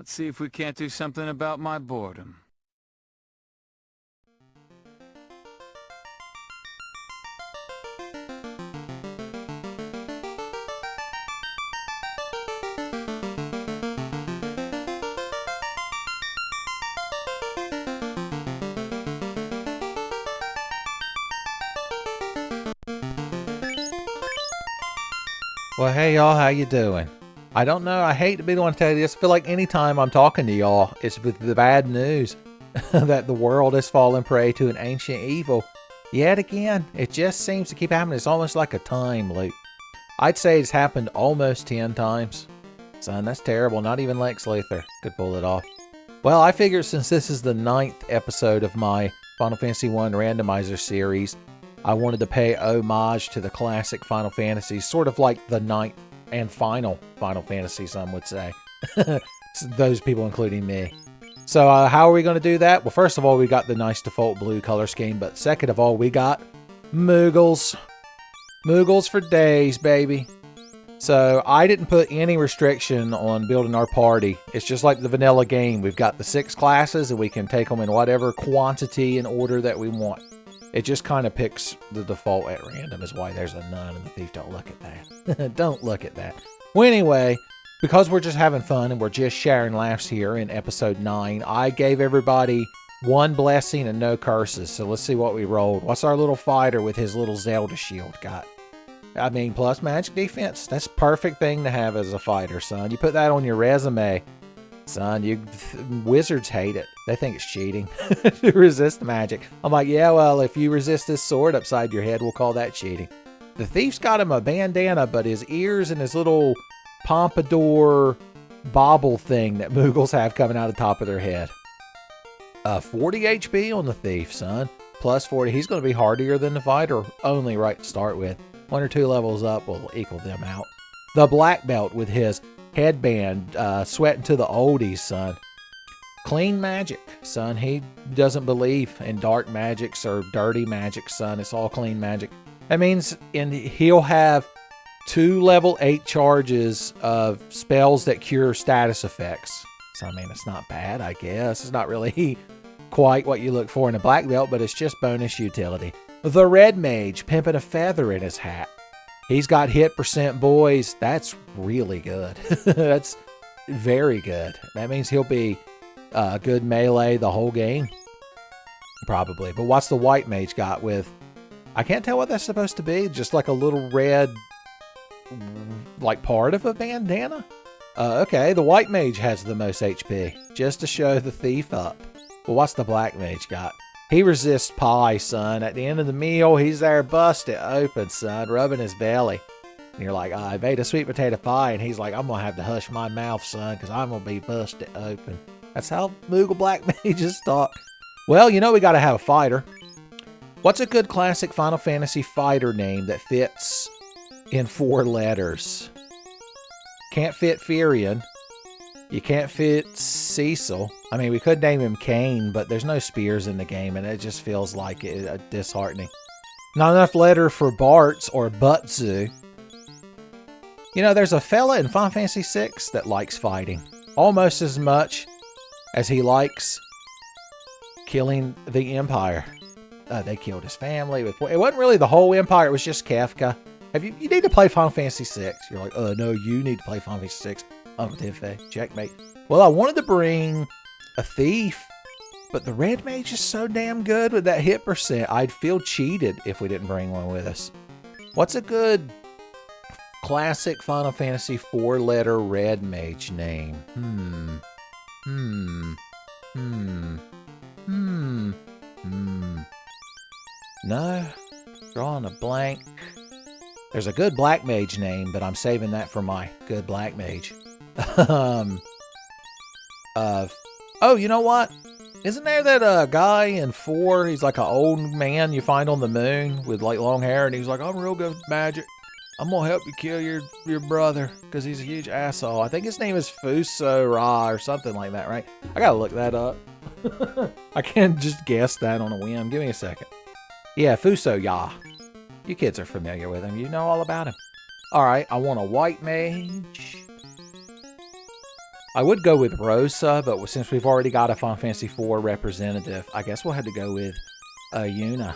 Let's see if we can't do something about my boredom. Well, hey y'all, how you doing? I don't know, I hate to be the one to tell you this. I feel like anytime I'm talking to y'all, it's with the bad news that the world has fallen prey to an ancient evil. Yet again, it just seems to keep happening. It's almost like a time loop. I'd say it's happened almost 10 times. Son, that's terrible. Not even Lex Luthor could pull it off. Well, I figured since this is the 9th episode of my Final Fantasy I Randomizer series, I wanted to pay homage to the classic Final Fantasies, sort of like the 9th and final Final Fantasy, some would say. Those people including me. So how are we going to do that? Well, first of all, we got the nice default blue color scheme, but second of all, we got Moogles. Moogles for days, baby. So I didn't put any restriction on building our party. It's just like the vanilla game. We've got the 6 classes, and we can take them in whatever quantity and order that we want. It just kind of picks the default at random is why there's a nun and the thief. Don't look at that. Don't look at that. Well, anyway, because we're just having fun and we're just sharing laughs here in episode 9, I gave everybody 1 blessing and no curses. So let's see what we rolled. What's our little fighter with his little Zelda shield got? I mean, plus magic defense. That's a perfect thing to have as a fighter, son. You put that on your resume. Son, wizards hate it. They think it's cheating to resist magic. I'm like, yeah, well, if you resist this sword upside your head, we'll call that cheating. The thief's got him a bandana, but his ears and his little pompadour bobble thing that Moogles have coming out of the top of their head. 40 HP on the thief, son. Plus 40. He's going to be hardier than the fighter, only right to start with. 1 or 2 levels up will equal them out. The black belt with his headband, sweating to the oldies, son. Clean magic, son. He doesn't believe in dark magics or dirty magic, son. It's all clean magic. That means he'll have 2 level 8 charges of spells that cure status effects. So, I mean, it's not bad, I guess. It's not really quite what you look for in a black belt, but it's just bonus utility. The red mage, pimping a feather in his hat. He's got hit percent, boys. That's really good. That's very good. That means he'll be good melee the whole game. Probably. But what's the white mage got with... I can't tell what that's supposed to be. Just like a little red... like part of a bandana? Okay, the white mage has the most HP. Just to show the thief up. Well, what's the black mage got? He resists pie, son. At the end of the meal, he's there busted open, son, rubbing his belly. And you're like, I made a sweet potato pie. And he's like, I'm going to have to hush my mouth, son, because I'm going to be busted open. That's how Moogle Black Mages talk. Well, you know we got to have a fighter. What's a good classic Final Fantasy fighter name that fits in 4 letters? Can't fit Firion. You can't fit Cecil. I mean, we could name him Kane, but there's no spears in the game, and it just feels like it disheartening. Not enough letter for Bartz or Butzu. You know, there's a fella in Final Fantasy VI that likes fighting. Almost as much as he likes killing the Empire. They killed his family. It wasn't really the whole Empire, it was just Kefka. You need to play Final Fantasy VI. You're like, no, you need to play Final Fantasy VI. Checkmate. Well, I wanted to bring a thief, but the red mage is so damn good with that hit percent. I'd feel cheated if we didn't bring one with us. What's a good classic Final Fantasy 4-letter red mage name? No, drawing a blank. There's a good black mage name, but I'm saving that for my good black mage. Oh, you know what? Isn't there that guy in 4? He's like an old man you find on the moon with like long hair, and he's like, I'm real good with magic. I'm gonna help you kill your brother because he's a huge asshole. I think his name is Fuso Ra or something like that, right? I gotta look that up. I can't just guess that on a whim. Give me a second. Yeah, Fuso Ya. You kids are familiar with him. You know all about him. All right, I want a white mage. I would go with Rosa, but since we've already got a Final Fantasy IV representative, I guess we'll have to go with Yuna.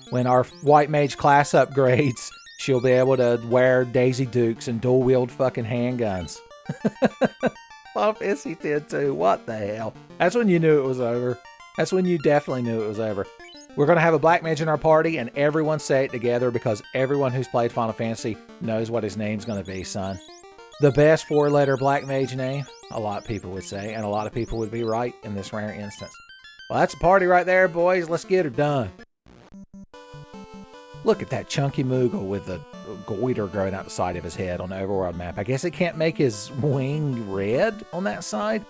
When our White Mage class upgrades, she'll be able to wear Daisy Dukes and dual-wield fucking handguns. Final Fantasy X too. What the hell? That's when you knew it was over. That's when you definitely knew it was over. We're going to have a Black Mage in our party, and everyone say it together because everyone who's played Final Fantasy knows what his name's going to be, son. The best 4-letter Black Mage name, a lot of people would say, and a lot of people would be right in this rare instance. Well, that's a party right there, boys. Let's get her done. Look at that chunky Moogle with the goiter growing out the side of his head on the overworld map. I guess it can't make his wing red on that side.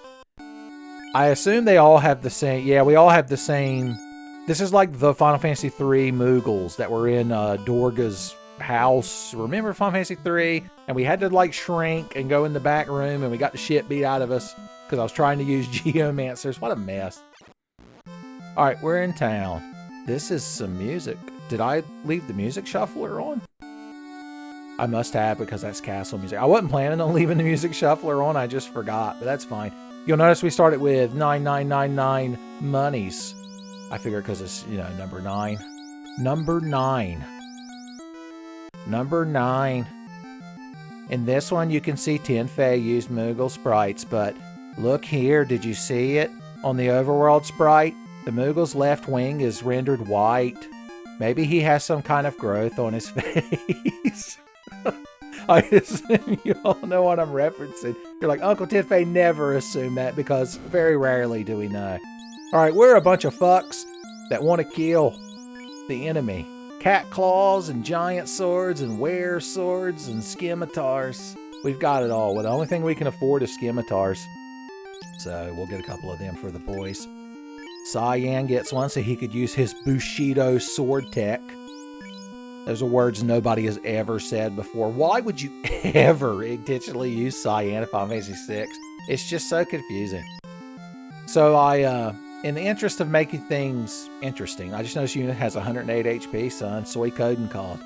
I assume they all have the same. Yeah, we all have the same. This is like the Final Fantasy III Moogles that were in Dorga's house. Remember Final Fantasy III? And we had to like shrink and go in the back room, and we got the shit beat out of us because I was trying to use geomancers. What a mess. All right, we're in town. This is some music. Did I leave the music shuffler on? I must have, because that's castle music. I wasn't planning on leaving the music shuffler on. I just forgot, but that's fine. You'll notice we started with 9999 monies. I figure because it's, you know, number 9. Number 9. Number 9. In this one, you can see Tenfei used Moogle sprites, but look here. Did you see it? On the overworld sprite, the Moogle's left wing is rendered white. Maybe he has some kind of growth on his face. I assume you all know what I'm referencing. You're like, Uncle Tenfei never assumed that because very rarely do we know. All right, we're a bunch of fucks that want to kill the enemy. Cat claws and giant swords and were swords and scimitars. We've got it all. Well, the only thing we can afford is scimitars. So we'll get a couple of them for the boys. Cyan gets one so he could use his Bushido sword tech. Those are words nobody has ever said before. Why would you ever intentionally use Cyan in Final Fantasy VI? It's just so confusing. So in the interest of making things interesting, I just noticed unit has 108 HP, son. Soy coding called.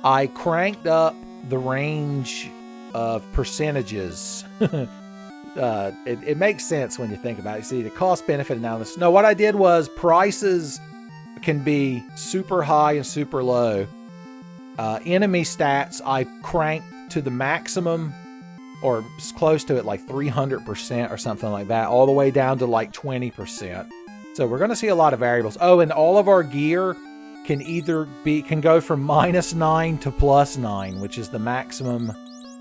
I cranked up the range of percentages. It makes sense when you think about it. See, the cost-benefit analysis. No, what I did was prices can be super high and super low. Enemy stats, I cranked to the maximum or close to it, like 300% or something like that, all the way down to like 20%. So we're going to see a lot of variables. Oh, and all of our gear can go from -9 to +9, which is the maximum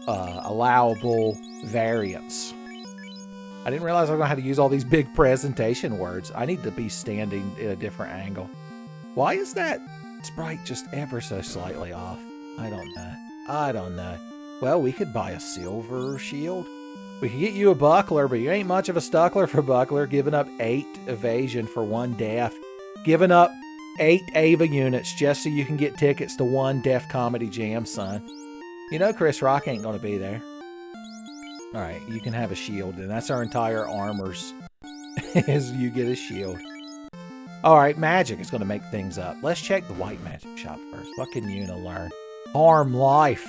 allowable variance. I didn't realize I was going to have to use all these big presentation words. I need to be standing in a different angle. Why is that sprite just ever so slightly off? I don't know. Well, we could buy a silver shield. We could get you a buckler, but you ain't much of a stuckler for buckler, giving up 8 evasion for 1 death. Giving up 8 Ava units just so you can get tickets to 1 Def Comedy Jam, son. You know Chris Rock ain't going to be there. Alright, you can have a shield, and that's our entire armors, is you get a shield. Alright, magic is going to make things up. Let's check the white magic shop first. What can Yuna learn? Harm life.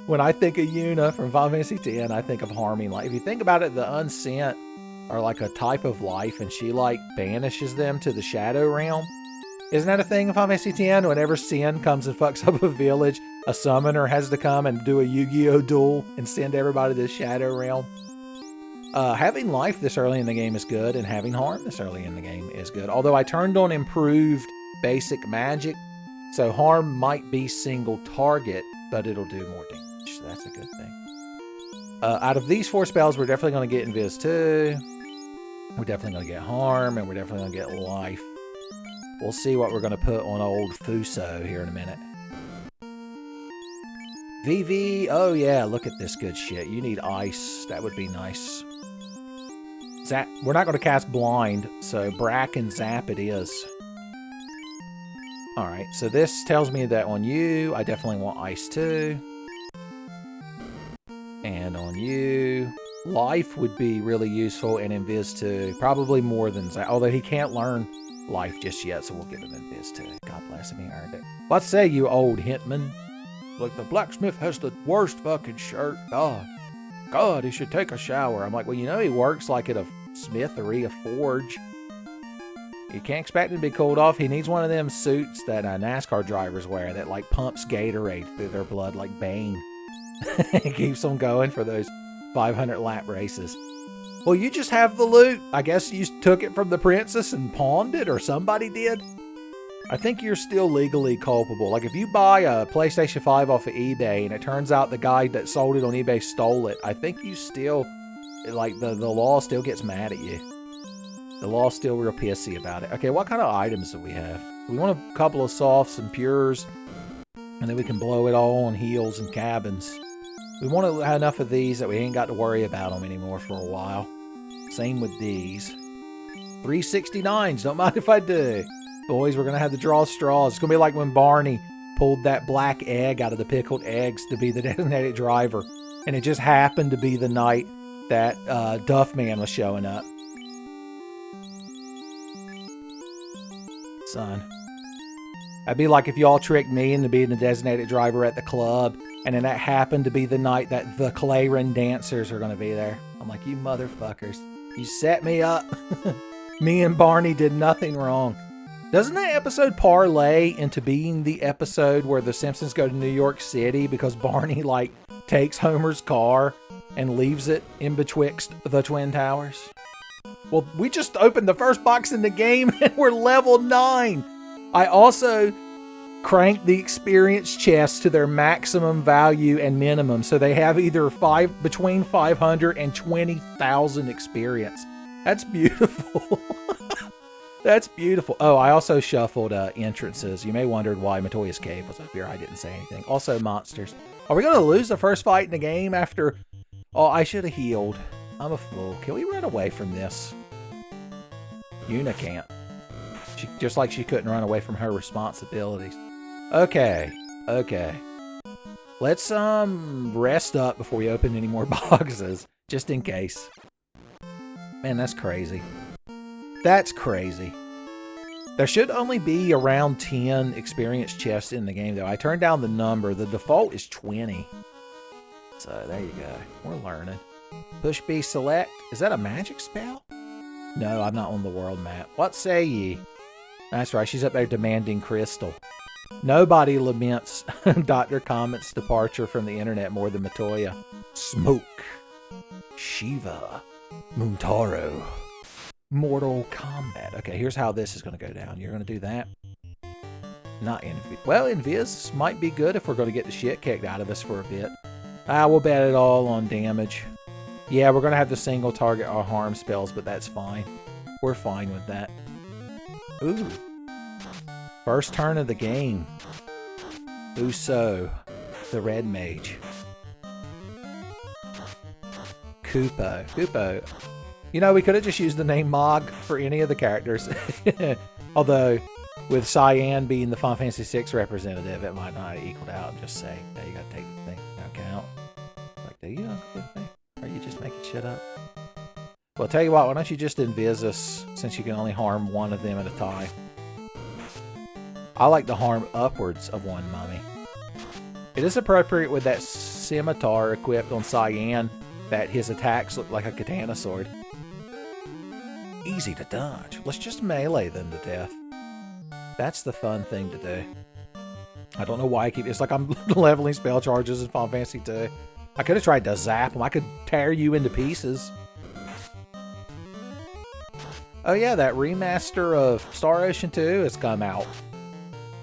When I think of Yuna from Final Fantasy X, I think of harming life. If you think about it, the unsent are like a type of life, and she like banishes them to the Shadow Realm. Isn't that a thing in Final Fantasy X? Whenever Sin comes and fucks up a village, a summoner has to come and do a Yu-Gi-Oh! Duel and send everybody to the Shadow Realm. Having life this early in the game is good, and having harm this early in the game is good. Although I turned on improved basic magic, so harm might be single target, but it'll do more damage. So that's a good thing. Out of these 4 spells, we're definitely going to get Invis 2. We're definitely going to get harm, and we're definitely going to get life. We'll see what we're going to put on old Fuso here in a minute. VV, oh yeah, look at this good shit. You need ice. That would be nice. Zap. We're not going to cast blind, so Brack and Zap it is. Alright, so this tells me that on you, I definitely want ice too. And on you, life would be really useful, and Invis too. Probably more than Zap, although he can't learn life just yet, so we'll give him Invis too. God bless him, he earned it. What say you, old Hintman? Look, the blacksmith has the worst fucking shirt. God. God, he should take a shower. I'm like, well, you know, he works like at a smithery, a forge. You can't expect him to be cooled off. He needs one of them suits that NASCAR drivers wear that like pumps Gatorade through their blood like Bane. It keeps them going for those 500 lap races. Well, you just have the loot. I guess you took it from the princess and pawned it, or somebody did. I think you're still legally culpable. Like if you buy a PlayStation 5 off of eBay and it turns out the guy that sold it on eBay stole it, I think you still, like the law still gets mad at you. The law's still real pissy about it. Okay, what kind of items do we have? We want a couple of softs and pures, and then we can blow it all on heals and cabins. We want to have enough of these that we ain't got to worry about them anymore for a while. Same with these. 369s, don't mind if I do. Boys, we're going to have to draw straws. It's going to be like when Barney pulled that black egg out of the pickled eggs to be the designated driver. And it just happened to be the night that Duff Man was showing up. Son. That'd be like if y'all tricked me into being the designated driver at the club, and then that happened to be the night that the Claren dancers are going to be there. I'm like, you motherfuckers. You set me up. Me and Barney did nothing wrong. Doesn't that episode parlay into being the episode where the Simpsons go to New York City because Barney, like, takes Homer's car and leaves it in betwixt the Twin Towers? Well, we just opened the first box in the game and we're level 9. I also cranked the experience chests to their maximum value and minimum, so they have either between 500 and 20,000 experience. That's beautiful. That's beautiful. Oh, I also shuffled entrances. You may wondered why Matoya's cave was up here. I didn't say anything. Also monsters. Are we going to lose the first fight in the game after... Oh, I should have healed. I'm a fool. Can we run away from this? Una can't. Just like she couldn't run away from her responsibilities. Okay. Okay. Let's rest up before we open any more boxes. Just in case. Man, that's crazy. That's crazy. There should only be around 10 experience chests in the game, though. I turned down the number. The default is 20. So, there you go. We're learning. Push B select. Is that a magic spell? No, I'm not on the world map. What say ye? That's right. She's up there demanding crystal. Nobody laments Dr. Comet's departure from the internet more than Matoya. Smoke. Shiva. Muntaro. Mortal Kombat. Okay, here's how this is going to go down. You're going to do that. Not Invis. Well, Invis might be good if we're going to get the shit kicked out of us for a bit. We'll bet it all on damage. Yeah, we're going to have to single target our harm spells, but that's fine. We're fine with that. Ooh. First turn of the game. Uso, the red mage. Kupo. Kupo. You know, we could have just used the name Mog for any of the characters. Although, with Cyan being the Final Fantasy VI representative, it might not have equaled out. I'm just saying. Now you got to take the thing into account. Like, do you know anything? Or are you just making shit up? Well, I'll tell you what, why don't you just invis us, since you can only harm one of them at a time. I like to harm upwards of one mummy. It is appropriate with that scimitar equipped on Cyan that his attacks look like a katana sword. Easy to dodge. Let's just melee them to death. That's the fun thing to do. I don't know why I keep... It's like I'm leveling spell charges in Final Fantasy 2. I could have tried to zap them. I could tear you into pieces. Oh yeah, that remaster of Star Ocean 2 has come out.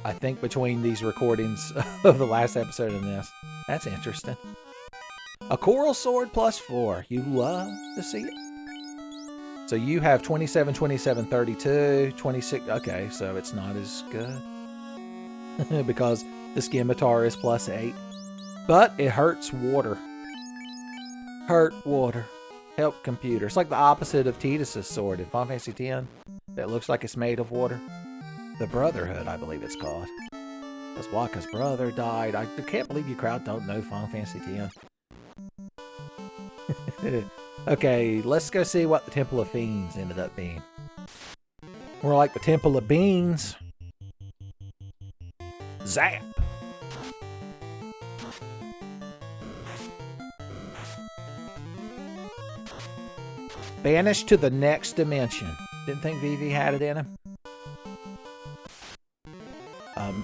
I think between these recordings of the last episode and this. That's interesting. A coral sword plus 4. You love to see it. So you have 27, 27, 32, 26. Okay, so it's not as good. Because the scimitar is plus 8. But it hurts water. Hurt water. Help computer. It's like the opposite of Tidus' sword in Final Fantasy X. That looks like it's made of water. The Brotherhood, I believe it's called. That's why, because brother died. I can't believe you crowd don't know Final Fantasy X. Okay, let's go see what the Temple of Fiends ended up being. More like the Temple of Beans. Zap! Banished to the next dimension. Didn't think Vivi had it in him.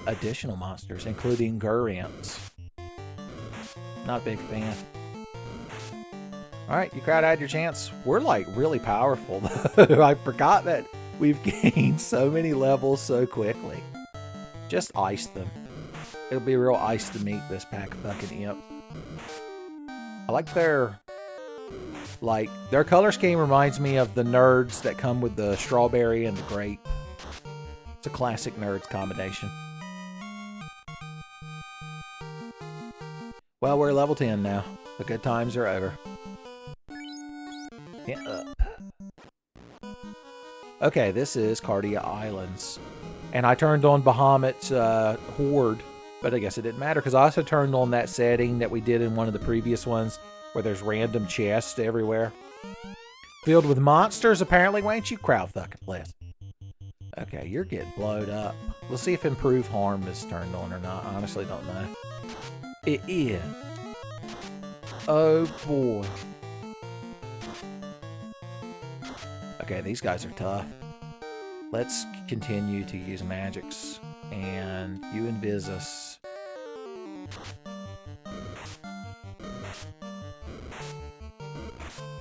Additional monsters, including Gurants. Not a big fan. Alright, you crowd had your chance. We're like really powerful though. I forgot that we've gained so many levels so quickly. Just ice them. It'll be real ice to meet this pack of fucking imps. I like their color scheme reminds me of the nerds that come with the strawberry and the grape. It's a classic nerds combination. Well, we're level 10 now. The good times are over. Get up. Okay, this is Cardia Islands. And I turned on Bahamut's Horde, but I guess it didn't matter because I also turned on that setting that we did in one of the previous ones where there's random chests everywhere. Filled with monsters, apparently. Why ain't you crowd fucking blessed? Okay, you're getting blowed up. We'll see if Improve Harm is turned on or not. I honestly don't know. It is. Oh boy. Okay, these guys are tough. Let's continue to use magics. And you invis us.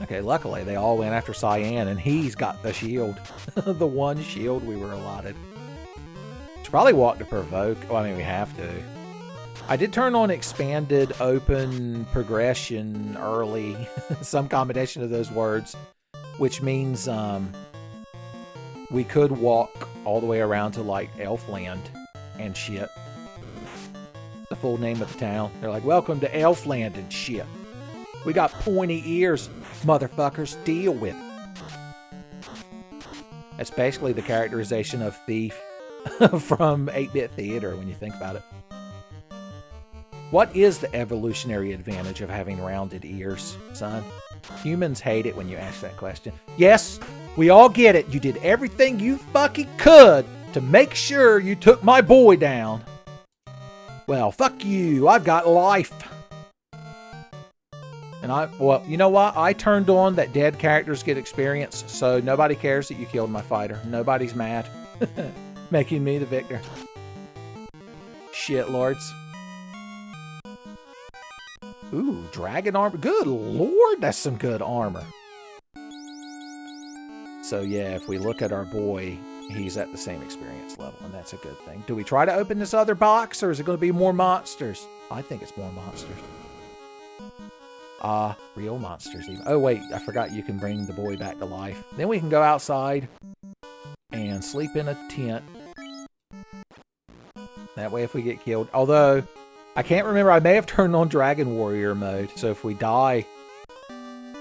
Okay, luckily they all went after Cyan, and he's got the shield. The one shield we were allotted. Should probably walk to provoke. Well, I mean, we have to. I did turn on expanded open progression early. Some combination of those words. Which means we could walk all the way around to like Elfland and shit. The full name of the town. They're like, welcome to Elfland and shit. We got pointy ears, motherfuckers. Deal with it. That's basically the characterization of Thief from 8-Bit Theater when you think about it. What is the evolutionary advantage of having rounded ears, son? Humans hate it when you ask that question. Yes, we all get it. You did everything you fucking could to make sure you took my boy down. Well, fuck you. I've got life. And well, you know what? I turned on that dead characters get experience, so nobody cares that you killed my fighter. Nobody's mad. Making me the victor. Shit lords. Ooh, dragon armor. Good lord, that's some good armor. So yeah, if we look at our boy, he's at the same experience level, and that's a good thing. Do we try to open this other box, or is it going to be more monsters? I think it's more monsters. Real monsters even. Oh wait, I forgot you can bring the boy back to life. Then we can go outside and sleep in a tent. That way if we get killed, although I can't remember, I may have turned on Dragon Warrior mode, so if we die,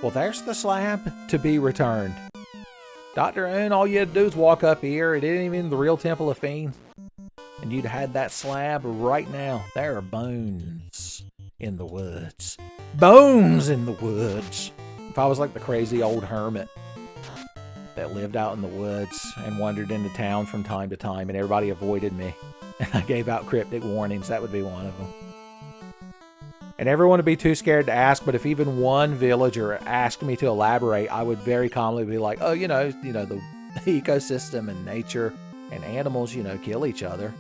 well, there's the slab to be returned. Dr. Oon, all you had to do is walk up here. It ain't even the real Temple of Fiends. And you'd had that slab right now. There are bones in the woods. Bones in the woods. If I was like the crazy old hermit that lived out in the woods and wandered into town from time to time and everybody avoided me. And I gave out cryptic warnings. That would be one of them. And everyone would be too scared to ask, but if even one villager asked me to elaborate, I would very calmly be like, oh, the ecosystem and nature and animals, kill each other.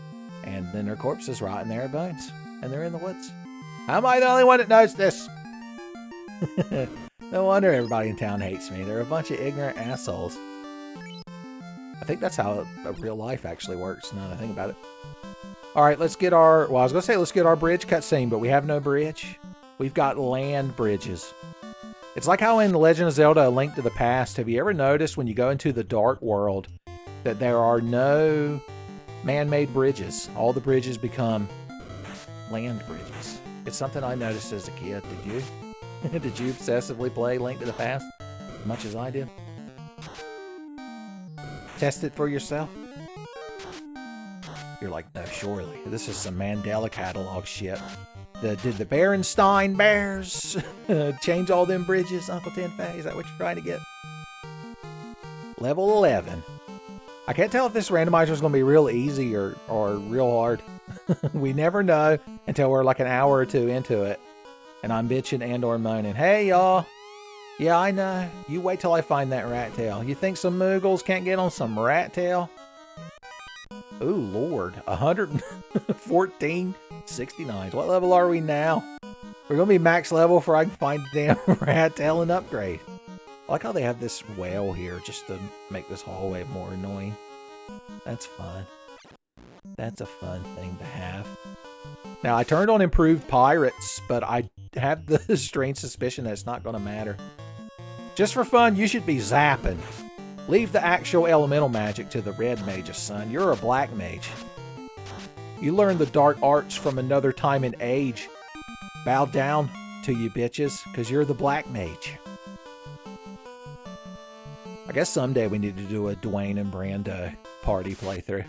And then their corpses rot in their bones. And they're in the woods. How am I the only one that knows this? No wonder everybody in town hates me. They're a bunch of ignorant assholes. I think that's how real life actually works, now that I think about it. Alright, let's get our... Well, I was going to say let's get our bridge cutscene, but we have no bridge. We've got land bridges. It's like how in The Legend of Zelda: A Link to the Past, have you ever noticed when you go into the Dark World that there are no man-made bridges? All the bridges become land bridges. It's something I noticed as a kid. Did you? Did you obsessively play Link to the Past as much as I did? Test it for yourself. You're like, no, surely. This is some Mandela catalog shit. Did the Berenstain Bears change all them bridges, Uncle Tenfei? Is that what you're trying to get? Level 11. I can't tell if this randomizer is going to be real easy or real hard. We never know until we're like an hour or two into it. And I'm bitching and or moaning. Hey, y'all. Yeah, I know. You wait till I find that rat tail. You think some Moogles can't get on some rat tail? Ooh, Lord. 114, 69. What level are we now? We're going to be max level before I can find the damn rat tail and upgrade. I like how they have this well here just to make this hallway more annoying. That's fun. That's a fun thing to have. Now, I turned on improved pirates, but I have the strange suspicion that it's not going to matter. Just for fun, you should be zapping. Leave the actual elemental magic to the red mages, son. You're a black mage. You learned the dark arts from another time and age. Bow down to you bitches, because you're the black mage. I guess someday we need to do a Dwayne and Brando party playthrough.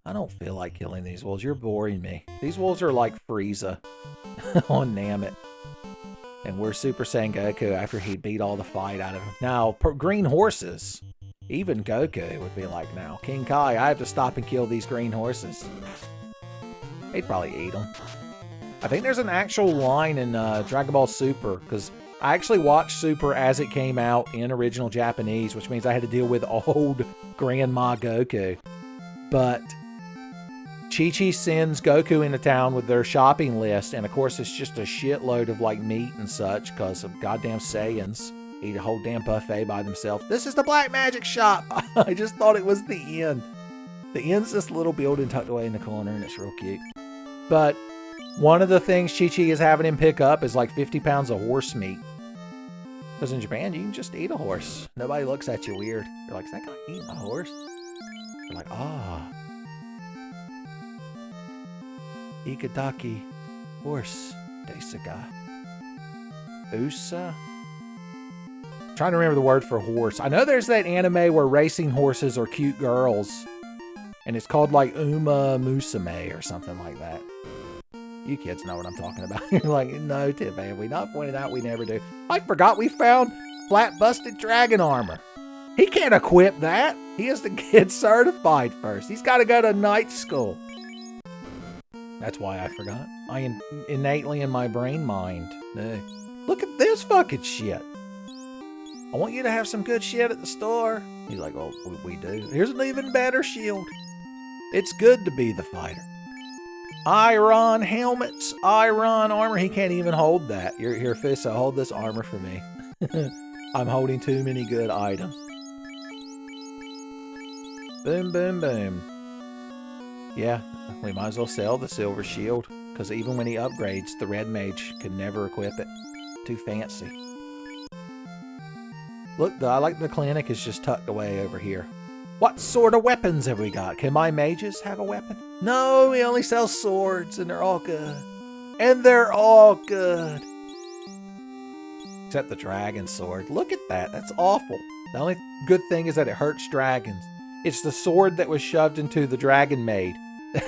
I don't feel like killing these wolves. You're boring me. These wolves are like Frieza on Namet. And we're Super Saiyan Goku after he beat all the fight out of him. Now, green horses. Even Goku would be like, now, King Kai, I have to stop and kill these green horses. He'd probably eat them. I think there's an actual line in Dragon Ball Super, because I actually watched Super as it came out in original Japanese, which means I had to deal with old Grandma Goku. But Chi-Chi sends Goku into town with their shopping list, and of course it's just a shitload of like meat and such because of goddamn Saiyans eat a whole damn buffet by themselves. This is the black magic shop. I just thought it was the inn. The inn's this little building tucked away in the corner, and it's real cute. But one of the things Chi-Chi is having him pick up is like 50 pounds of horse meat. Because in Japan, you can just eat a horse. Nobody looks at you weird. They're like, is that guy eating a horse? They're like, ah. Ikadaki horse Desuga. Usa? I'm trying to remember the word for horse. I know there's that anime where racing horses are cute girls. And it's called like Uma Musume or something like that. You kids know what I'm talking about. You're like, no, Tip, have we not pointed out we never do? I forgot we found flat busted dragon armor. He can't equip that. He has to get certified first. He's got to go to night school. That's why I forgot. I innately in my brain mind. No. Look at this fucking shit. I want you to have some good shit at the store. He's like, oh, we do. Here's an even better shield. It's good to be the fighter. Iron helmets, iron armor. He can't even hold that. Here, Fissa, hold this armor for me. I'm holding too many good items. Boom, boom, boom. Yeah, we might as well sell the silver shield, because even when he upgrades, the red mage could never equip it. Too fancy. Look, I like the clinic is just tucked away over here. What sort of weapons have we got? Can my mages have a weapon? No, we only sell swords, and they're all good. And they're all good. Except the dragon sword. Look at that. That's awful. The only good thing is that it hurts dragons. It's the sword that was shoved into the dragon maid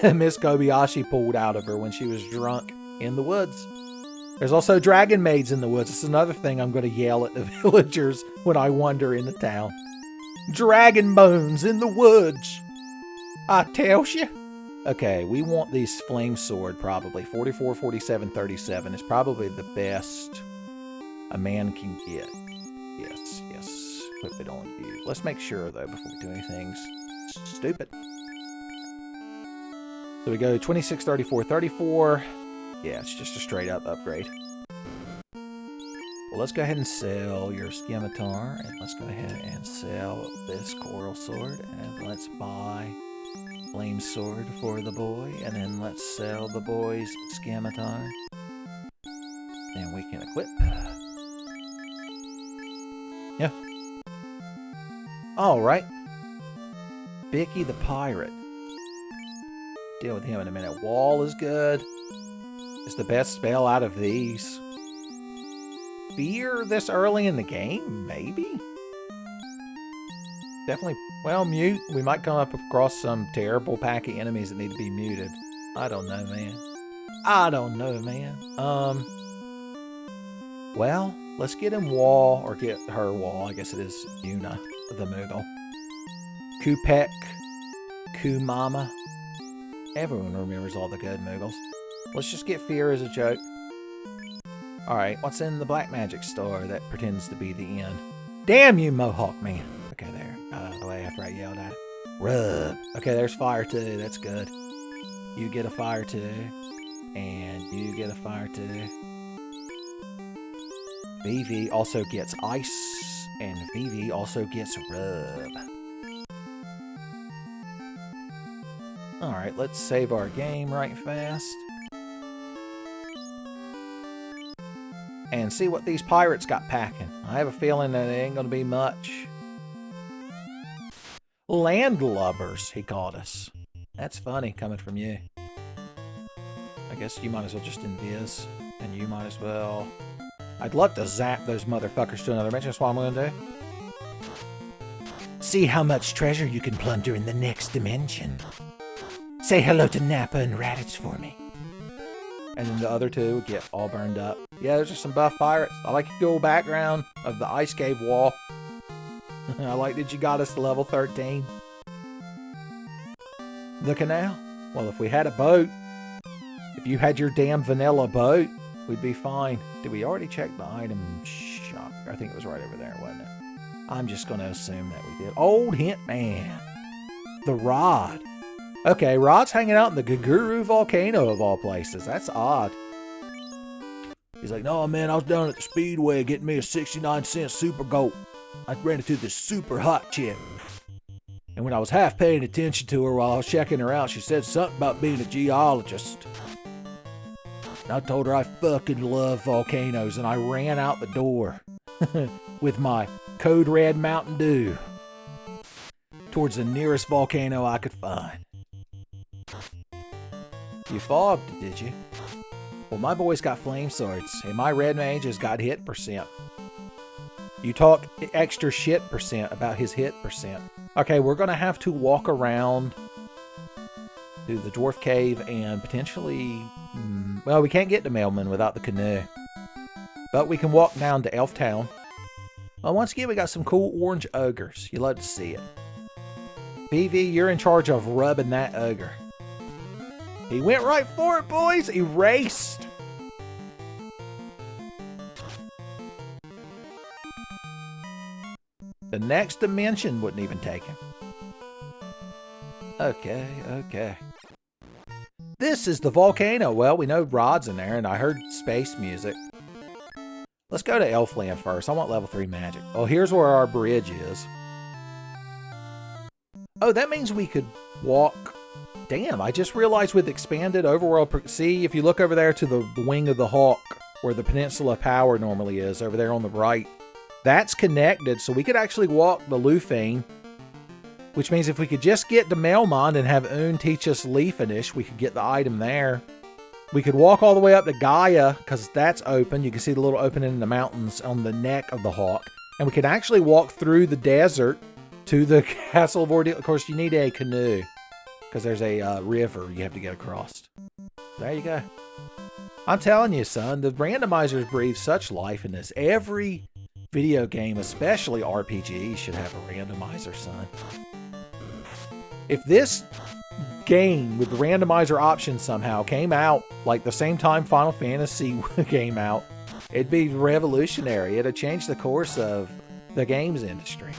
that Miss Kobayashi pulled out of her when she was drunk in the woods. There's also dragon maids in the woods. It's another thing I'm going to yell at the villagers when I wander into town. Dragon bones in the woods. I tells you. Okay, we want these flame sword probably. 44, 47, 37 is probably the best a man can get. Yes, yes. Equip it on you. Let's make sure though before we do anything stupid. So we go 26, 34, 34. Yeah, it's just a straight up upgrade. Well, let's go ahead and sell your scimitar, and let's go ahead and sell this coral sword, and let's buy flame sword for the boy, and then let's sell the boy's scimitar. And we can equip. Yeah. Alright. Bicky the pirate. Deal with him in a minute. Wall is good. It's the best spell out of these. Fear this early in the game? Maybe? Definitely. Well, mute. We might come up across some terrible pack of enemies that need to be muted. I don't know, man. I don't know, man. Well, let's get him wall, or get her wall. I guess it is Yuna, the Moogle. Kupek. Kumama. Everyone remembers all the good Moogles. Let's just get fear as a joke. Alright, what's in the black magic store that pretends to be the end? Damn you, Mohawk man. Okay, there. Out of the way after I yelled at it. Rub. Okay, there's fire too. That's good. You get a fire too. And you get a fire too. VV also gets ice. And VV also gets rub. Alright, let's save our game right fast. And see what these pirates got packing. I have a feeling that it ain't gonna be much. Landlubbers, he called us. That's funny coming from you. I guess you might as well just invis. And you might as well... I'd love to zap those motherfuckers to another dimension. That's what I'm gonna do. See how much treasure you can plunder in the next dimension. Say hello to Nappa and Raditz for me. And then the other two would get all burned up. Yeah, there's just some buff pirates. I like the cool background of the ice cave wall. I like that you got us to level 13. The canal? Well, if we had a boat, if you had your damn vanilla boat, we'd be fine. Did we already check the item shop? I think it was right over there, wasn't it? I'm just going to assume that we did. Old hint man. The rod. Okay, Rod's hanging out in the Guguru volcano of all places. That's odd. He's like, no, man, I was down at the Speedway getting me a 69-cent Super Goat. I ran into this super hot chick. And when I was half paying attention to her while I was checking her out, she said something about being a geologist. And I told her I fucking love volcanoes, and I ran out the door with my Code Red Mountain Dew towards the nearest volcano I could find. You fogged, did you? Well, my boy's got flame swords, and my red mage has got hit percent. You talk extra shit percent about his hit percent. Okay, we're going to have to walk around to the dwarf cave and potentially... well, we can't get to Mailman without the canoe. But we can walk down to Elf Town. Well, once again, we got some cool orange ogres. You love to see it. VV, you're in charge of rubbing that ogre. He went right for it, boys. He raced. The next dimension wouldn't even take him. Okay, okay. This is the volcano. Well, we know Rod's in there, and I heard space music. Let's go to Elfland first. I want level 3 magic. Oh, here's where our bridge is. Oh, that means we could walk... Damn, I just realized with expanded overworld... See, if you look over there to the wing of the Hawk, where the Peninsula of Power normally is, over there on the right, that's connected, so we could actually walk the Lufane, which means if we could just get to Melmond and have Un teach us Leafinish, we could get the item there. We could walk all the way up to Gaia, because that's open. You can see the little opening in the mountains on the neck of the Hawk. And we could actually walk through the desert to the Castle of Ordeal. Of course, you need a canoe, because there's a river you have to get across. There you go. I'm telling you, son, the randomizers breathe such life in this. Every video game, especially RPG, should have a randomizer, son. If this game with the randomizer option somehow came out like the same time Final Fantasy came out, it'd be revolutionary. It'd change the course of the games industry.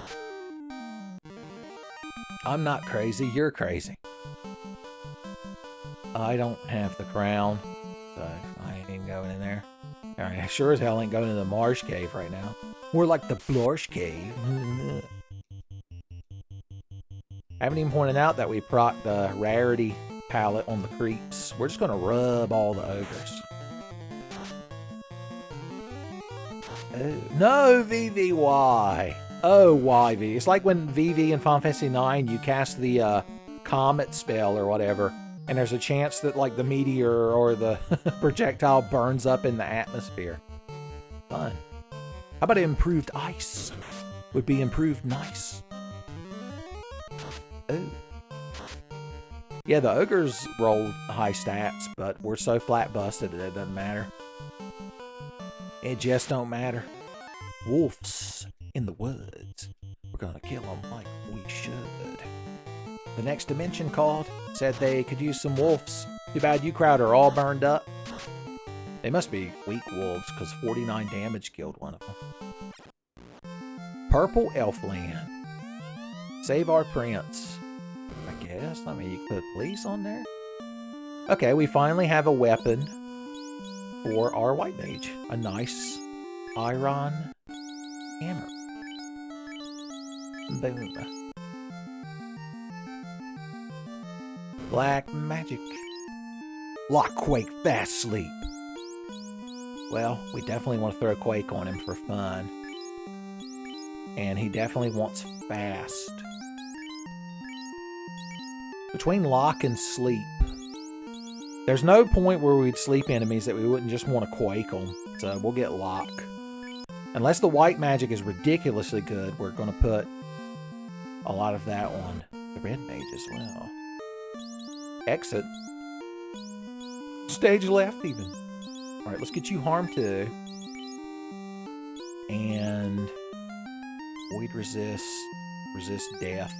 I'm not crazy, you're crazy. I don't have the crown, so I ain't even going in there. Alright, I sure as hell ain't going to the Marsh Cave right now. More like the Blorsh Cave. I haven't even pointed out that we procced the rarity palette on the creeps. We're just going to rub all the ogres. Oh, no, VVY. Oh, why, V? It's like when VV in Final Fantasy 9, you cast the comet spell or whatever, and there's a chance that like the meteor or the projectile burns up in the atmosphere. Fun. How about improved ice? Would be improved nice. Oh. Yeah, the ogres rolled high stats, but we're so flat busted that it doesn't matter. It just don't matter. Wolves in the woods. We're gonna kill them like we should. The next dimension called. Said they could use some wolves. Too bad you crowd are all burned up. They must be weak wolves, because 49 damage killed one of them. Purple Elfland. Save our prince. I guess. I mean, you could put police on there. Okay, we finally have a weapon for our white mage. A nice iron hammer. Boom. Black magic. Lock Quake fast sleep. Well, we definitely want to throw Quake on him for fun. And he definitely wants fast. Between lock and sleep, there's no point where we'd sleep enemies that we wouldn't just want to Quake them. So we'll get lock. Unless the white magic is ridiculously good, we're going to put a lot of that on the red mage as well. Exit. Stage left even. Alright, let's get you harm too. And void resist death.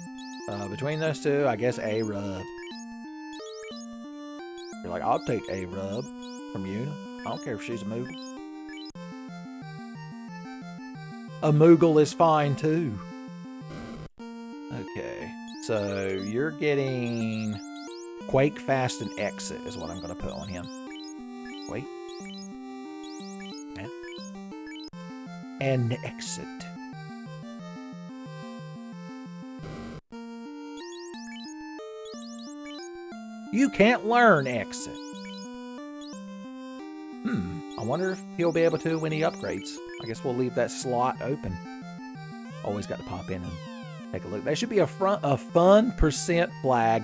Between those two, I guess a rub. You're like, I'll take a rub from you. I don't care if she's a Moogle. A Moogle is fine too. Okay, so you're getting Quake, Fast, and Exit is what I'm going to put on him. Quake. And Exit. You can't learn Exit. I wonder if he'll be able to when he upgrades. I guess we'll leave that slot open. Always got to pop in and take a look. There should be a fun percent flag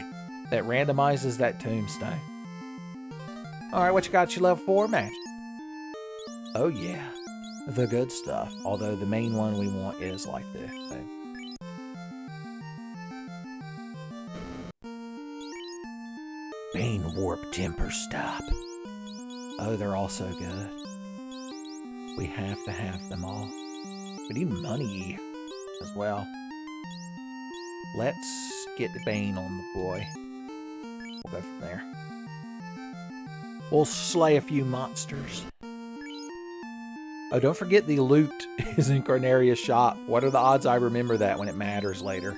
that randomizes that tombstone. Alright, what you got your level 4 match? Oh yeah, the good stuff. Although the main one we want is like this. So. Bane Warp Temper Stop. Oh, they're all so good. We have to have them all. We need money as well. Let's get the Bane on the boy. We'll go from there. We'll slay a few monsters. Oh, don't forget the loot is in Corneria's shop. What are the odds I remember that when it matters later?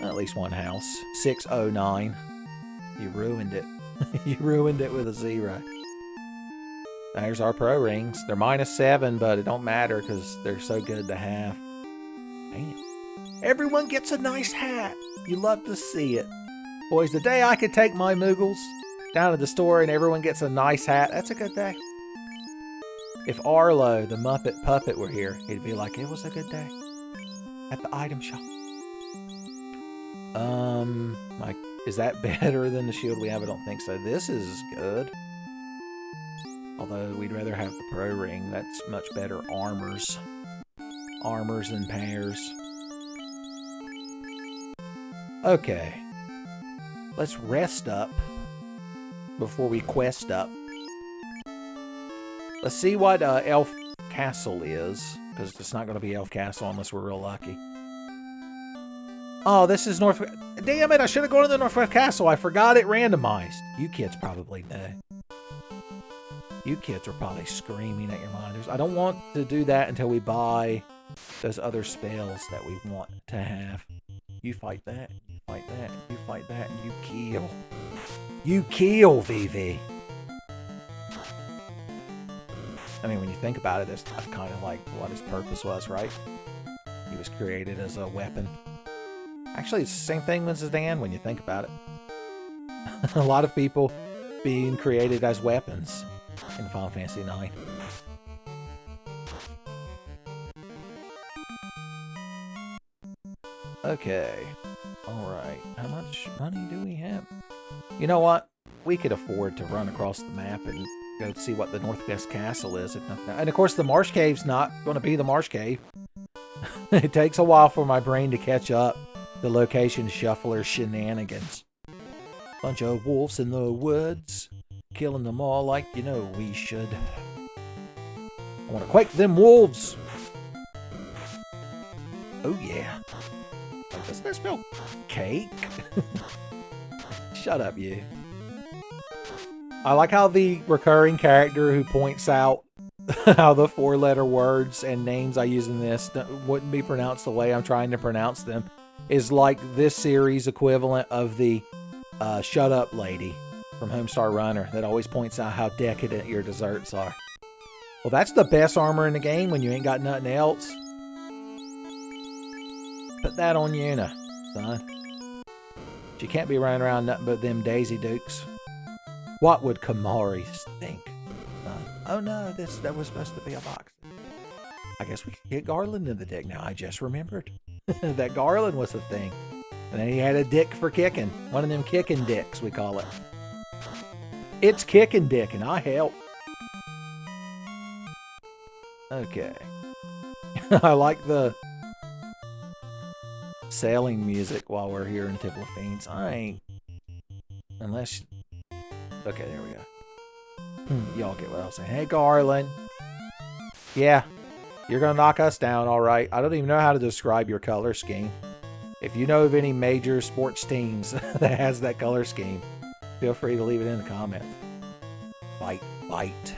At least one house. 609. You ruined it. You ruined it with a 0. There's our pro rings. They're -7, but it don't matter because they're so good to have. Damn. Everyone gets a nice hat. You love to see it. Boys, the day I could take my Moogles down to the store and everyone gets a nice hat, that's a good day. If Arlo, the Muppet puppet, were here, he'd be like, it was a good day at the item shop. Like, is that better than the shield we have? I don't think so. This is good. Although we'd rather have the pro ring. That's much better armors. Armors and pairs. Okay. Let's rest up before we quest up. Let's see what Elf Castle is. Because it's not going to be Elf Castle unless we're real lucky. Oh, this is North... Damn it, I should have gone to the Northwest Castle. I forgot it randomized. You kids probably know. You kids are probably screaming at your monitors. I don't want to do that until we buy those other spells that we want to have. You fight that, you fight that, you fight that, and you kill. You kill, VV. I mean, when you think about it, that's kind of like what his purpose was, right? He was created as a weapon. Actually, it's the same thing as Dan when you think about it. A lot of people being created as weapons in Final Fantasy IX. Okay. Alright. How much money do we have? You know what? We could afford to run across the map and go see what the Northwest Castle is. If nothing. And of course, the Marsh Cave's not going to be the Marsh Cave. It takes a while for my brain to catch up. The location shuffler shenanigans. Bunch of wolves in the woods. Killing them all like you know we should. I want to quake them wolves. Oh yeah. Doesn't that spell cake? Shut up, you. I like how the recurring character who points out how the 4-letter words and names I use in this wouldn't be pronounced the way I'm trying to pronounce them is like this series equivalent of the shut up lady from Homestar Runner that always points out how decadent your desserts are. Well, that's the best armor in the game when you ain't got nothing else. Put that on Yuna, son. She can't be running around nothing but them Daisy Dukes. What would Kamari think? Oh no, that was supposed to be a box. I guess we could get Garland in the deck now. I just remembered that Garland was a thing. And then he had a dick for kicking. One of them kicking dicks, we call it. It's kicking dick, and I help. Okay. I like the sailing music while we're here in Temple of Fiends. I ain't... Unless... Okay, there we go. Y'all get what I was saying. Hey, Garland. Yeah, you're going to knock us down, all right. I don't even know how to describe your color scheme. If you know of any major sports teams that has that color scheme, feel free to leave it in the comments. Bite, bite.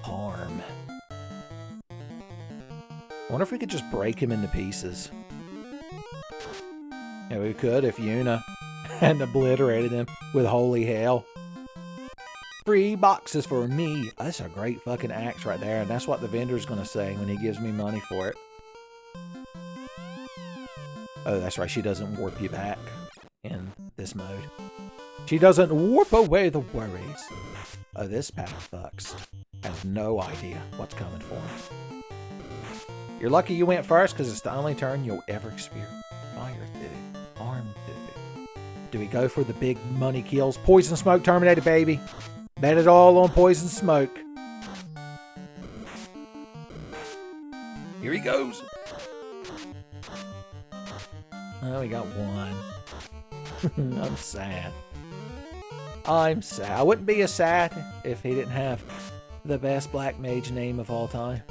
Harm. I wonder if we could just break him into pieces. Yeah, we could if Yuna hadn't obliterated him with holy hell. Free boxes for me. That's a great fucking axe right there, and that's what the vendor's gonna say when he gives me money for it. Oh, that's right, she doesn't warp you back in this mode. She doesn't warp away the worries. Oh, this pack fucks. Has no idea what's coming for him. You're lucky you went first, because it's the only turn you'll ever experience. Fire through. Arm through. Do we go for the big money kills? Poison smoke terminated, baby. Bet it all on poison smoke. Here he goes. Oh, we got one. I'm sad. I'm sad. I wouldn't be as sad if he didn't have the best black mage name of all time.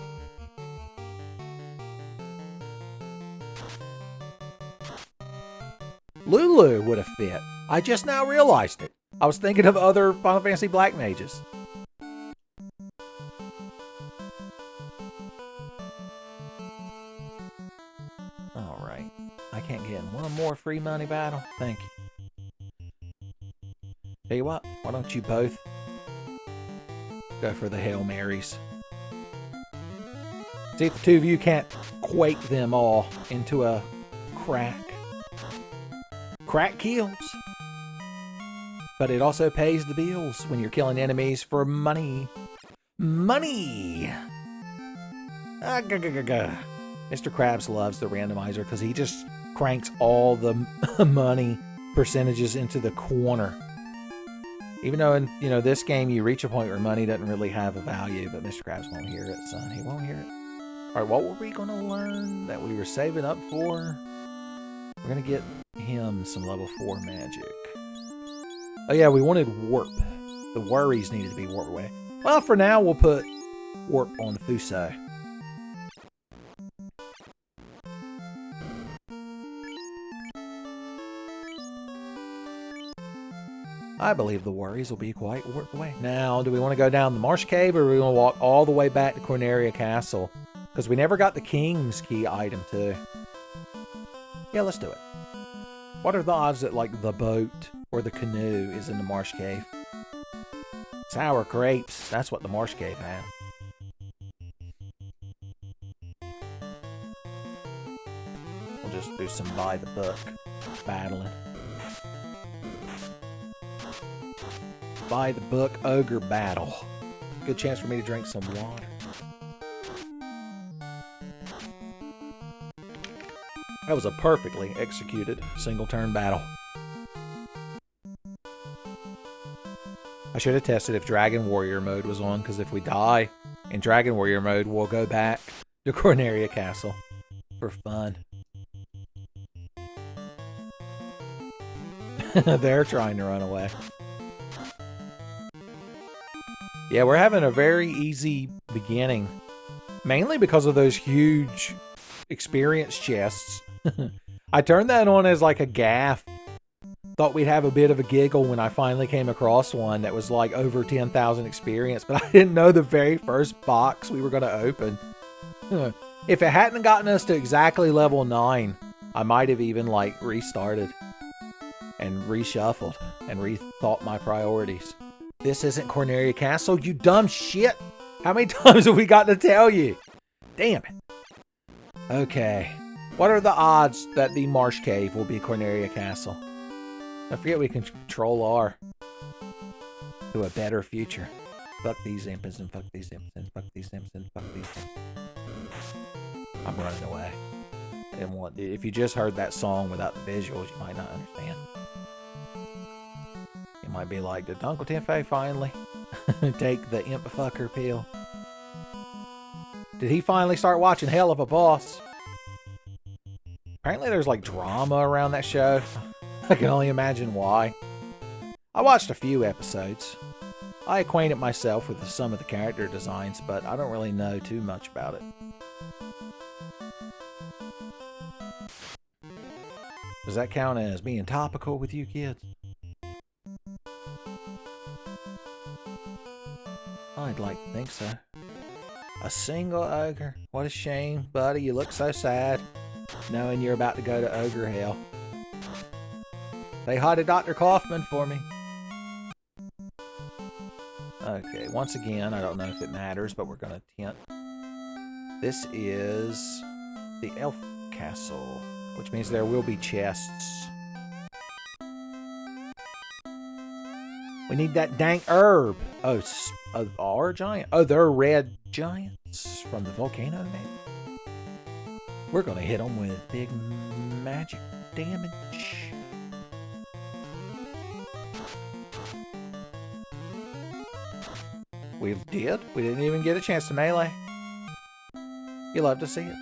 Lulu would have fit. I just now realized it. I was thinking of other Final Fantasy black mages. Alright. I can't get in one more free money battle. Thank you. Tell you what, why don't you both go for the Hail Marys? See if the two of you can't quake them all into a crack. Crack kills. But it also pays the bills when you're killing enemies for money. Money! Mr. Krabs loves the randomizer because he just cranks all the money percentages into the corner. Even though in this game you reach a point where money doesn't really have a value, but Mr. Krabs won't hear it, son. He won't hear it. Alright, what were we going to learn that we were saving up for? We're going to get him some level 4 magic. Oh yeah, we wanted warp. The worries needed to be warp away. Well, for now, we'll put warp on Fuso. I believe the worries will be quite warped away. Now, do we want to go down the Marsh Cave, or do we want to walk all the way back to Corneria Castle? Because we never got the King's Key item, too. Yeah, let's do it. What are the odds that, like, the boat or the canoe is in the Marsh Cave? Sour grapes. That's what the Marsh Cave had. We'll just do some by the book battling. By the book ogre battle. Good chance for me to drink some water. That was a perfectly executed single turn battle. I should have tested if Dragon Warrior mode was on, because if we die in Dragon Warrior mode, we'll go back to Corneria Castle for fun. They're trying to run away. Yeah, we're having a very easy beginning. Mainly because of those huge experience chests. I turned that on as like a gaff thought we'd have a bit of a giggle when I finally came across one that was like over 10,000 experience, but I didn't know the very first box we were going to open. If it hadn't gotten us to exactly level 9, I might have even like restarted and reshuffled and rethought my priorities. This isn't Corneria Castle, you dumb shit! How many times have we got to tell you? Damn it. Okay. What are the odds that the Marsh Cave will be Corneria Castle? Don't forget we can control R to a better future. Fuck these imps and fuck these imps and fuck these imps and fuck these imps. I'm running away. I didn't want. If you just heard that song without the visuals, you might not understand. You might be like, did Uncle Tenfei finally take the imp fucker pill? Did he finally start watching Hell of a Boss? Apparently there's like drama around that show. I can only imagine why. I watched a few episodes. I acquainted myself with some of the character designs, but I don't really know too much about it. Does that count as being topical with you kids? I'd like to think so. A single ogre. What a shame, buddy. You look so sad, knowing you're about to go to ogre hell. Say hi to Dr. Kaufman for me. Okay, once again, I don't know if it matters, but we're going to attempt. This is the elf castle, which means there will be chests. We need that dank herb. Oh, our giant. Oh, they're red giants from the volcano, maybe. We're going to hit them with big magic damage. We did. We didn't even get a chance to melee. You love to see it.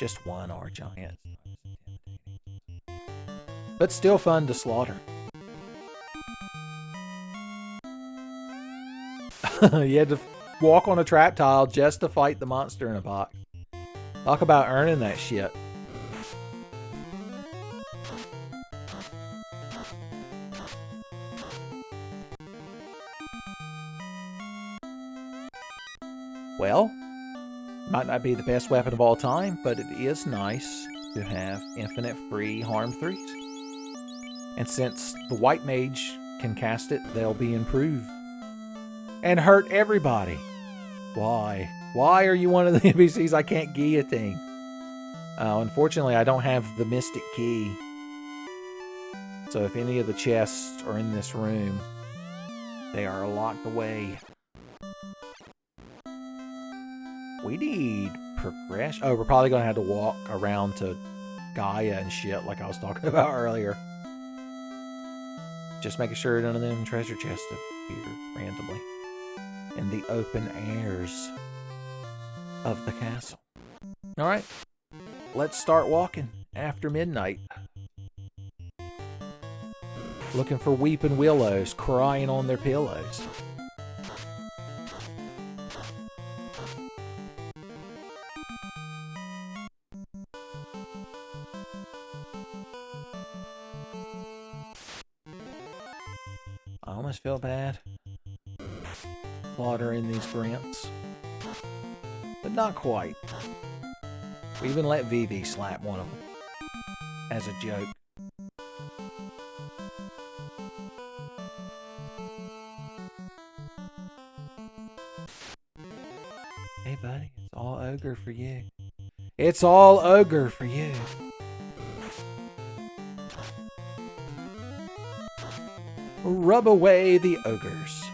Just one R giant. But still fun to slaughter. You had to walk on a trap tile just to fight the monster in a box. Talk about earning that shit. Well, might not be the best weapon of all time, but it is nice to have infinite free harm 3s. And since the white mage can cast it, they'll be improved. And hurt everybody. Why? Why are you one of the NPCs I can't guillotine? Unfortunately, I don't have the mystic key. So if any of the chests are in this room, they are locked away. We need progression. Oh, we're probably going to have to walk around to Gaia and shit like I was talking about earlier. Just making sure none of them treasure chests appear randomly in the open airs of the castle. Alright, let's start walking after midnight. Looking for weeping willows crying on their pillows. I almost feel bad slaughtering these grimps, but not quite. We even let Vivi slap one of them as a joke. Hey buddy, it's all ogre for you. It's all ogre for you. Rub away the ogres.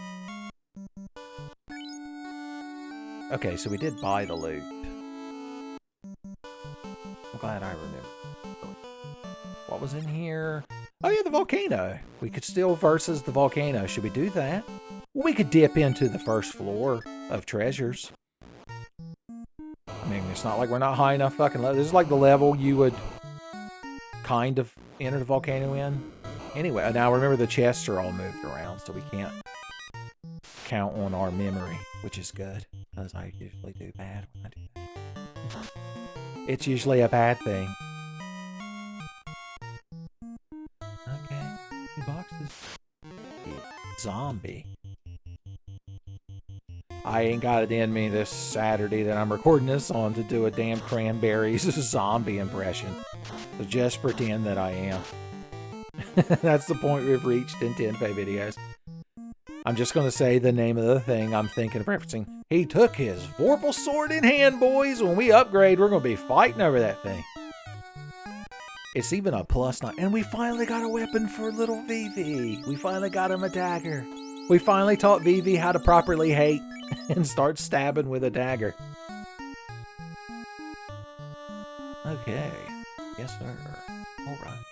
Okay, so we did buy the loot. I'm glad I remember. What was in here? Oh yeah, the volcano. We could still versus the volcano. Should we do that? Well, we could dip into the first floor of treasures. I mean, it's not like we're not high enough fucking level. This is like the level you would kind of enter the volcano in. Anyway, now remember the chests are all moved around, so we can't count on our memory, which is good, because I usually do bad when I do that. It's usually a bad thing. zombie. I ain't got it in me this Saturday that I'm recording this on to do a damn Cranberries zombie impression. So just pretend that I am. That's the point we've reached in 10Pay videos. I'm just going to say the name of the thing I'm thinking of referencing. He took his Vorpal sword in hand, boys. When we upgrade, we're going to be fighting over that thing. It's even a +9. And we finally got a weapon for little Vivi. We finally got him a dagger. We finally taught Vivi how to properly hate and start stabbing with a dagger. Okay. Yes, sir. All right.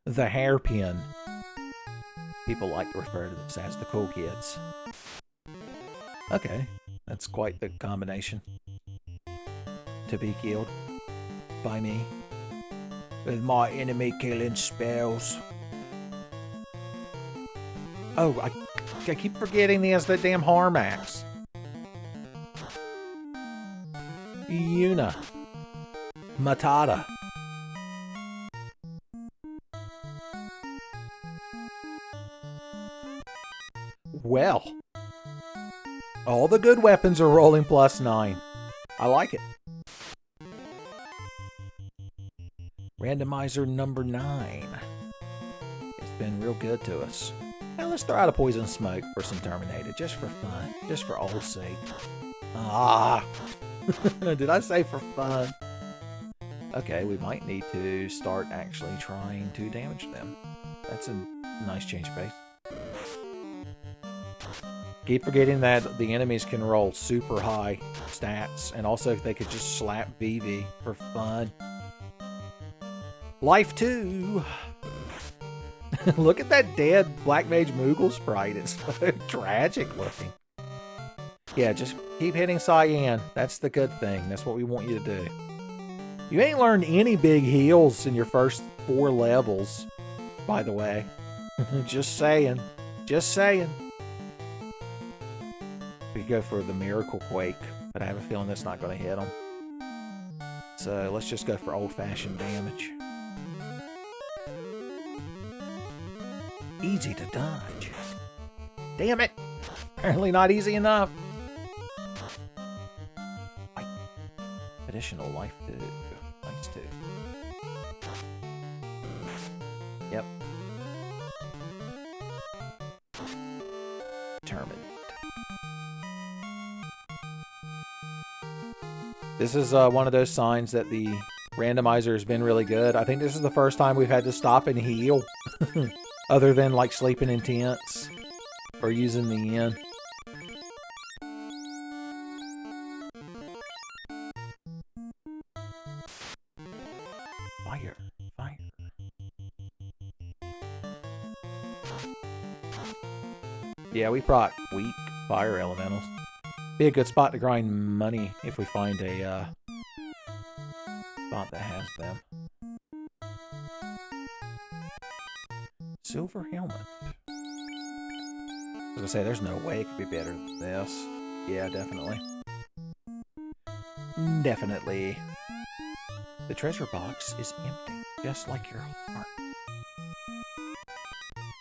The hairpin. People like to refer to this as the cool kids. Okay. That's quite the combination. To be killed by me. With my enemy killing spells. Oh, I keep forgetting he has that damn harm axe. Yuna. Matata. Well. All the good weapons are rolling +9. I like it. Randomizer number 9. It's been real good to us. Now let's throw out a poison smoke for some Terminated, just for fun, just for old sake. Ah! Did I say for fun? Okay, we might need to start actually trying to damage them. That's a nice change of pace. Keep forgetting that the enemies can roll super high stats, and also if they could just slap Vivi for fun. Life 2! Look at that dead Black Mage Moogle sprite. It's so tragic looking. Yeah, just keep hitting Cyan. That's the good thing. That's what we want you to do. You ain't learned any big heals in your first 4 levels, by the way. Just saying. Just saying. We could go for the Miracle Quake, but I have a feeling that's not going to hit them. So let's just go for old-fashioned damage. Easy to dodge. Damn it! Apparently not easy enough. Additional life 2. Nice 2. Yep. Determined. This is one of those signs that the randomizer has been really good. I think this is the first time we've had to stop and heal. Other than like sleeping in tents or using the inn. Fire. Fire. Yeah, we brought weak fire elementals. Be a good spot to grind money if we find a spot that has them. Silver helmet. I was gonna say, there's no way it could be better than this. Yeah, definitely. Definitely. The treasure box is empty, just like your heart.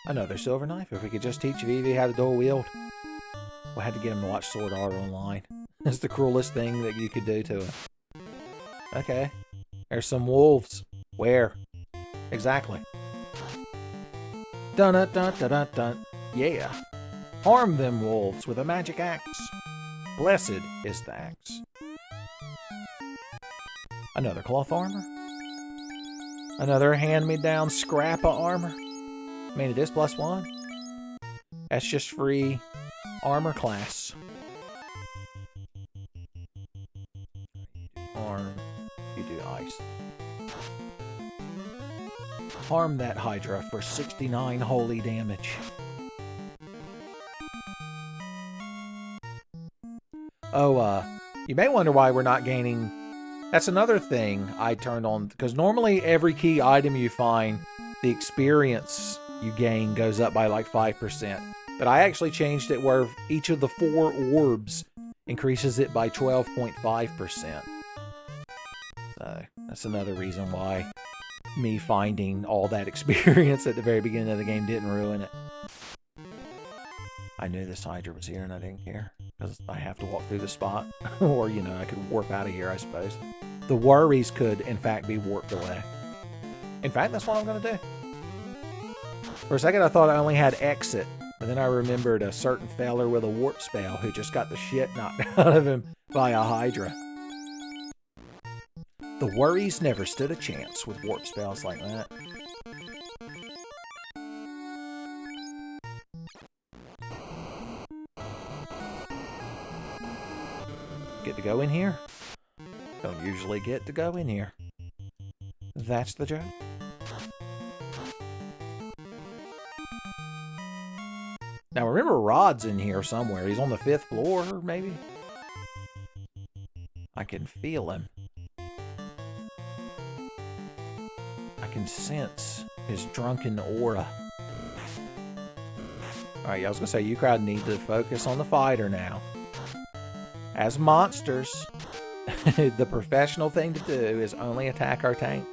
Another silver knife. If we could just teach Vivi how to dual wield. We'll have to get him to watch Sword Art Online. It's the cruelest thing that you could do to him. Okay. There's some wolves. Where? Exactly. Dun dun dun dun dun dun. Yeah. Harm them wolves with a magic axe. Blessed is the axe. Another cloth armor. Another hand-me-down scrap of armor. I mean, it is +1. That's just free armor class. Arm. You do ice. Harm that Hydra for 69 holy damage. Oh, you may wonder why we're not gaining... That's another thing I turned on, because normally every key item you find, the experience you gain goes up by like 5%. But I actually changed it where each of the 4 orbs increases it by 12.5%. So that's another reason why me finding all that experience at the very beginning of the game didn't ruin it. I knew this Hydra was here and I didn't care. Because I have to walk through the spot. Or, you know, I could warp out of here, I suppose. The worries could, in fact, be warped away. In fact, that's what I'm going to do. For a second, I thought I only had exit. But then I remembered a certain feller with a warp spell who just got the shit knocked out of him by a Hydra. The worries never stood a chance with warp spells like that. Get to go in here? Don't usually get to go in here. That's the joke. Now remember, Rod's in here somewhere. He's on the 5th floor, maybe? I can feel him. I can sense his drunken aura. Alright, yeah, I was going to say, you crowd need to focus on the fighter now. As monsters, the professional thing to do is only attack our tank.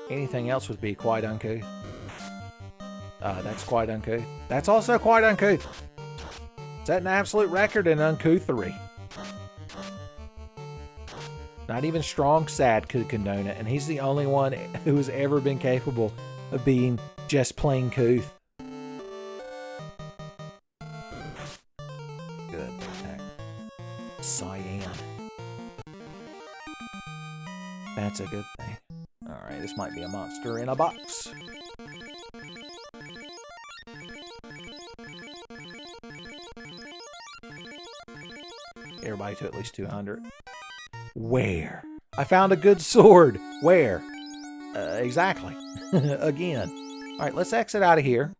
Anything else would be quite uncouth. That's quite uncouth. That's also quite uncouth. Set an absolute record in uncouthery. Not even Strong Sad could condone it, and he's the only one who has ever been capable of being just plain couth. Good attack. Cyan. That's a good thing. Alright, this might be a monster in a box. Everybody to at least 200. Where? I found a good sword. Where? Exactly. Again. Alright, let's exit out of here.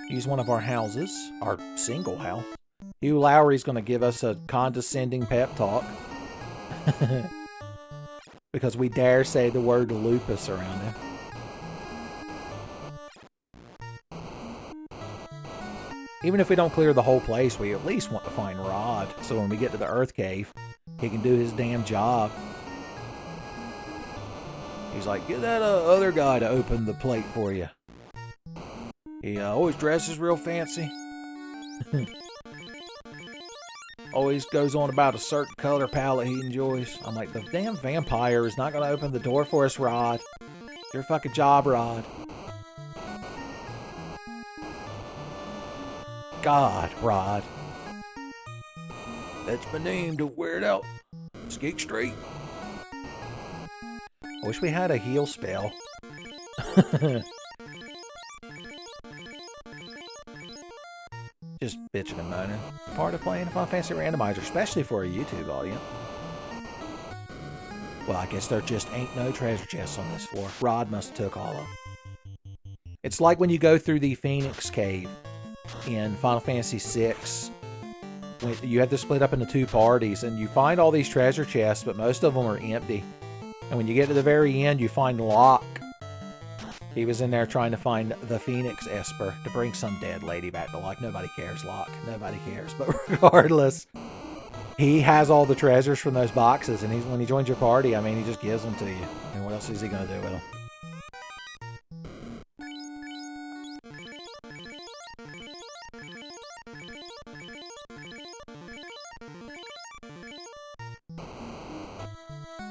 Use one of our houses. Our single house. Hugh Lowry's going to give us a condescending pep talk. Because we dare say the word lupus around him. Even if we don't clear the whole place, we at least want to find Rod. So when we get to the Earth Cave, he can do his damn job. He's like, get that other guy to open the plate for you. He always dresses real fancy. Always goes on about a certain color palette he enjoys. I'm like, the damn vampire is not going to open the door for us, Rod. Your fucking job, Rod. God, Rod. That's my name, don't wear it out. Skeek Street. I wish we had a heal spell. Just bitching and moaning. Part of playing a Final Fantasy Randomizer, especially for a YouTube audience. Well, I guess there just ain't no treasure chests on this floor. Rod must have took all of them. It's like when you go through the Phoenix Cave in Final Fantasy VI. When you have to split up into 2 parties, and you find all these treasure chests, but most of them are empty. And when you get to the very end, you find Locke. He was in there trying to find the Phoenix Esper to bring some dead lady back to life. Nobody cares, Locke. Nobody cares. But regardless, he has all the treasures from those boxes, and when he joins your party, I mean, he just gives them to you. I mean, what else is he going to do with them?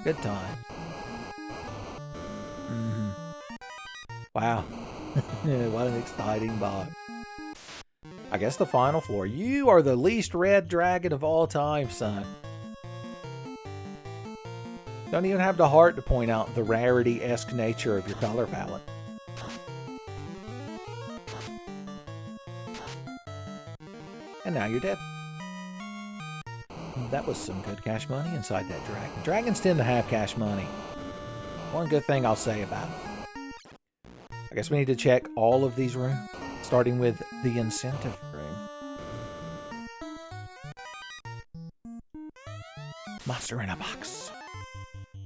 Good time. Wow. What an exciting box. I guess the final floor. You are the least red dragon of all time, son. Don't even have the heart to point out the rarity-esque nature of your color palette. And now you're dead. That was some good cash money inside that dragon. Dragons tend to have cash money. One good thing I'll say about it. I guess we need to check all of these rooms, starting with the incentive room. Monster in a box.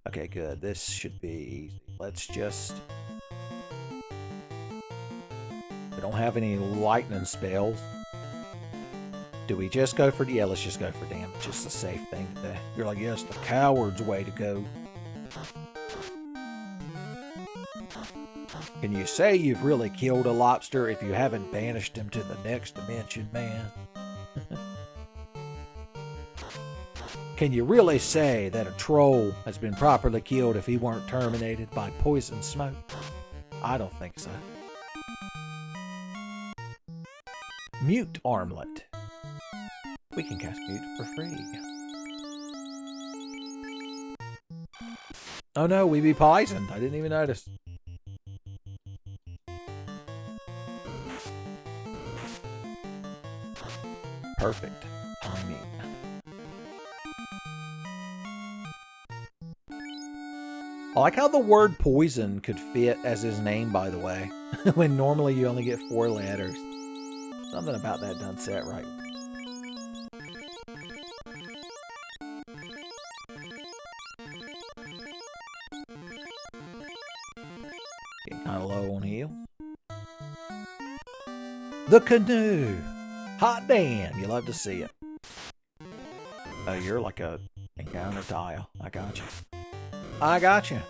Okay, good. This should be easy. Let's just... We don't have any lightning spells. Do we just go for... Yeah, let's just go for damage. It's the safe thing to do. You're like, yes, the coward's way to go. Can you say you've really killed a lobster if you haven't banished him to the next dimension, man? Can you really say that a troll has been properly killed if he weren't terminated by poison smoke? I don't think so. Mute armlet. We can cast mute for free. Oh no, we be poisoned. I didn't even notice. Perfect timing. I like how the word poison could fit as his name, by the way, when normally you only get 4 letters. Something about that done set right. Getting kind of low on heal. The canoe! Hot damn! You love to see it. Oh, you're like a encounter tile. I got you. I got you.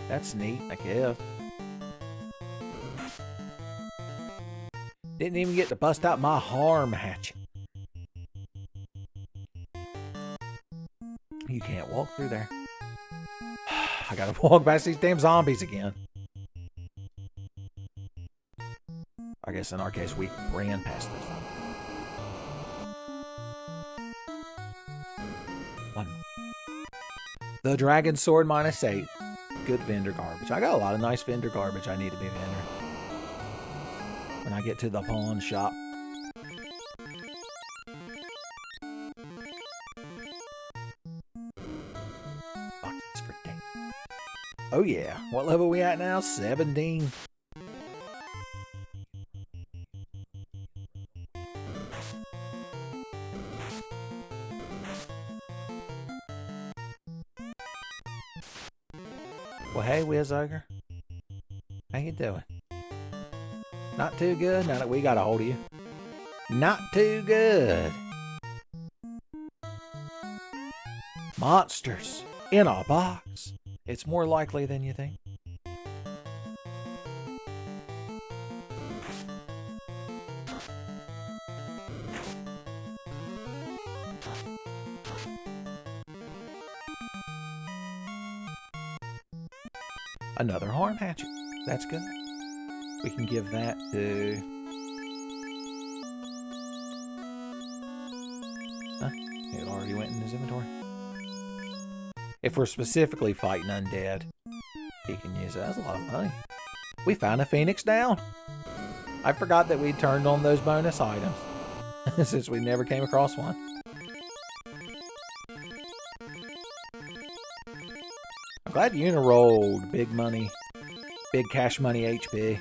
That's neat, I guess. Didn't even get to bust out my harm hatchet. You can't walk through there. I gotta walk past these damn zombies again. I guess in our case we ran past this one. The Dragon Sword -8. Good vendor garbage. I got a lot of nice vendor garbage I need to be vendor. When I get to the pawn shop. Boxes for days. Oh yeah. What level are we at now? 17. Well, hey, Wiz Ogre. How you doing? Not too good? Now that we got a hold of you. Not too good. Monsters in a box. It's more likely than you think. Another harm hatchet. That's good. We can give that to... Huh? It already went in his inventory. If we're specifically fighting undead, he can use it. That's a lot of money. We found a phoenix down. I forgot that we turned on those bonus items. Since we never came across one. I'm glad Una rolled big money, big cash money HP.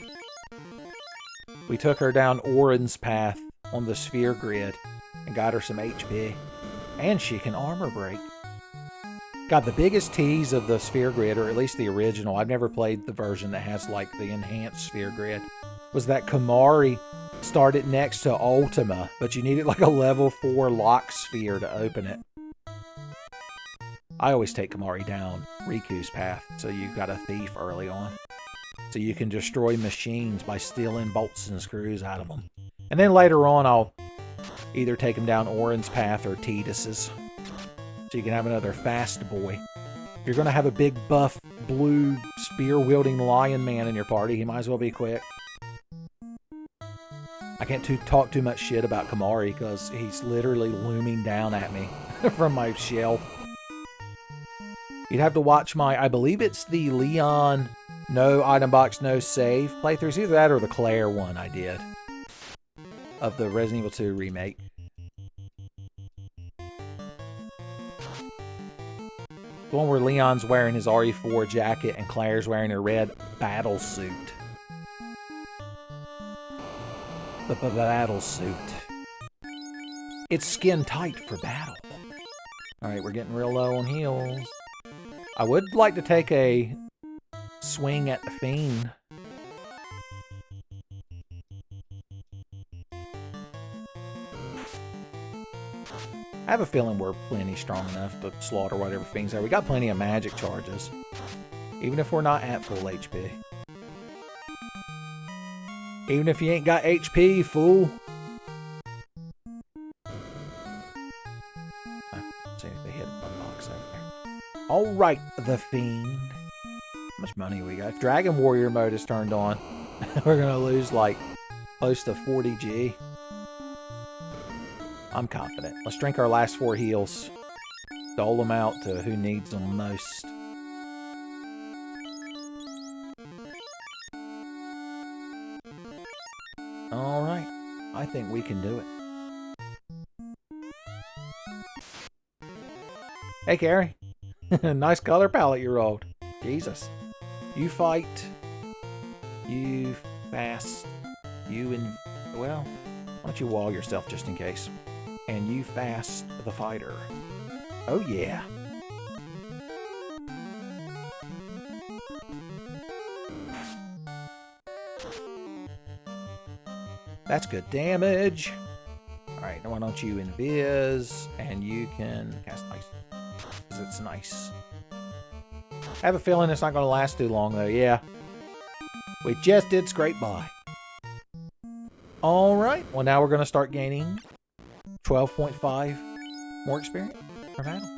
We took her down Orin's path on the sphere grid and got her some HP. And she can armor break. God, the biggest tease of the sphere grid, or at least the original, I've never played the version that has like the enhanced sphere grid, was that Kamari started next to Ultima, but you needed like a level 4 lock sphere to open it. I always take Kamari down Riku's path, so you've got a thief early on. So you can destroy machines by stealing bolts and screws out of them. And then later on, I'll either take him down Orin's path or Tidus's. So you can have another fast boy. If you're going to have a big buff blue spear-wielding lion man in your party, he might as well be quick. I can't talk too much shit about Kamari because he's literally looming down at me from my shelf. You'd have to watch my, I believe it's the Leon no item box, no save playthroughs. Either that or the Claire one I did of the Resident Evil 2 remake. The one where Leon's wearing his RE4 jacket and Claire's wearing her red battle suit. The battle suit. It's skin tight for battle. Alright, we're getting real low on heals. I would like to take a swing at the Fiend. I have a feeling we're plenty strong enough to slaughter whatever Fiends are. We got plenty of magic charges. Even if we're not at full HP. Even if you ain't got HP, fool. Let's see if they hit a box over there. Alright, the Fiend. How much money we got? If Dragon Warrior mode is turned on, we're gonna lose like close to 40G. I'm confident. Let's drink our last 4 heals. Dole them out to who needs them most. Alright. I think we can do it. Hey, Carrie. Nice color palette you rolled. Jesus. You fight. You fast. You and... Well, why don't you wall yourself just in case? And you fast the fighter. Oh, yeah. That's good damage. Alright, now why don't you invis, and you can cast ice. Because it's nice. I have a feeling it's not going to last too long, though. Yeah. We just did scrape by. Alright, well now we're going to start gaining 12.5 more experience per battle.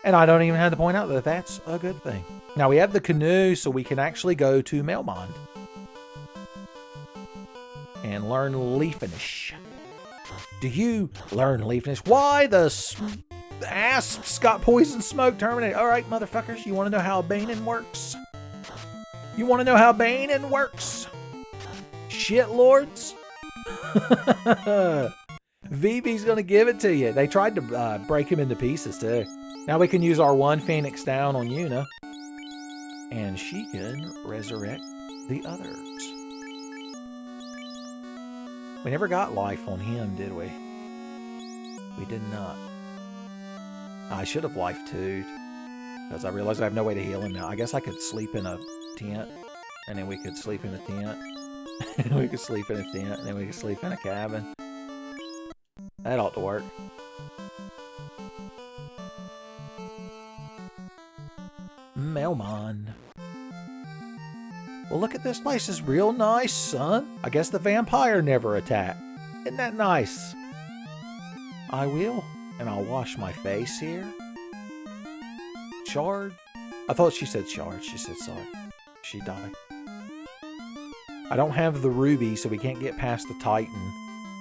And I don't even have to point out that that's a good thing. Now we have the canoe, so we can actually go to Melmond and learn Leafinish. Do you learn Leafinish? Why the asps got poison smoke terminated? Alright, motherfuckers, you want to know how Banin works? You want to know how Banin works? Shit lords? VB's gonna give it to you. They tried to break him into pieces too. Now we can use our 1 Phoenix down on Yuna. And she can resurrect the others. We never got life on him, did we? We did not. I should have life too. Because I realized I have no way to heal him now. I guess I could sleep in a tent. And then we could sleep in a tent. And we could sleep in a tent. And then we could sleep in a cabin. That ought to work. Melmond. Well, look at this place. It's real nice, son. I guess the vampire never attacked. Isn't that nice? I will. And I'll wash my face here. Shard? I thought she said shard. She said sorry. She died. I don't have the ruby, so we can't get past the Titan.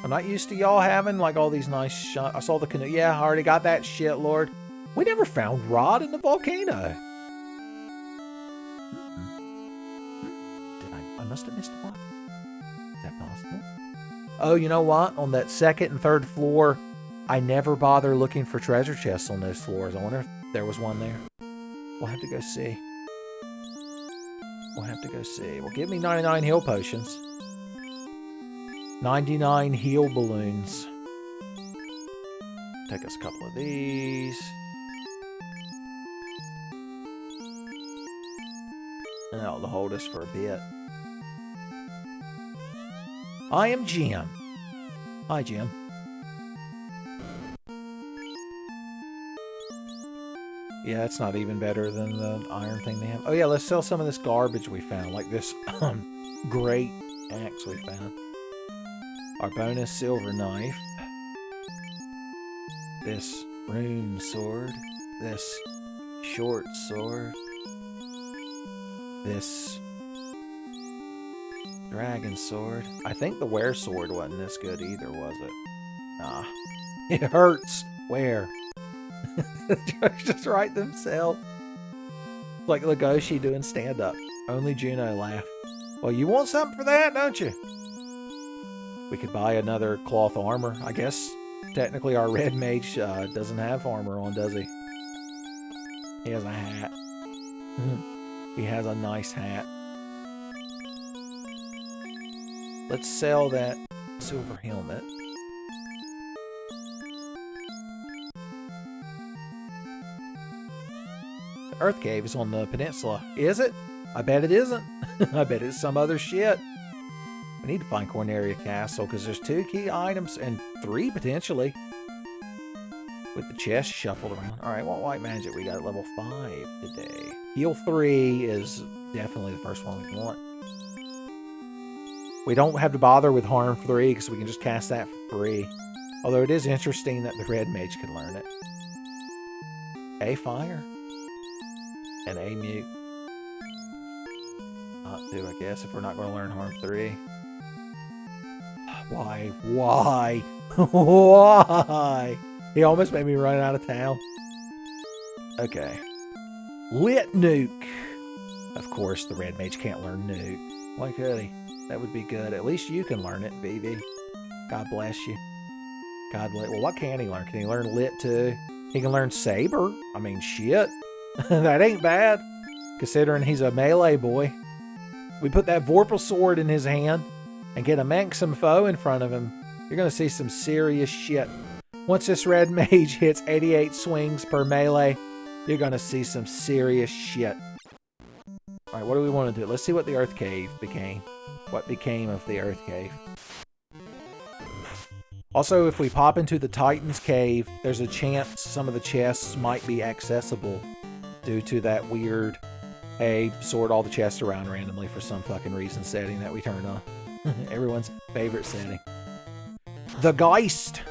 I'm not used to y'all having like all these nice shots. I saw the canoe. Yeah, I already got that shit, Lord. We never found Rod in the volcano. I must have missed one. Is that possible? Oh, you know what? On that 2nd and 3rd floor, I never bother looking for treasure chests on those floors. I wonder if there was one there. We'll have to go see. We'll have to go see. Well, give me 99 heal potions. 99 heal balloons. Take us a couple of these. And that'll hold us for a bit. I am Jim. Hi, Jim. Yeah, it's not even better than the iron thing they have. Oh yeah, let's sell some of this garbage we found, like this great axe we found. Our bonus silver knife. This rune sword. This short sword. This dragon sword. I think the wear sword wasn't this good either, was it? Nah. It hurts. Where? The jokes just write themselves. Like Legoshi doing stand-up. Only Juno laugh. Well, you want something for that, don't you? We could buy another cloth armor. I guess technically our red mage doesn't have armor on, does he? He has a hat. He has a nice hat. Let's sell that silver helmet. The Earth Cave is on the peninsula. Is it? I bet it isn't. I bet it's some other shit. We need to find Corneria Castle because there's 2 key items and 3 potentially. With the chest shuffled around. Alright, what white magic? We got level 5 today. Heal 3 is definitely the first one we want. We don't have to bother with Harm 3 because we can just cast that for free. Although it is interesting that the red mage can learn it. A fire. And a mute. Not to, I guess, if we're not going to learn Harm 3. Why? Why? Why? He almost made me run out of town. Okay. Lit nuke. Of course, the red mage can't learn nuke. Why could he? That would be good. At least you can learn it, BB. God bless you. God bless. Well, what can he learn? Can he learn lit too? He can learn saber. I mean, shit. That ain't bad, considering he's a melee boy. We put that Vorpal sword in his hand and get a Manxum foe in front of him. You're going to see some serious shit. Once this red mage hits 88 swings per melee, you're going to see some serious shit. All right, what do we want to do? Let's see what the Earth Cave became. What became of the Earth Cave. Also, if we pop into the Titan's Cave, there's a chance some of the chests might be accessible due to that weird, hey, sort all the chests around randomly for some fucking reason setting that we turned on. Everyone's favorite setting. The Geist.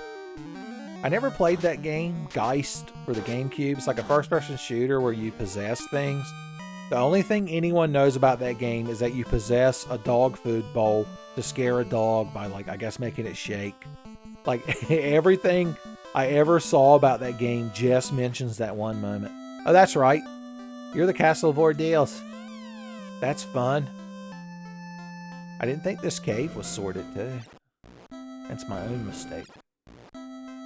I never played that game, Geist, for the GameCube. It's like a first-person shooter where you possess things. The only thing anyone knows about that game is that you possess a dog food bowl to scare a dog by, like, I guess making it shake. Like, everything I ever saw about that game just mentions that one moment. Oh, that's right. You're the Castle of Ordeals. That's fun. I didn't think this cave was sorted, too. That's my own mistake.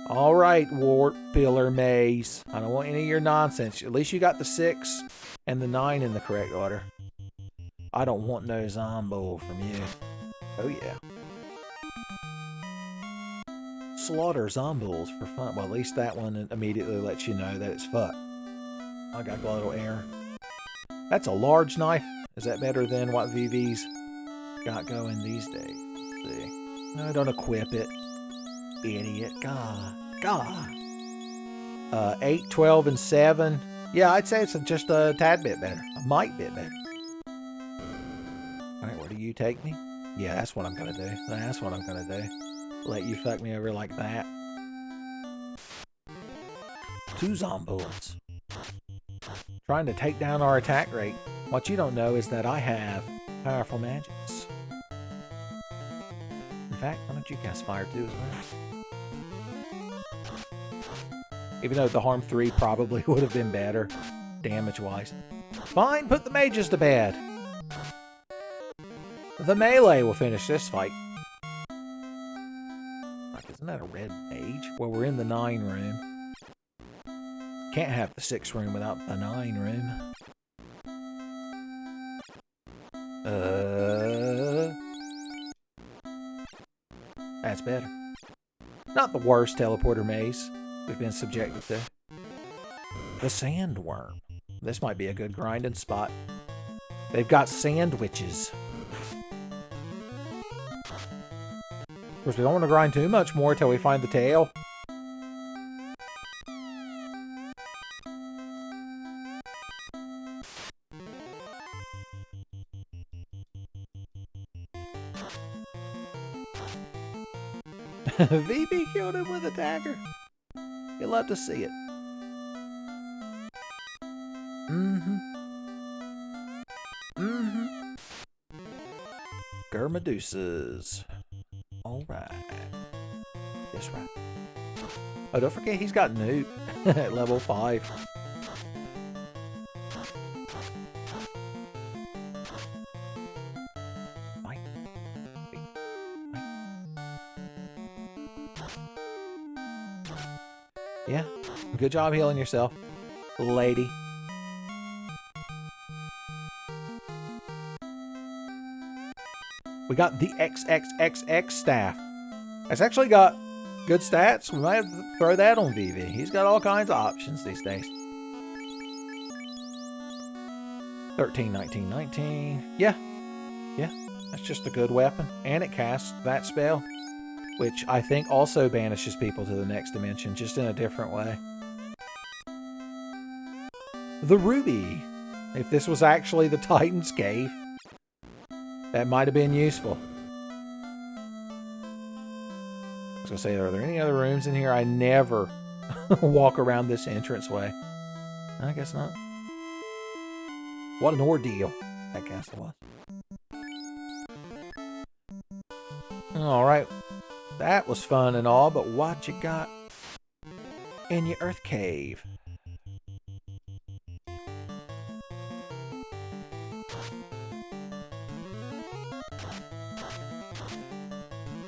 All right, Warp Pillar Maze. I don't want any of your nonsense. At least you got the 6 and the 9 in the correct order. I don't want no Zombo from you. Oh, yeah. Slaughter Zombies for fun. Well, at least that one immediately lets you know that it's fucked. I got a little error. That's a large knife. Is that better than what VV's got going these days? Let's see. No, don't equip it. Idiot. God. 8, 12, and 7. Yeah, I'd say it's just a tad bit better. A mite bit better. Alright, where do you take me? Yeah, that's what I'm gonna do. That's what I'm gonna do. Let you fuck me over like that. 2 zombies. Trying to take down our attack rate. What you don't know is that I have powerful magics. In fact, why don't you cast fire too as well? Even though the Harm 3 probably would have been better, damage-wise. Fine, put the mages to bed. The melee will finish this fight. Isn't that a red mage? Well, we're in the 9 room. Can't have the 6 room without the 9 room. That's better. Not the worst teleporter maze we've been subjected to. The sandworm. This might be a good grinding spot. They've got sandwiches. Of course, we don't want to grind too much more till we find the tail. VB killed him with a dagger. You'll love to see it. Germadusas. Alright. That's right. Oh, don't forget he's got Newt at level 5. Yeah, good job healing yourself, lady. We got the XXXX staff. It's actually got good stats. We might have to throw that on VV. He's got all kinds of options these days. 13, 19, 19. Yeah. That's just a good weapon. And it casts that spell, which I think also banishes people to the next dimension, just in a different way. The ruby. If this was actually the Titan's Cave, that might have been useful. was gonna say, are there any other rooms in here? I never walk around this entranceway. I guess not. What an ordeal that castle was. Alright. That was fun and all, but what you got in your earth cave?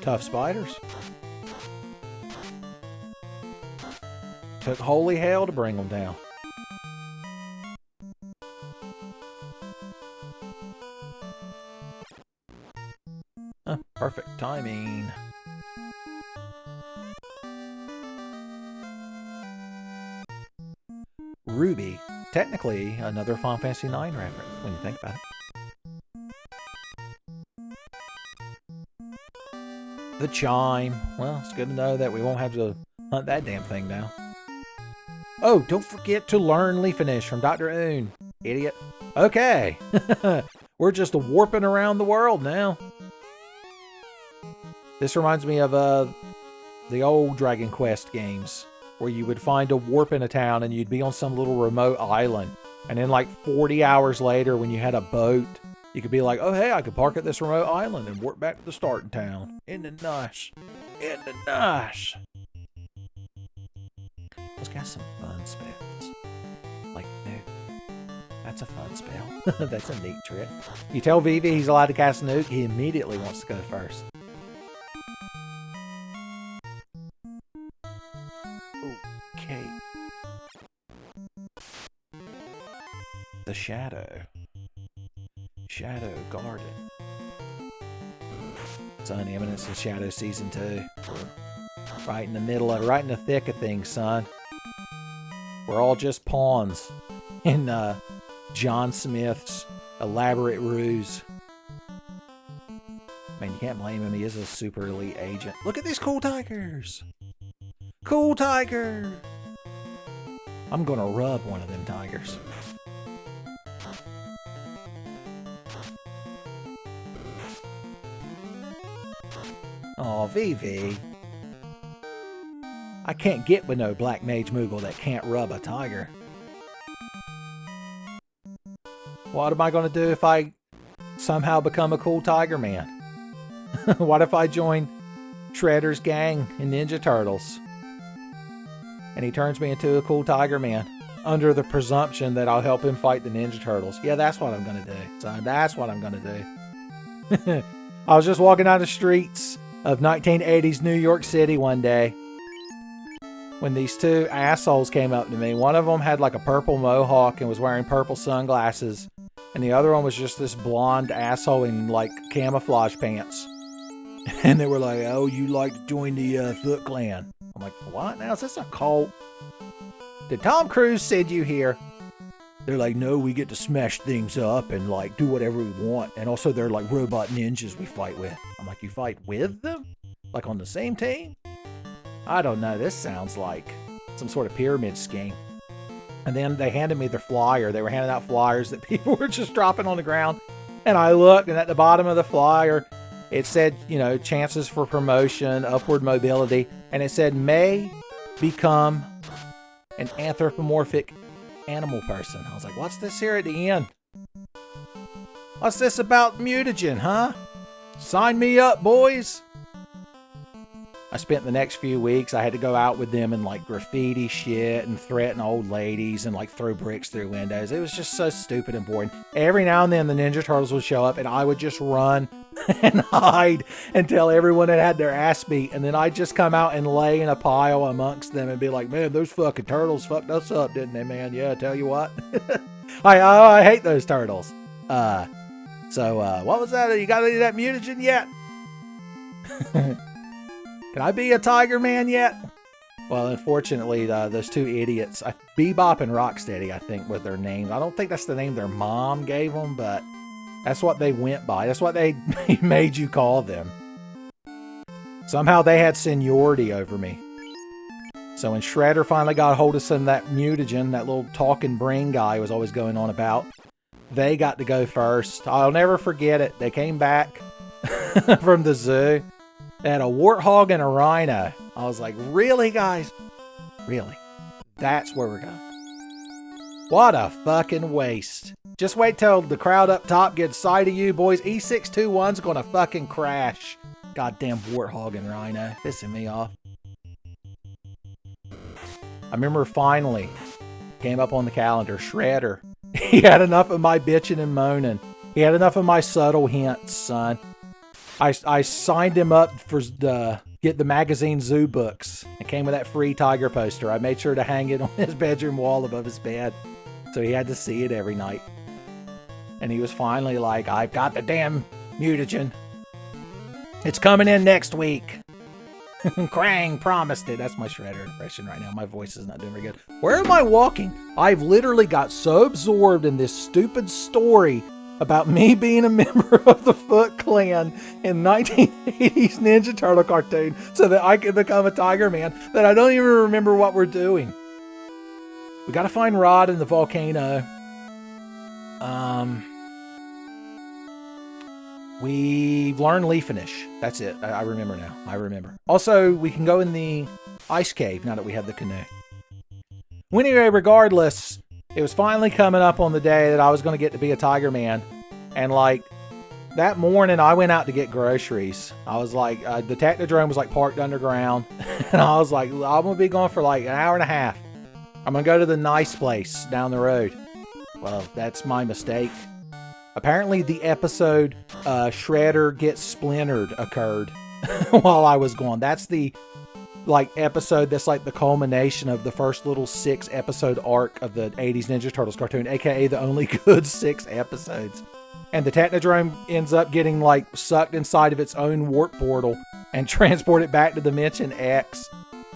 Tough spiders. Took holy hell to bring them down. Perfect timing. Ruby. Technically, another Final Fantasy IX reference when you think about it. The chime. Well, it's good to know that we won't have to hunt that damn thing down. Oh, don't forget to learn Leafinish from Dr. Oon. Idiot. Okay. We're just warping around the world now. This reminds me of the old Dragon Quest games, where you would find a warp in a town and you'd be on some little remote island. And then like 40 hours later, when you had a boat, you could be like, oh, hey, I could park at this remote island and warp back to the starting town. Isn't it nice? Isn't it nice? It's got some fun spells. Like, Nuke. That's a fun spell. That's a neat trick. You tell Vivi he's allowed to cast Nuke, he immediately wants to go first. Okay. The Shadow. Shadow Garden. Son, Eminence of Shadow Season 2. Right in the middle of, right in the thick of things, son. We're all just pawns in John Smith's elaborate ruse. Man, you can't blame him. He is a super elite agent. Look at these cool tigers. Cool tiger. I'm gonna rub one of them tigers. Aw, Vivi. I can't get with no Black Mage Moogle that can't rub a tiger. What am I going to do if I somehow become a cool tiger man? What if I join Shredder's gang in Ninja Turtles? And he turns me into a cool tiger man under the presumption that I'll help him fight the Ninja Turtles. Yeah, that's what I'm going to do, son. That's what I'm going to do. I was just walking down the streets of 1980s New York City one day when these two assholes came up to me. One of them had like a purple mohawk and was wearing purple sunglasses. And the other one was just this blonde asshole in like camouflage pants. And they were like, oh, you like to join the Foot Clan. I'm like, what? Now, is this a cult? Did Tom Cruise send you here? They're like, no, we get to smash things up and like do whatever we want. And also they're like robot ninjas we fight with. I'm like, you fight with them? Like on the same team? I don't know. This sounds like some sort of pyramid scheme. And then they handed me their flyer. They were handing out flyers that people were just dropping on the ground. And I looked, and at the bottom of the flyer, it said, you know, chances for promotion, upward mobility. And it said, may become an anthropomorphic animal person. I was like, what's this here at the end? What's this about mutagen, huh? Sign me up, boys. I spent the next few weeks, I had to go out with them and like graffiti shit and threaten old ladies and like throw bricks through windows. It was just so stupid and boring. Every now and then the Ninja Turtles would show up and I would just run and hide until everyone had had their ass beat. And then I'd just come out and lay in a pile amongst them and be like, man, those fucking turtles fucked us up, didn't they, man? Yeah, I tell you what. I hate those turtles. So what was that? You got any of that mutagen yet? Can I be a tiger man yet? Well, unfortunately, those two idiots, Bebop and Rocksteady, I think, were their names. I don't think that's the name their mom gave them, but that's what they went by. That's what they made you call them. Somehow they had seniority over me. So when Shredder finally got a hold of some of that mutagen, that little talking brain guy was always going on about, they got to go first. I'll never forget it. They came back from the zoo. They had a warthog and a rhino. I was like, really, guys? Really? That's where we're going. What a fucking waste. Just wait till the crowd up top gets sight of you, boys. E621's gonna fucking crash. Goddamn warthog and rhino. Pissing me off. I remember finally came up on the calendar. Shredder. He had enough of my bitching and moaning. He had enough of my subtle hints, son. I signed him up for get the magazine Zoo books. It came with that free tiger poster. I made sure to hang it on his bedroom wall above his bed, so he had to see it every night. And he was finally like, I've got the damn mutagen. It's coming in next week. Krang promised it. That's my Shredder impression right now. My voice is not doing very good. Where am I walking? I've literally got so absorbed in this stupid story about me being a member of the Foot Clan in 1980s Ninja Turtle cartoon so that I could become a Tiger Man that I don't even remember what we're doing. We gotta find Rod in the volcano. We've learned Leaf Finish. That's it. I remember now. I remember. Also, we can go in the ice cave now that we have the canoe. Well, anyway, regardless, it was finally coming up on the day that I was going to get to be a Tiger Man. And like that morning, I went out to get groceries. I was like, the Technodrome was like parked underground. And I was like, I'm going to be gone for like an hour and a half. I'm going to go to the nice place down the road. Well, that's my mistake. Apparently the episode Shredder Gets Splintered occurred while I was gone. That's the like episode that's like the culmination of the first little 6 episode arc of the 80s Ninja Turtles cartoon, aka the only good 6 episodes. And the Technodrome ends up getting like sucked inside of its own warp portal and transported back to Dimension X.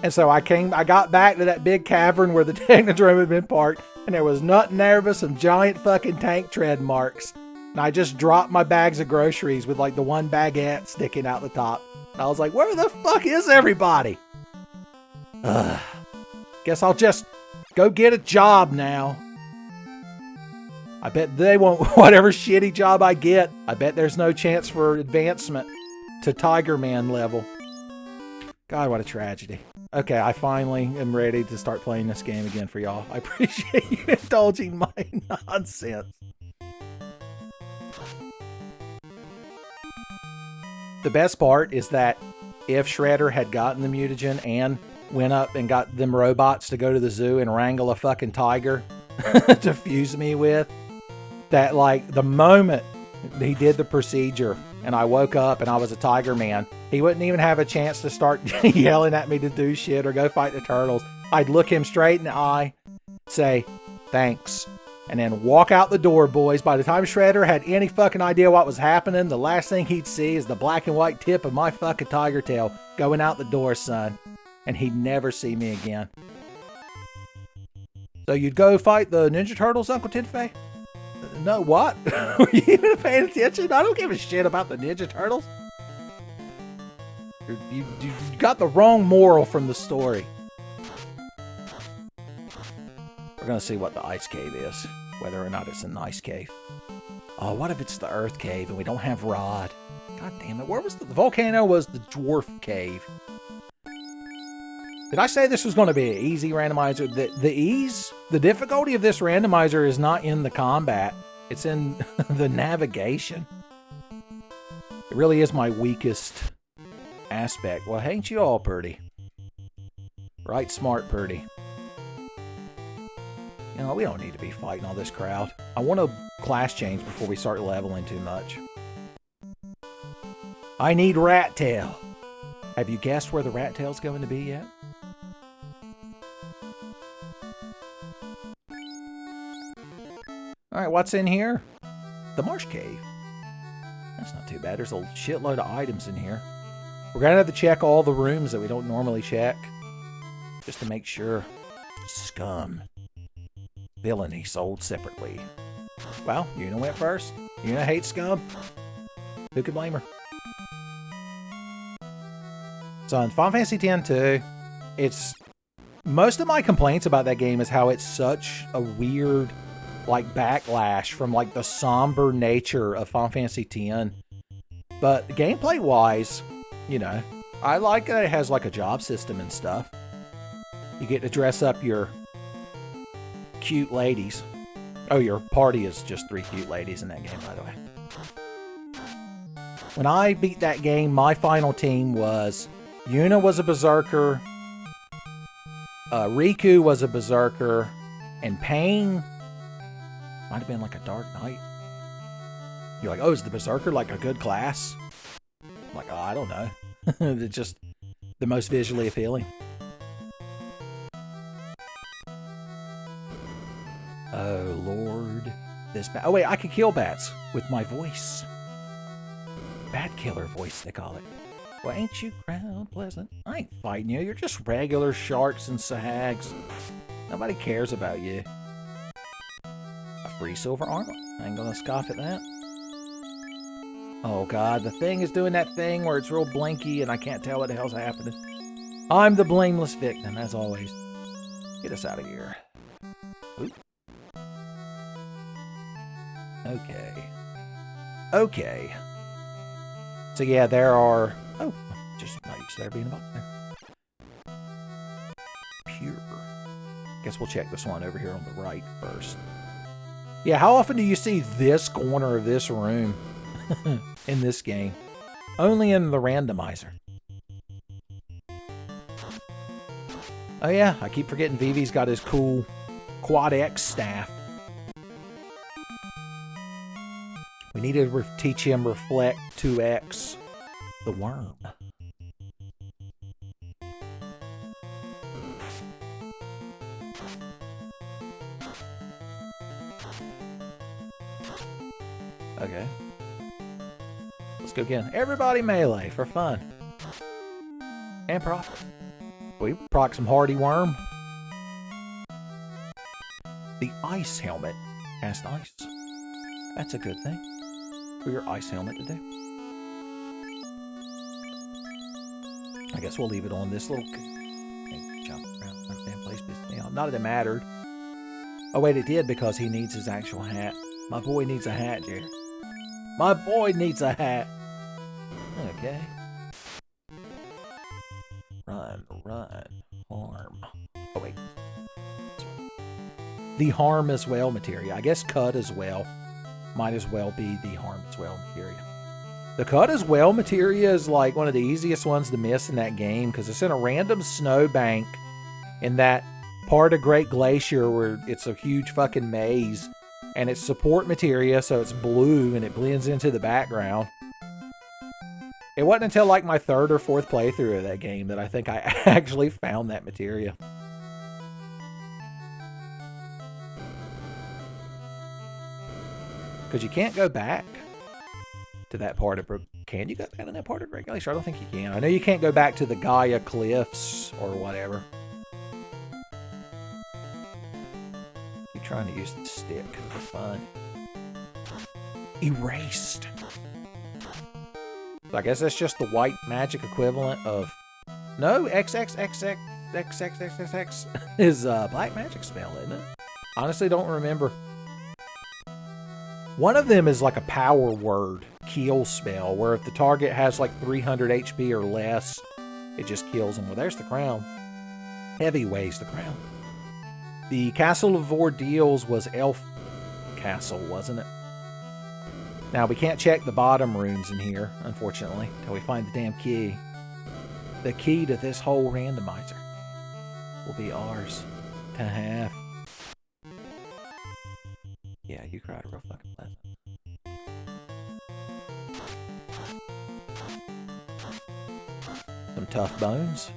And so I got back to that big cavern where the Technodrome had been parked, and there was nothing there but some giant fucking tank tread marks. And I just dropped my bags of groceries with like the one baguette sticking out the top. And I was like, where the fuck is everybody? Guess I'll just go get a job now. I bet they won't, whatever shitty job I get, I bet there's no chance for advancement to Tiger Man level. God, what a tragedy. Okay, I finally am ready to start playing this game again for y'all. I appreciate you indulging my nonsense. The best part is that if Shredder had gotten the mutagen and went up and got them robots to go to the zoo and wrangle a fucking tiger to fuse me with, that like the moment he did the procedure and I woke up and I was a Tiger Man, he wouldn't even have a chance to start yelling at me to do shit or go fight the turtles. I'd look him straight in the eye, say, thanks, and then walk out the door, boys. By the time Shredder had any fucking idea what was happening, the last thing he'd see is the black and white tip of my fucking tiger tail going out the door, son. And he'd never see me again. So you'd go fight the Ninja Turtles, Uncle Tinfei? No, what? Were you even paying attention? I don't give a shit about the Ninja Turtles. You got the wrong moral from the story. We're going to see what the ice cave is. Whether or not it's an ice cave. Oh, what if it's the Earth cave and we don't have Rod? God damn it. Where was the volcano was the dwarf cave. Did I say this was going to be an easy randomizer? The difficulty of this randomizer is not in the combat. It's in the navigation. It really is my weakest aspect. Well, ain't you all pretty? Right smart pretty. You know, we don't need to be fighting all this crowd. I want to class change before we start leveling too much. I need Rat Tail. Have you guessed where the Rat Tail's going to be yet? Alright, what's in here? The Marsh Cave. That's not too bad. There's a shitload of items in here. We're going to have to check all the rooms that we don't normally check. Just to make sure. Scum. Villainy sold separately. Well, Una went first. Una hates scum. Who could blame her? So in Final Fantasy X-2, it's... Most of my complaints about that game is how it's such a weird... like backlash from like the somber nature of Final Fantasy X. But gameplay wise, You know, I like that it has like a job system and stuff. You get to dress up your cute ladies. Oh, your party is just 3 cute ladies in that game, by the way. When I beat that game, my final team was Yuna was a berserker, Riku was a berserker, and Pain might have been like a Dark Knight. You're like, oh, is the berserker like a good class? I'm like, oh, I don't know. It's just the most visually appealing. Oh, Lord. This bat. Oh, wait, I can kill bats with my voice. Bat killer voice, they call it. Well, ain't you crowd pleasant? I ain't fighting you. You're just regular sharks and sags. Nobody cares about you. A free silver armor. I ain't gonna scoff at that. Oh, God. The thing is doing that thing where it's real blinky and I can't tell what the hell's happening. I'm the blameless victim, as always. Get us out of here. Oop. Okay. Okay. So yeah, there are... Oh, just not used to there being a box there. Pure. Guess we'll check this one over here on the right first. Yeah, how often do you see this corner of this room in this game? Only in the randomizer. Oh yeah, I keep forgetting Vivi's got his cool Quad X staff. We need to teach him Reflect 2X, the worm. Okay. Let's go again. Everybody melee for fun. And profit. We proc some hardy worm. The ice helmet cast ice. That's a good thing for your ice helmet to do. I guess we'll leave it on this little thing. Jump around that damn place. Not that it mattered. Oh wait, it did because he needs his actual hat. My boy needs a hat, Jerry. My boy needs a hat. Okay. Run, harm. Oh wait. The harm as well materia. I guess cut as well. Might as well be the harm as well materia. The cut as well materia is like one of the easiest ones to miss in that game because it's in a random snowbank in that part of Great Glacier where it's a huge fucking maze and it's support materia, so it's blue and it blends into the background. It wasn't until like my 3rd or 4th playthrough of that game that I think I actually found that materia. Because you can't go back to that part of... Can you go back to that part of Great Glacier? I don't think you can. I know you can't go back to the Gaia Cliffs or whatever. You're trying to use the stick for fun. Erased. So I guess that's just the white magic equivalent of... No, XXXXXXXX is a black magic spell, isn't it? Honestly, don't remember. One of them is like a power word kill spell, where if the target has like 300 HP or less, it just kills them. Well, there's the crown. Heavy weighs the crown. The Castle of Ordeals was Elf Castle, wasn't it? Now, we can't check the bottom rooms in here, unfortunately, until we find the damn key. The key to this whole randomizer will be ours to have. Yeah, you cried real fucking pleasant. Some tough bones.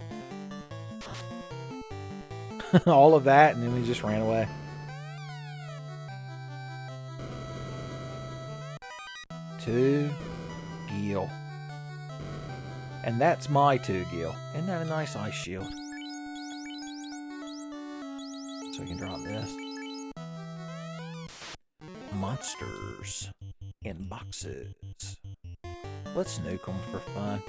All of that, and then we just ran away. Two Gil. And that's my 2 Gil. Isn't that a nice ice shield? So we can drop this. Monsters in boxes. Let's nuke them for fun.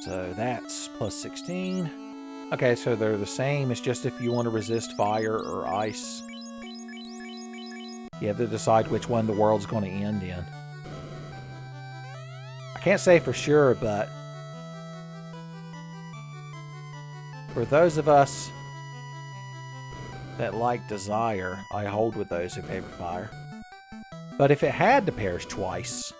So that's plus 16. Okay, so they're the same. It's just if you want to resist fire or ice. You have to decide which one the world's going to end in. I can't say for sure, but for those of us that like desire, I hold with those who favor fire. But if it had to perish twice,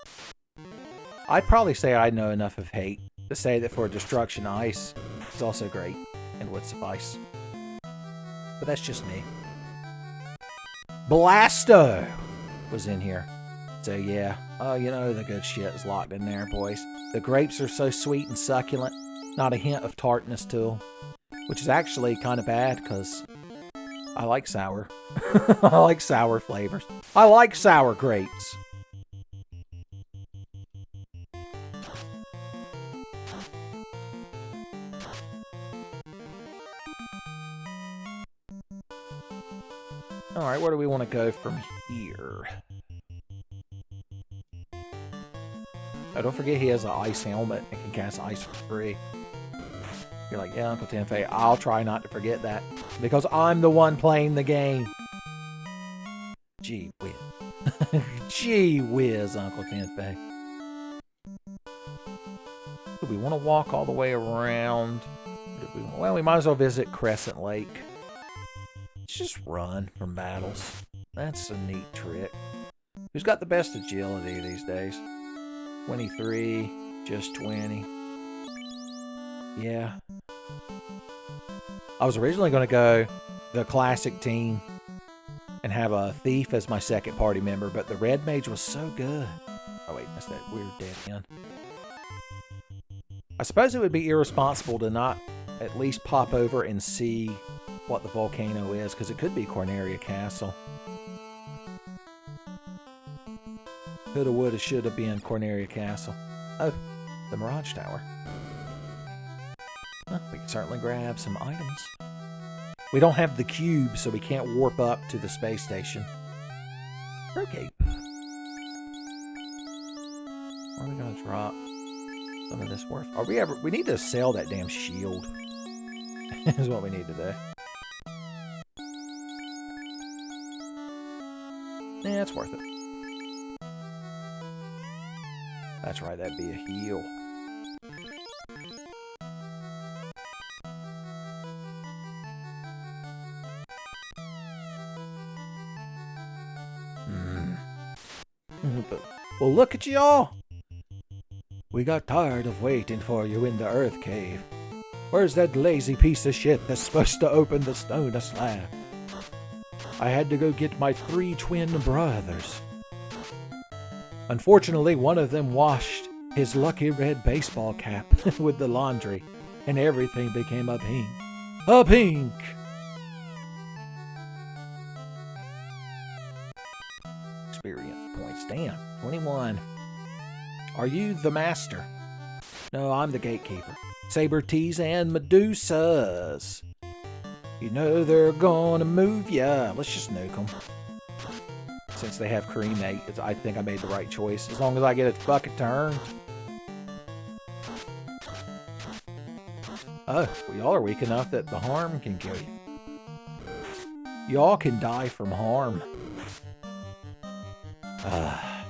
I'd probably say I know enough of hate to say that for destruction, ice is also great and would suffice. But that's just me. Blasto was in here. So yeah, you know the good shit is locked in there, boys. The grapes are so sweet and succulent, not a hint of tartness to them. Which is actually kind of bad, because I like sour. I like sour flavors. I like sour grapes. Alright, where do we want to go from here? Oh, don't forget he has an ice helmet and can cast ice for free. You're like, yeah, Uncle Tenfei, I'll try not to forget that. Because I'm the one playing the game. Gee whiz. Gee whiz, Uncle Tenfei. Do we want to walk all the way around? Well, we might as well visit Crescent Lake. Let's just run from battles. That's a neat trick. Who's got the best agility these days? 23, just 20. Yeah. I was originally going to go the classic team and have a thief as my second party member, but the red mage was so good. Oh wait, that's that weird dead end. I suppose it would be irresponsible to not at least pop over and see what the volcano is, because it could be Corneria Castle. Coulda, woulda, shoulda been Corneria Castle. Oh, the Mirage Tower. Well, we can certainly grab some items. We don't have the cube, so we can't warp up to the space station. Okay. Where are we gonna drop some of this worth? Are we ever? We need to sell that damn shield. Is what we need to do. Yeah, it's worth it. That's right, that'd be a heal. Well, look at y'all. We got tired of waiting for you in the Earth Cave. Where's that lazy piece of shit that's supposed to open the stone slab? I had to go get my 3 twin brothers. Unfortunately, one of them washed his lucky red baseball cap with the laundry, and everything became a pink. A pink! Experience points. Damn. 21. Are you the master? No, I'm the gatekeeper. Saber-tees and Medusas. You know they're gonna move ya. Let's just nuke them. Since they have cremate, I think I made the right choice. As long as I get a fucking turn. Oh, well, y'all are weak enough that the harm can kill you. Y'all can die from harm.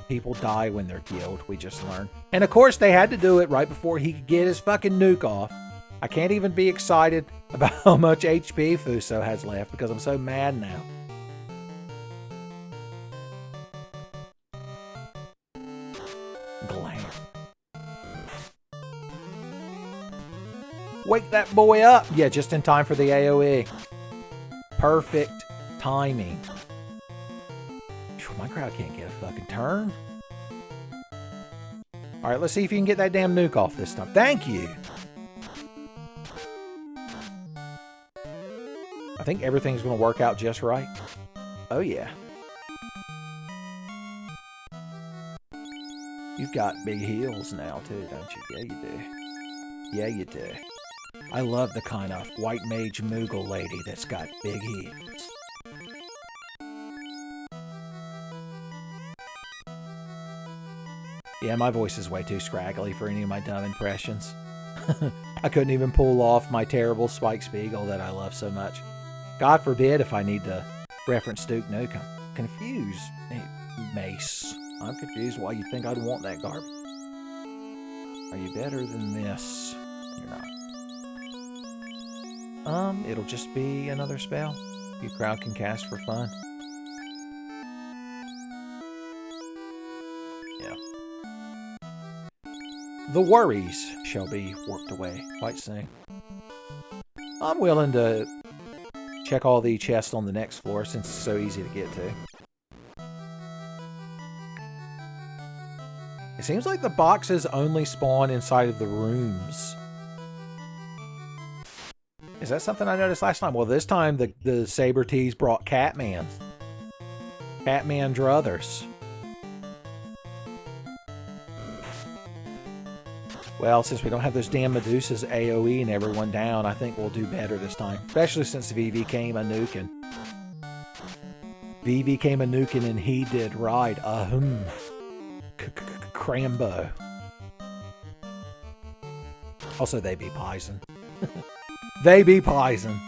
People die when they're killed, we just learned. And of course they had to do it right before he could get his fucking nuke off. I can't even be excited about how much HP Fuso has left because I'm so mad now. Glam. Wake that boy up! Yeah, just in time for the AoE. Perfect timing. My crowd can't get a fucking turn. Alright, let's see if you can get that damn nuke off this time. Thank you! I think everything's going to work out just right. Oh, yeah. You've got big heels now, too, don't you? Yeah, you do. Yeah, you do. I love the kind of white mage Moogle lady that's got big heels. Yeah, my voice is way too scraggly for any of my dumb impressions. I couldn't even pull off my terrible Spike Spiegel that I love so much. God forbid if I need to reference Duke Nukem. Confused. Hey, Mace. I'm confused why you think I'd want that garbage. Are you better than this? You're not. It'll just be another spell you crowd can cast for fun. Yeah. The worries shall be warped away quite soon. I'm willing to check all the chests on the next floor since it's so easy to get to. It seems like the boxes only spawn inside of the rooms. Is that something I noticed last time? Well, this time the Saber Tees brought Catmans. Catman Druthers. Well, since we don't have those damn Medusas AoEing everyone down, I think we'll do better this time. Especially since VV came a nuking. VV came a nuking and he did right. Crambo. Also, they be poison. They be poison.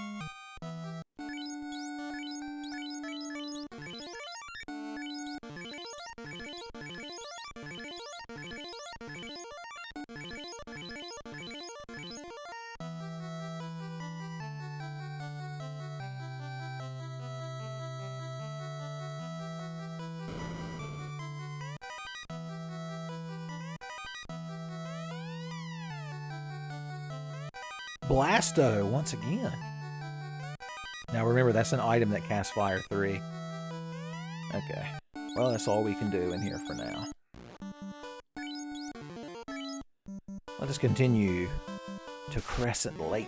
Blasto, once again. Now remember, that's an item that casts Fire 3. Okay. Well, that's all we can do in here for now. Let us continue to Crescent Lake,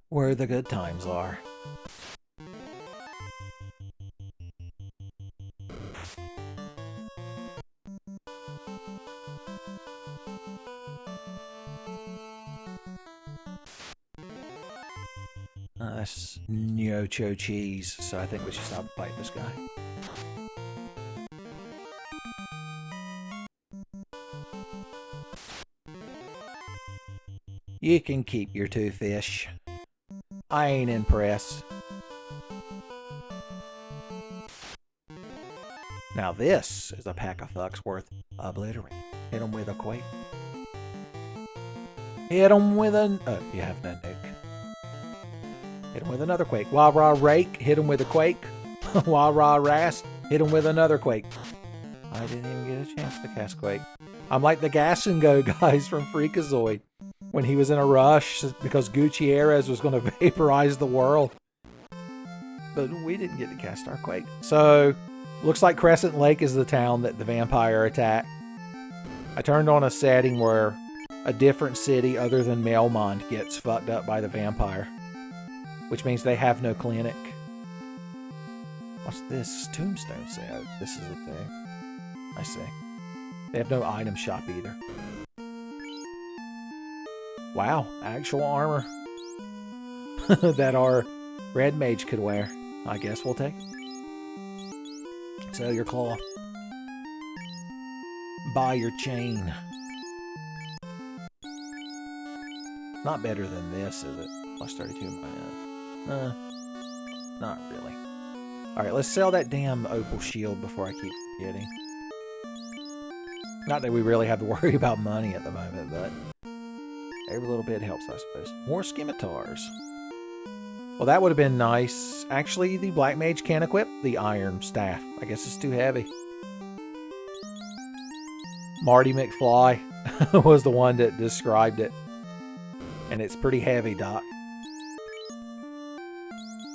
where the good times are. That's Nyocho cheese, so I think we should stop fighting this guy. You can keep your 2 fish. I ain't impressed. Now this is a pack of fucks worth obliterating. Hit him with a quake. Hit him with an... Oh, you have no nuke. Hit him with another quake. Wah rah rake. Hit him with a quake. Wah rah rast. Hit him with another quake. I didn't even get a chance to cast quake. I'm like the Gas and Go guys from Freakazoid when he was in a rush because Gutierrez was going to vaporize the world. But we didn't get to cast our quake. So, looks like Crescent Lake is the town that the vampire attacked. I turned on a setting where a different city other than Melmond gets fucked up by the vampire. Which means they have no clinic. What's this? Tombstone say? Oh, this is a thing. I see. They have no item shop either. Wow, actual armor that our red mage could wear. I guess we'll take it. Sell your cloth. Buy your chain. Not better than this, is it? Plus 32 minus. Not really. Alright, let's sell that damn opal shield before I keep forgetting. Not that we really have to worry about money at the moment, but every little bit helps, I suppose. More scimitars. Well, that would have been nice. Actually, the Black Mage can equip the iron staff. I guess it's too heavy. Marty McFly was the one that described it. And it's pretty heavy, Doc.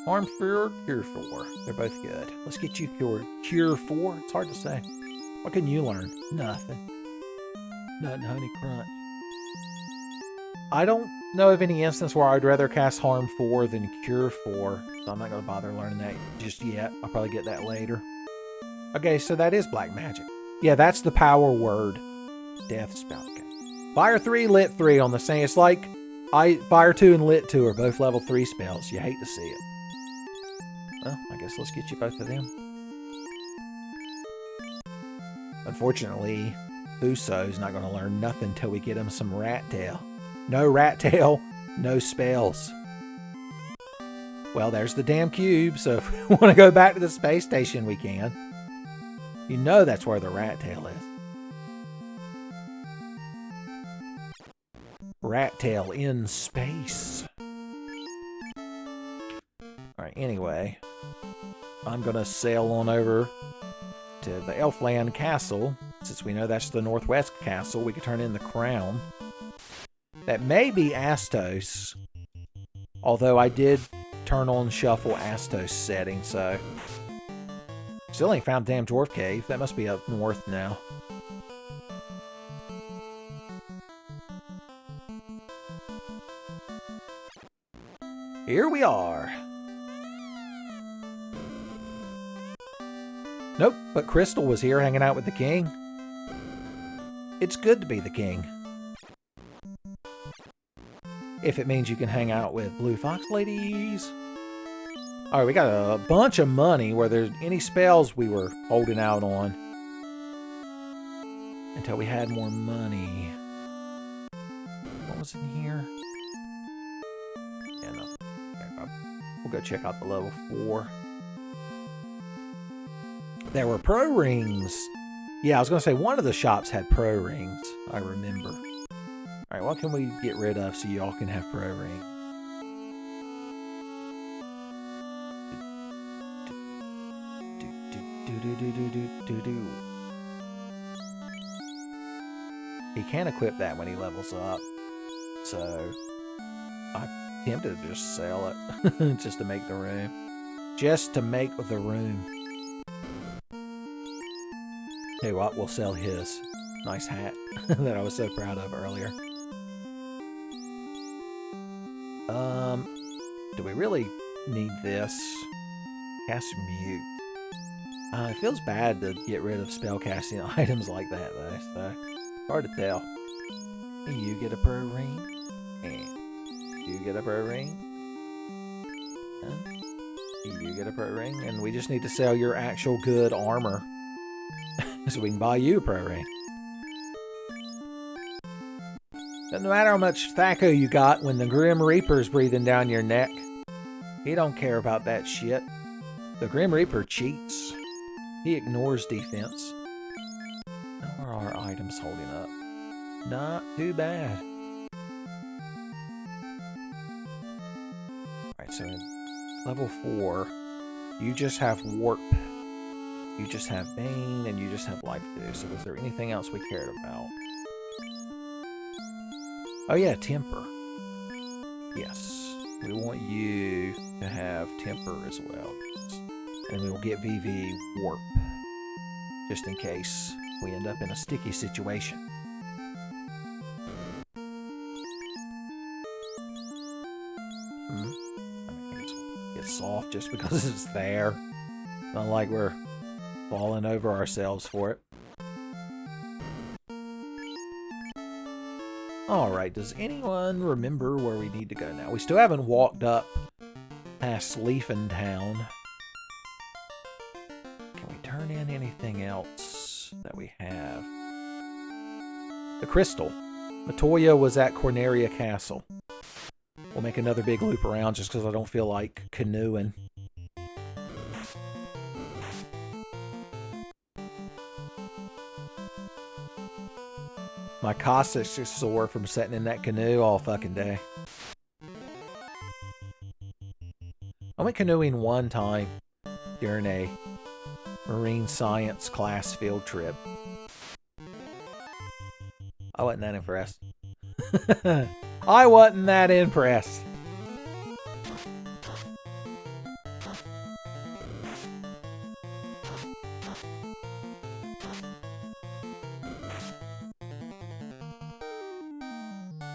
Harm 4, Cure 4. They're both good. Let's get you cured. Cure 4? It's hard to say. What can you learn? Nothing. Nothing, honey crunch. I don't know of any instance where I'd rather cast Harm 4 than Cure 4. So I'm not going to bother learning that just yet. I'll probably get that later. Okay, so that is black magic. Yeah, that's the power word. Death spell. Okay. Fire 3, Lit 3 on the same. It's like Fire 2 and Lit 2 are both level 3 spells. You hate to see it. Well, I guess let's get you both of them. Unfortunately, Uso's not going to learn nothing till we get him some rat tail. No rat tail, no spells. Well, there's the damn cube, so if we want to go back to the space station, we can. You know that's where the rat tail is. Rat tail in space. Alright, anyway. I'm going to sail on over to the Elfland Castle. Since we know that's the Northwest Castle, we could turn in the crown. That may be Astos. Although I did turn on Shuffle Astos setting, so... Still ain't found damn Dwarf Cave. That must be up north now. Here we are. Nope, but Crystal was here hanging out with the king. It's good to be the king. If it means you can hang out with Blue Fox ladies. Alright, we got a bunch of money where there's any spells we were holding out on. Until we had more money. What was in here? Yeah, nothing. Okay, we'll go check out the level 4. There were pro rings. Yeah, I was going to say one of the shops had pro rings. I remember. Alright, what can we get rid of so y'all can have pro rings? He can equip that when he levels up. So, I'm tempted to just sell it. Just to make the room. Just to make the room. Hey, what? We'll sell his nice hat that I was so proud of earlier. Do we really need this? Cast Mute. It feels bad to get rid of spellcasting items like that, though, so hard to tell. You get a pro ring, and you get a pro ring, and you get a pro ring, and we just need to sell your actual good armor so we can buy you a pro ring. Doesn't matter how much Thaco you got when the Grim Reaper's breathing down your neck. He don't care about that shit. The Grim Reaper cheats. He ignores defense. How are our items holding up? Not too bad. Alright, so in level 4, you just have Warp. You just have Bane, and you just have Life 2. So was there anything else we cared about? Oh yeah, Temper. Yes. We want you to have Temper as well. And we will get VV Warp. Just in case we end up in a sticky situation. I guess we'll get soft just because it's there. Not like we're falling over ourselves for it. Alright, does anyone remember where we need to go now? We still haven't walked up past Leafin Town. Can we turn in anything else that we have? The Crystal. Matoya was at Corneria Castle. We'll make another big loop around just because I don't feel like canoeing. My coccyx is sore from sitting in that canoe all fucking day. I went canoeing one time during a marine science class field trip. I wasn't that impressed. I wasn't that impressed.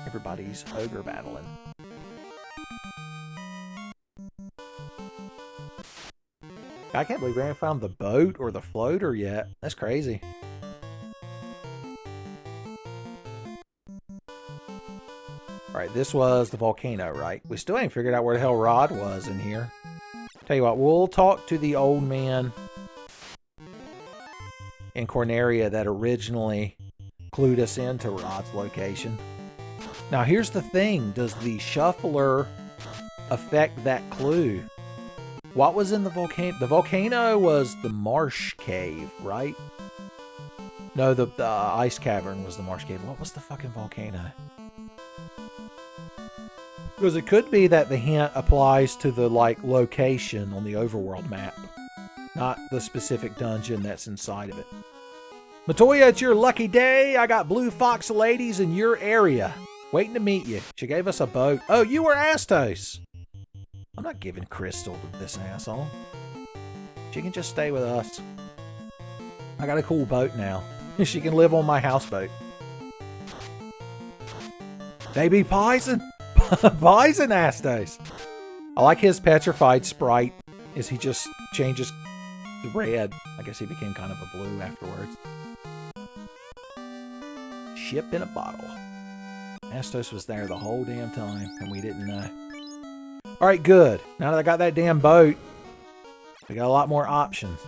Everybody's ogre battling. I can't believe we haven't found the boat or the floater yet. That's crazy. Alright, this was the volcano, right? We still ain't figured out where the hell Rod was in here. Tell you what, we'll talk to the old man in Corneria that originally clued us into Rod's location. Now here's the thing. Does the shuffler affect that clue? What was in the volcano? The volcano was the marsh cave, right? No, the ice cavern was the marsh cave. What was the fucking volcano? Because it could be that the hint applies to the, like, location on the overworld map, not the specific dungeon that's inside of it. Matoya, it's your lucky day. I got blue fox ladies in your area waiting to meet you. She gave us a boat. Oh, you were Astos. I'm not giving Crystal to this asshole. She can just stay with us. I got a cool boat now. She can live on my houseboat. They be poison. Poison Astos. I like his petrified sprite as he just changes to red. I guess he became kind of a blue afterwards. Ship in a bottle. Astos was there the whole damn time and we didn't know. Alright, good. Now that I got that damn boat, we got a lot more options.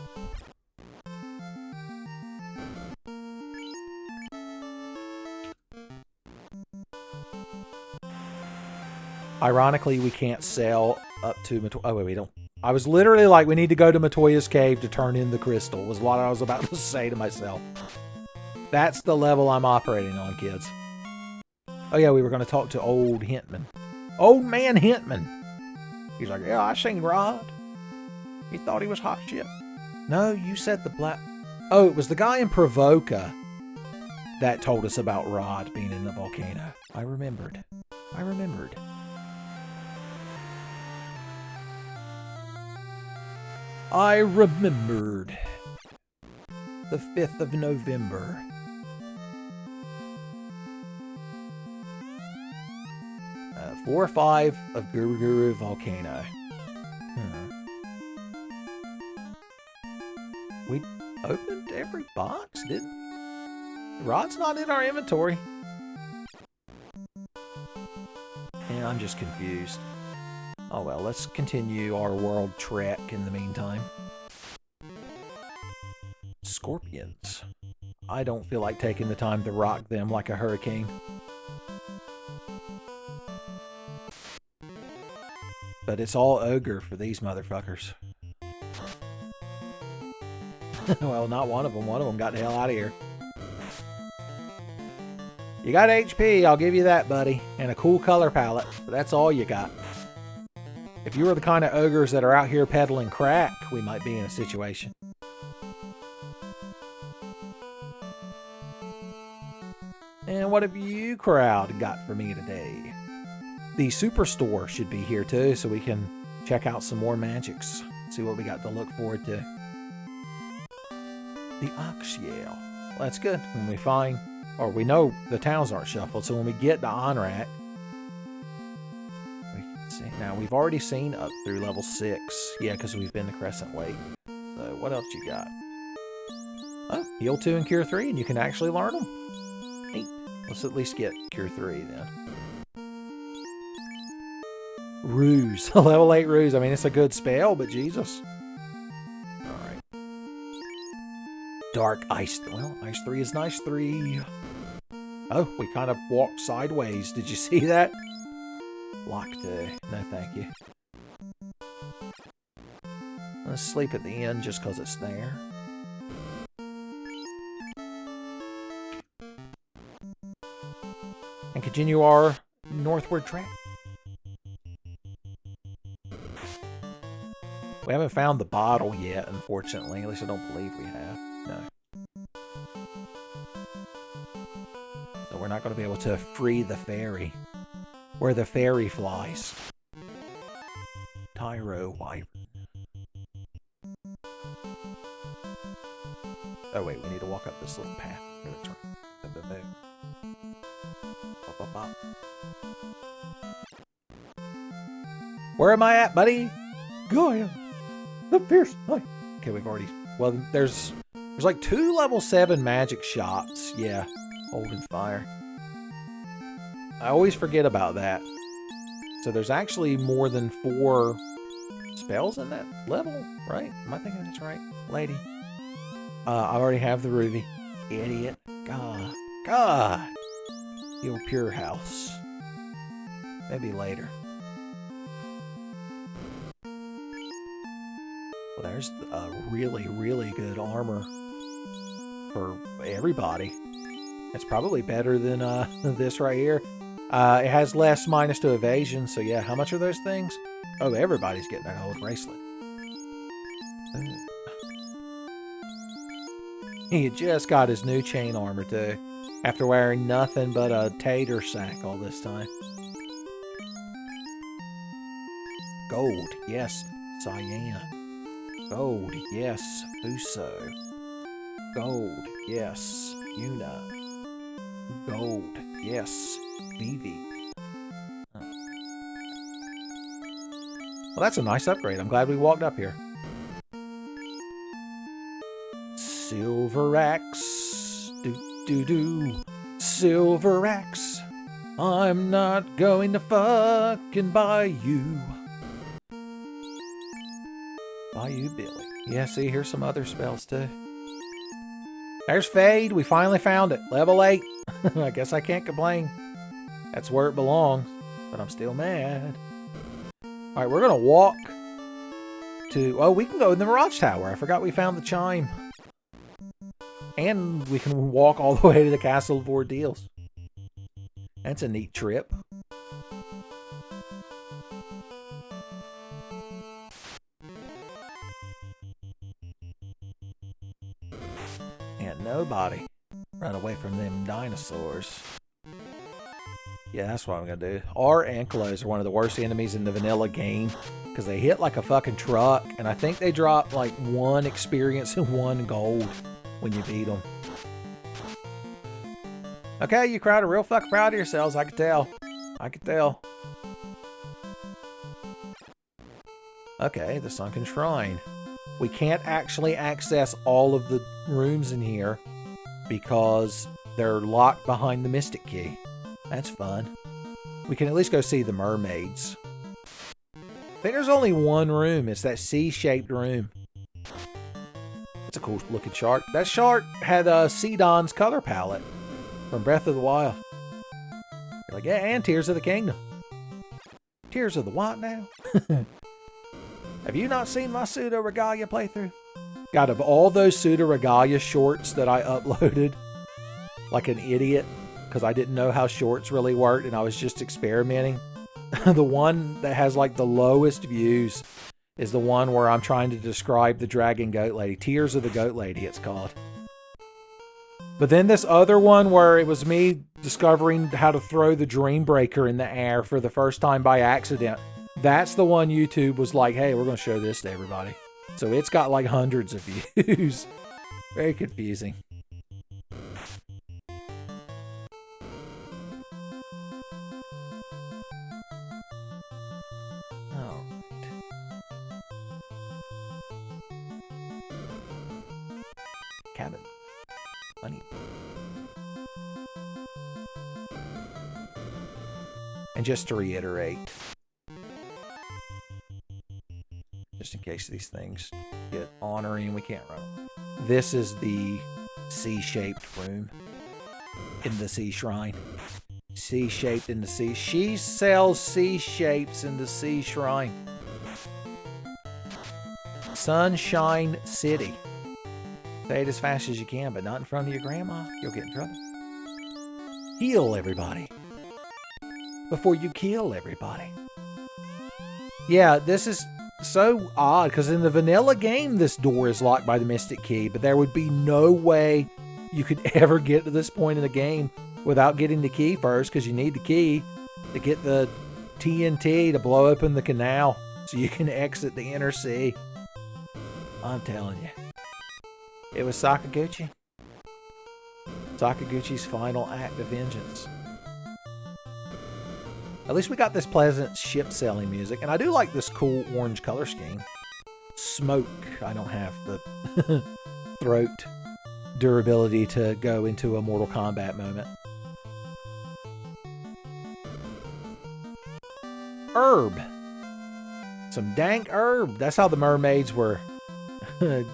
Ironically, we can't sail up to Matoya. Oh, wait, we don't. I was literally like, we need to go to Matoya's cave to turn in the crystal, was what I was about to say to myself. That's the level I'm operating on, kids. Oh, yeah, we were going to talk to old Hintman. Old man Hintman. He's like, yeah, I seen Rod. He thought he was hot shit. No, you said the black... Oh, it was the guy in Provoca that told us about Rod being in the volcano. I remembered. I remembered. I remembered. The 5th of November. Floor 5 of Guru Volcano. We opened every box, didn't we? Rod's not in our inventory. Yeah, I'm just confused. Oh well, let's continue our world trek in the meantime. Scorpions. I don't feel like taking the time to rock them like a hurricane. But it's all ogre for these motherfuckers. Well, not one of them. One of them got the hell out of here. You got HP, I'll give you that, buddy. And a cool color palette. But that's all you got. If you were the kind of ogres that are out here peddling crack, we might be in a situation. And what have you crowd got for me today? The superstore should be here too, so we can check out some more magics. See what we got to look forward to. The ox yell. Well, that's good. When we find, or we know the towns aren't shuffled, so when we get to Onrak, we can see. Now, we've already seen up through level 6. Yeah, because we've been to Crescent Lake. So, what else you got? Oh, Heal 2 and Cure 3, and you can actually learn them. Neat. Let's at least get Cure 3 then. Ruse. Level 8 Ruse. I mean, it's a good spell, but Jesus. Alright. Dark Ice. Well, Ice 3 is nice 3. Oh, we kind of walked sideways. Did you see that? Lock 2. No, thank you. Let's sleep at the end just because it's there. And continue our northward track. We haven't found the bottle yet, unfortunately. At least I don't believe we have. No. So we're not going to be able to free the ferry. Where the ferry flies. Tyro Wyvern. Oh wait, we need to walk up this little path. Where am I at, buddy? Gaia. The fierce knight. Okay, we've already... Well, there's like 2 level 7 magic shops. Yeah, Holden Fire. I always forget about that. So there's actually more than 4 spells in that level, right? Am I thinking that's right? Lady. I already have the ruby. Idiot. God. God. Heal Pure House. Maybe later. Well, there's a really, really good armor for everybody. It's probably better than this right here. It has less -2 evasion, so yeah, how much are those things? Oh, everybody's getting that gold bracelet. He just got his new chain armor too, after wearing nothing but a tater sack all this time. Gold, yes, cyan. Gold, yes, Fuso. Gold, yes, Yuna. Gold, yes, Vivi. Oh. Well, that's a nice upgrade. I'm glad we walked up here. Silver axe, do. Silver axe, I'm not going to fucking buy you. Buy you, Billy. Yeah, see, here's some other spells too. There's Fade. We finally found it. Level 8. I guess I can't complain. That's where it belongs. But I'm still mad. Alright, we're going to walk to... Oh, we can go in the Mirage Tower. I forgot we found the chime. And we can walk all the way to the Castle of Ordeals. That's a neat trip. And nobody run away from them dinosaurs. Yeah, that's what I'm going to do. R Ankylos are one of the worst enemies in the vanilla game. Because they hit like a fucking truck. And I think they drop like 1 experience and 1 gold when you beat them. Okay, you crowd are real fucking proud of yourselves. I could tell. I could tell. Okay, the Sunken Shrine. We can't actually access all of the rooms in here because they're locked behind the Mystic Key. That's fun. We can at least go see the mermaids. I think there's only one room. It's that C-shaped room. That's a cool looking shark. That shark had Sidon's color palette from Breath of the Wild. You're like, yeah, and Tears of the Kingdom. Tears of the what now? Have you not seen my Pseudo Regalia playthrough? God, of all those Pseudo Regalia shorts that I uploaded, like an idiot, because I didn't know how shorts really worked and I was just experimenting, the one that has like the lowest views is the one where I'm trying to describe the Dragon Goat Lady. Tears of the Goat Lady, it's called. But then this other one where it was me discovering how to throw the Dream Breaker in the air for the first time by accident. That's the one YouTube was like, hey, we're going to show this to everybody. So it's got like hundreds of views. Very confusing. All right. Cabin. Money. And just to reiterate, just in case these things get ornery and we can't run them. This is the C-shaped room in the C Shrine. C-shaped in the C. She sells C-shapes in the C Shrine. Sunshine City. Say it as fast as you can, but not in front of your grandma. You'll get in trouble. Heal everybody before you kill everybody. Yeah, this is so odd, because in the vanilla game, this door is locked by the Mystic Key, but there would be no way you could ever get to this point in the game without getting the key first, because you need the key to get the TNT to blow open the canal so you can exit the inner sea. I'm telling you. It was Sakaguchi. Sakaguchi's final act of vengeance. At least we got this pleasant ship-sailing music. And I do like this cool orange color scheme. Smoke. I don't have the throat durability to go into a Mortal Kombat moment. Herb. Some dank herb. That's how the mermaids were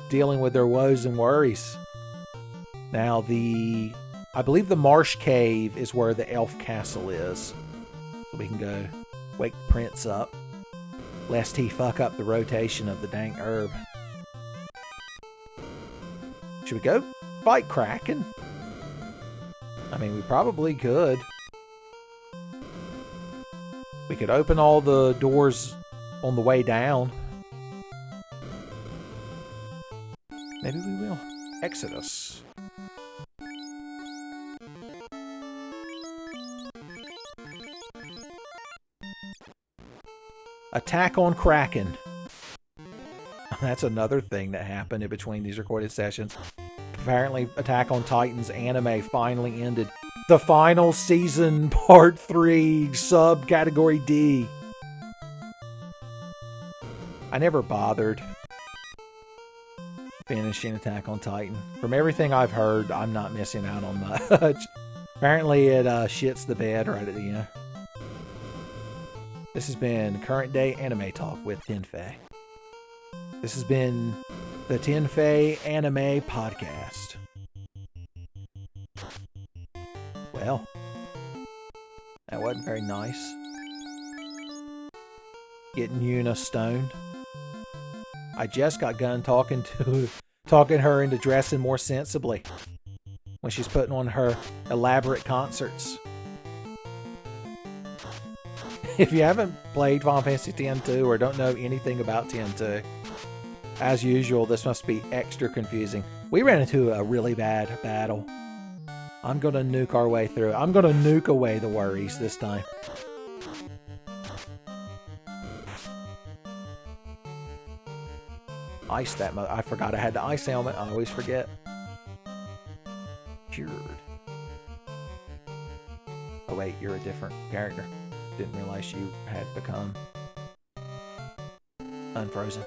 dealing with their woes and worries. Now, the I believe the Marsh Cave is where the elf castle is. So we can go wake the prince up, lest he fuck up the rotation of the dang herb. Should we go fight Kraken? I mean, we probably could. We could open all the doors on the way down. Maybe we will. Exodus. Attack on Kraken. That's another thing that happened in between these recorded sessions. Apparently, Attack on Titan's anime finally ended. The final season, part 3, subcategory D. I never bothered finishing Attack on Titan. From everything I've heard, I'm not missing out on much. Apparently, it shits the bed right at the end. This has been Current Day Anime Talk with Tenfei. This has been the Tenfei Anime Podcast. Well, that wasn't very nice. Getting Yuna stoned. I just got done talking her into dressing more sensibly when she's putting on her elaborate concerts. If you haven't played Final Fantasy X-2 or don't know anything about X-2, as usual, this must be extra confusing. We ran into a really bad battle. I'm going to nuke our way through it. I'm going to nuke away the worries this time. Ice that I forgot I had the ice helmet. I always forget. Cured. Oh wait, you're a different character. Didn't realize you had become unfrozen.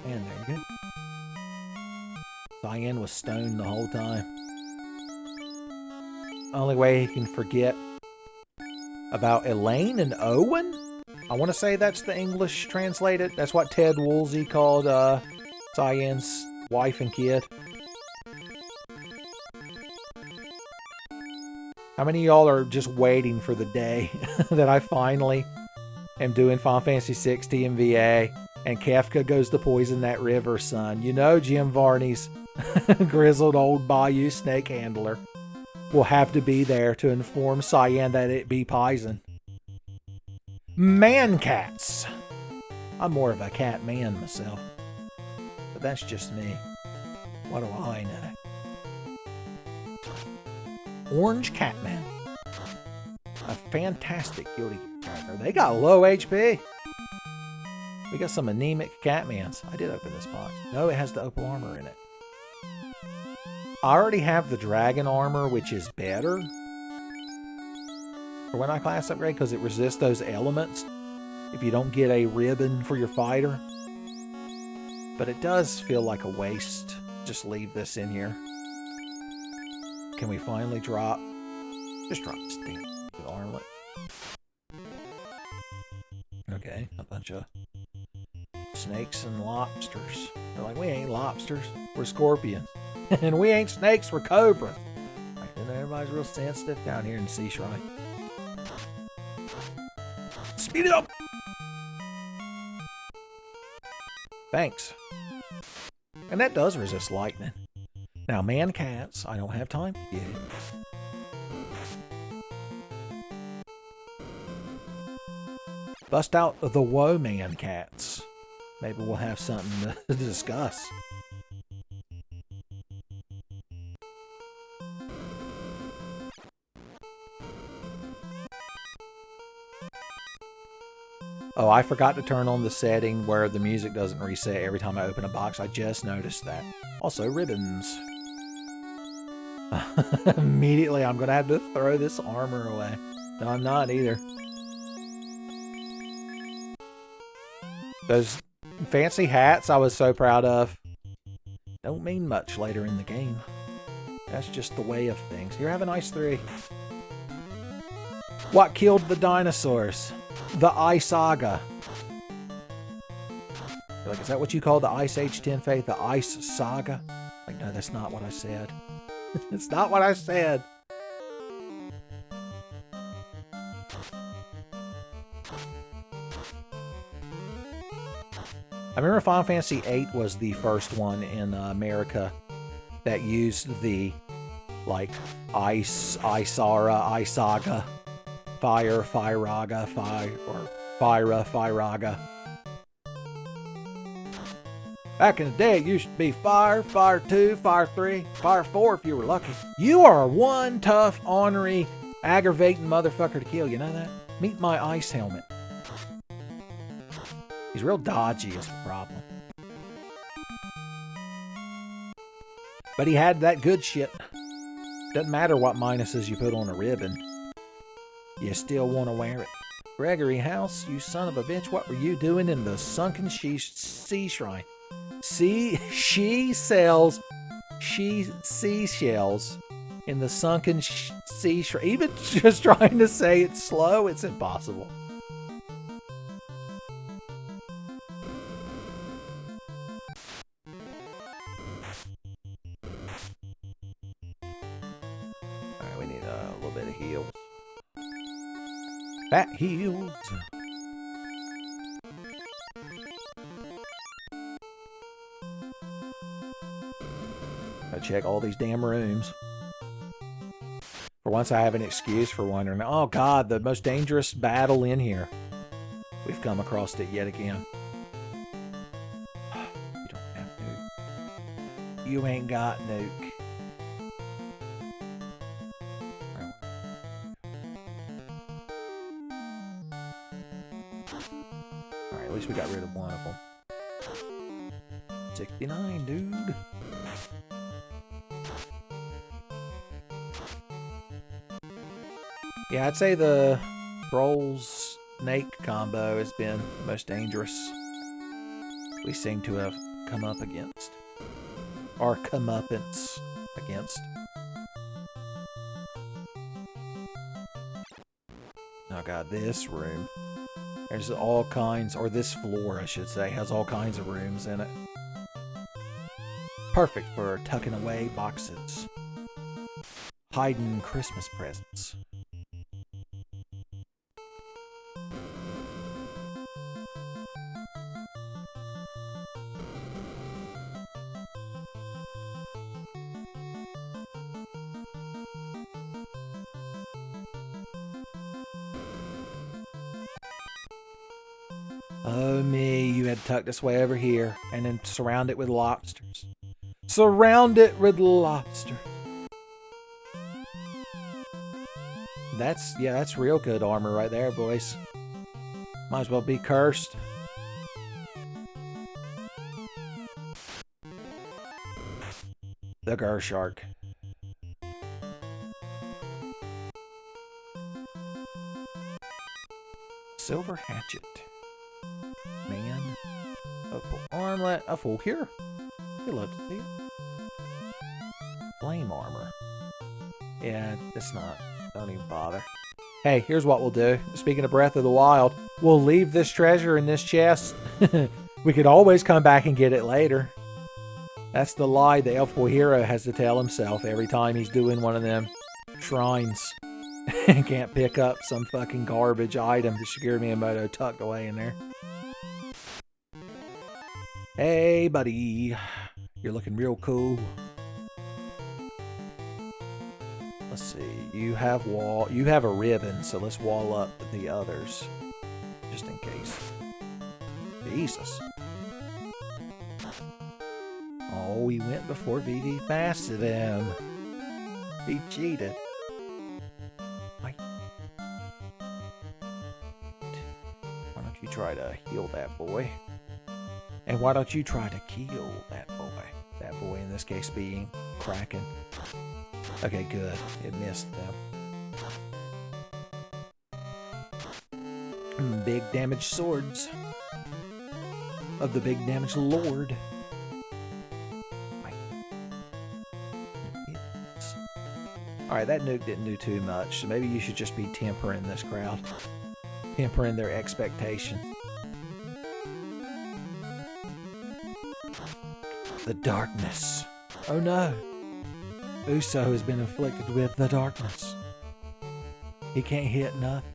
And there you go. Cyan was stoned the whole time. Only way he can forget about Elaine and Owen? I want to say that's the English translated. That's what Ted Woolsey called Cyan's wife and kid. How many of y'all are just waiting for the day that I finally am doing Final Fantasy VI TMVA and Kefka goes to poison that river, son? You know Jim Varney's grizzled old bayou snake handler will have to be there to inform Cyan that it be poison. Man cats. I'm more of a cat man myself, but that's just me. What do I know? Orange Catman. A fantastic Guilty Gear character. They got low HP. We got some anemic Catmans. I did open this box. No, it has the opal armor in it. I already have the dragon armor, which is better for when I class upgrade because it resists those elements if you don't get a ribbon for your fighter. But it does feel like a waste. Just leave this in here. Can we finally drop? Just drop this thing. The armlet. Okay, a bunch of snakes and lobsters. They're like, we ain't lobsters, we're scorpions. And we ain't snakes, we're cobras. Like, then everybody's real sensitive down here in Sea Shrine. Speed it up! Thanks. And that does resist lightning. Now, man cats, I don't have time to get it. Bust out the woe man cats. Maybe we'll have something to discuss. Oh, I forgot to turn on the setting where the music doesn't reset every time I open a box. I just noticed that. Also, ribbons. Immediately, I'm going to have to throw this armor away. No, I'm not either. Those fancy hats I was so proud of don't mean much later in the game. That's just the way of things. Here, have an Ice 3. What killed the dinosaurs? The Ice Saga. Like, is that what you call the Ice Age Tenfei? The Ice Saga? Like, No, that's not what I said. It's not what I said. I remember Final Fantasy VIII was the first one in America that used the, like, Ice, Isara, Isaga, Fire, Firaga, Fire, or Fyra, Firaga. Back in the day, it used to be Fire, Fire 2, Fire 3, Fire 4 if you were lucky. You are one tough, ornery, aggravating motherfucker to kill, you know that? Meet my ice helmet. He's real dodgy is the problem. But he had that good shit. Doesn't matter what minuses you put on a ribbon. You still want to wear it. Gregory House, you son of a bitch, what were you doing in the sunken sea shrine? She sells seashells in the sunken sea shrine. Even just trying to say it slow, it's impossible. Alright, we need a little bit of heals. Fat heals. Gotta check all these damn rooms. For once I have an excuse for wondering, oh god, the most dangerous battle in here. We've come across it yet again. You don't have nuke. You ain't got nuke. Alright, at least we got rid of one of them. 69, dude. Yeah, I'd say the Trolls Snake combo has been the most dangerous we seem to have come up against. Or comeuppance against. Oh god, this room. There's all kinds, or this floor I should say, has all kinds of rooms in it. Perfect for tucking away boxes. Hiding Christmas presents. Oh me, you had to tuck this way over here and then surround it with lobsters. Surround it with lobster. That's real good armor right there, boys. Might as well be cursed. The Gershark. Silver hatchet. Man. Opal armlet. A full cure. You'd love to see it. Flame armor. Yeah, it's not. Don't even bother. Hey, here's what we'll do. Speaking of Breath of the Wild, we'll leave this treasure in this chest. We could always come back and get it later. That's the lie the elf boy hero has to tell himself every time he's doing one of them shrines. And can't pick up some fucking garbage item that Shigeru Miyamoto tucked away in there. Hey, buddy. You're looking real cool. Let's see. You have a ribbon, so let's wall up the others. Just in case. Jesus. Oh, he went before VV fasted him. He cheated. Why don't you try to heal that boy? And why don't you try to kill that boy? That boy in this case being Kraken. Okay, good. It missed them. Big damage swords. Of the big damage lord. Alright, that nuke didn't do too much, so maybe you should just be tempering this crowd. Tempering their expectation. The darkness Oh no. Uso has been afflicted with the darkness. He can't hit nothing.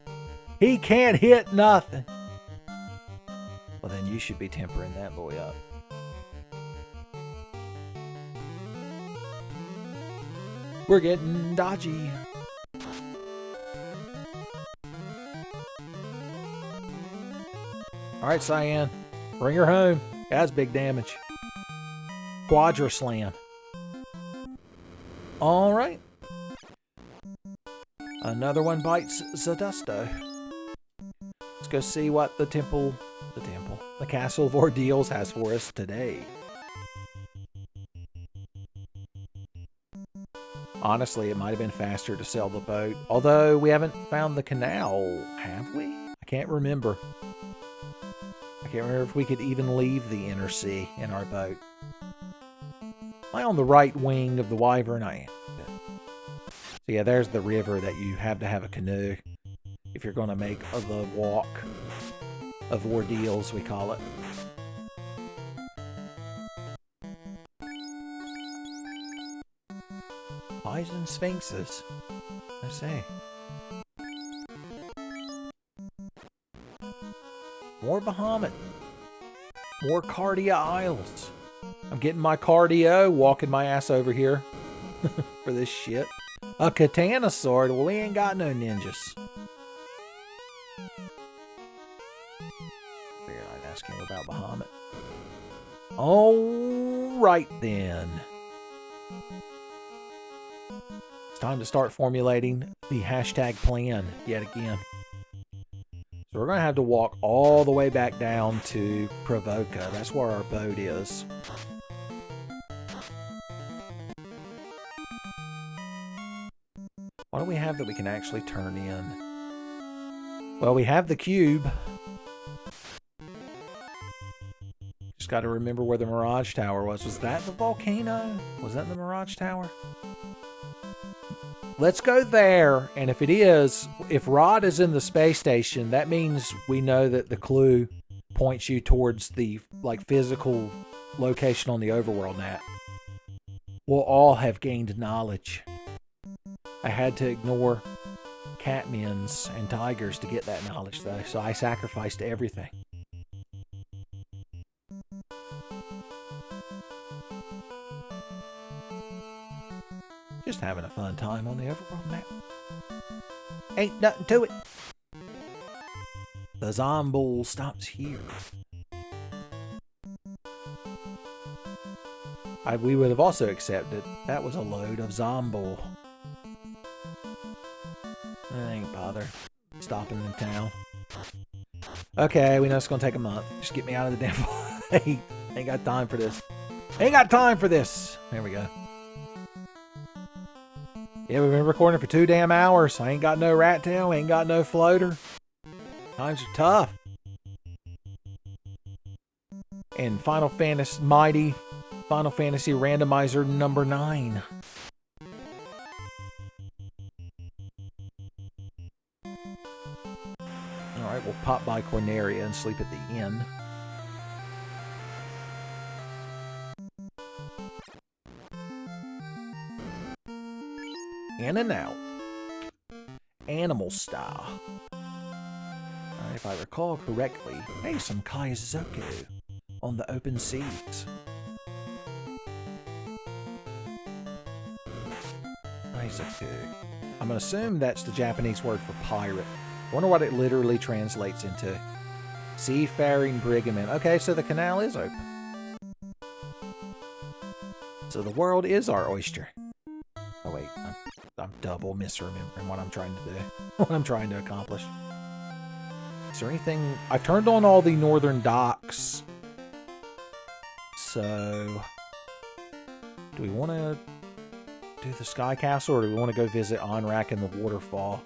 He can't hit nothing. Well, then you should be tempering that boy up. We're getting dodgy. Alright, Cyan. Bring her home. That's big damage. Quadra Slam. Alright. Another one bites Zadusto. Let's go see what the Castle of Ordeals has for us today. Honestly, it might have been faster to sell the boat. Although, we haven't found the canal, have we? I can't remember. I can't remember if we could even leave the inner sea in our boat. Am I on the right wing of the Wyvern? I am. So yeah, there's the river that you have to have a canoe if you're going to make the walk of Ordeals, we call it. Bison Sphinxes. I say. More Bahamut. More Cardia Isles. I'm getting my cardio, walking my ass over here for this shit. A katana sword? Well, we ain't got no ninjas. Figured I'd ask him about Bahamut. Alright then. It's time to start formulating the hashtag plan yet again. So we're going to have to walk all the way back down to Provoca. That's where our boat is. What do we have that we can actually turn in? Well, we have the cube. Just got to remember where the Mirage Tower was. Was that the volcano? Was that the Mirage Tower? Let's go there, and if it is, if Rod is in the space station, that means we know that the clue points you towards the physical location on the overworld map. We'll all have gained knowledge. I had to ignore catmins and tigers to get that knowledge, though, so I sacrificed everything. Just having a fun time on the overworld map. Ain't nothing to it. The Zombull stops here. We would have also accepted that was a load of Zombull. I ain't bother stopping in town. Okay, we know it's gonna take a month. Just get me out of the damn fight. Ain't got time for this. Ain't got time for this. There we go. Yeah, we've been recording for 2 damn hours. I ain't got no rat tail, ain't got no floater. Times are tough. And Final Fantasy Randomizer number 9. Alright, we'll pop by Corneria and sleep at the inn. In and out. Animal style. If I recall correctly, hey, some Kaizoku on the open seas. Kaizoku. I'm going to assume that's the Japanese word for pirate. I wonder what it literally translates into. Seafaring brigandman. Okay, so the canal is open. So the world is our oyster. Oh wait, I'm double misremembering what I'm trying to do. What I'm trying to accomplish. Is there anything... I've turned on all the northern docks. So... do we want to do the Sky Castle, or do we want to go visit Onrak and the waterfall?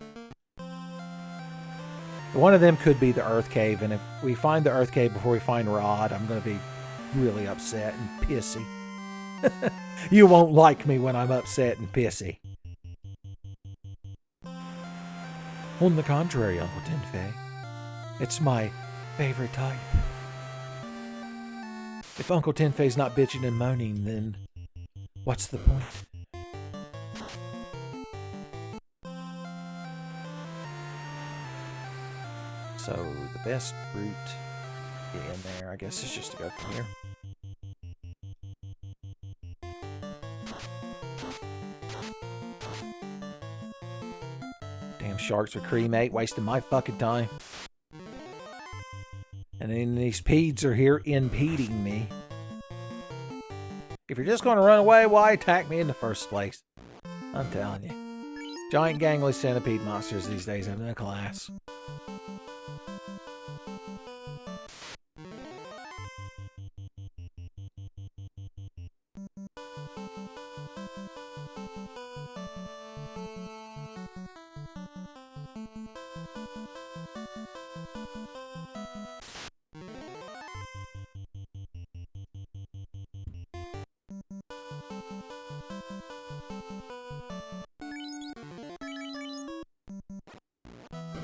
One of them could be the Earth Cave, and if we find the Earth Cave before we find Rod, I'm going to be really upset and pissy. You won't like me when I'm upset and pissy. On the contrary, Uncle Tenfei, it's my favorite type. If Uncle Tenfei's not bitching and moaning, then What's the point? So the best route to get in there, I guess, is just to go from here. Damn sharks with cremate, wasting my fucking time. And then these pedes are here impeding me. If you're just going to run away, why attack me in the first place? I'm telling you. Giant gangly centipede monsters these days have no class.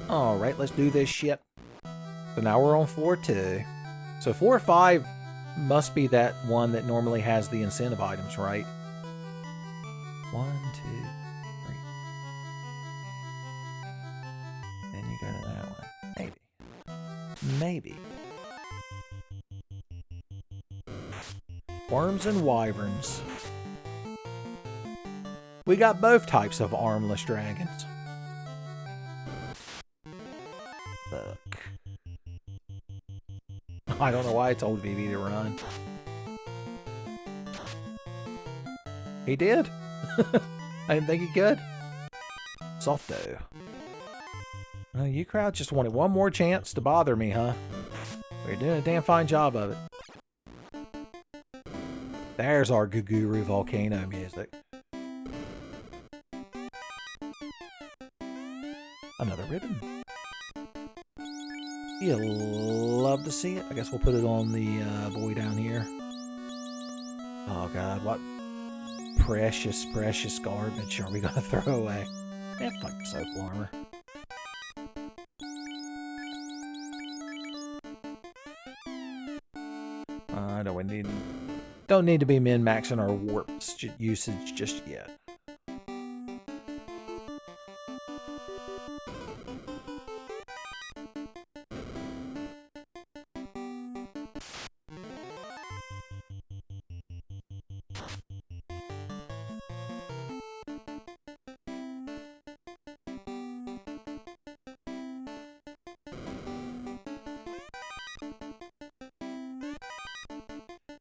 Alright, let's do this shit. So now we're on floor 2. So floor 5 must be that one that normally has the incentive items, right? 1, 2, 3. Then you go to that one. Maybe. Maybe. Worms and wyverns. We got both types of armless dragons. Look. I don't know why I told VV to run. He did. I didn't think he could. Softo. Well, you crowd just wanted one more chance to bother me, huh? Well, you're doing a damn fine job of it. There's our Guguru volcano music. Another ribbon. You'll love to see it. I guess we'll put it on the boy down here. Oh god, what precious, precious garbage are we gonna throw away? Man, fuck soap armor. Don't need to be min-maxing our warp usage just yet.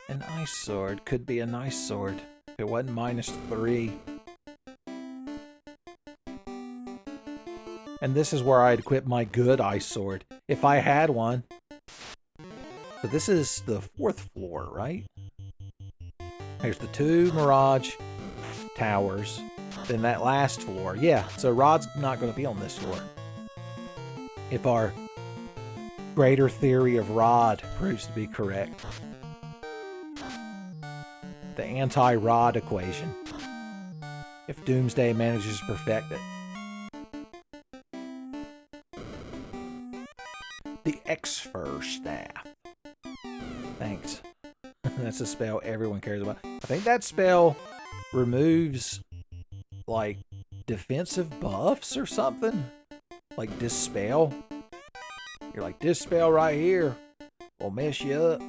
An ice sword could be a nice sword if it wasn't -3. And this is where I'd equip my good ice sword, if I had one. So this is the 4th floor, right? Here's the 2 Mirage towers. Then that last floor. Yeah, so Rod's not going to be on this floor. If our greater theory of Rod proves to be correct. The anti-Rod equation. If Doomsday manages to perfect it. The X-Fur Staff. Thanks. That's a spell everyone cares about. I think that spell removes, like, defensive buffs or something. Like Dispel. You're like, Dispel right here will mess you up.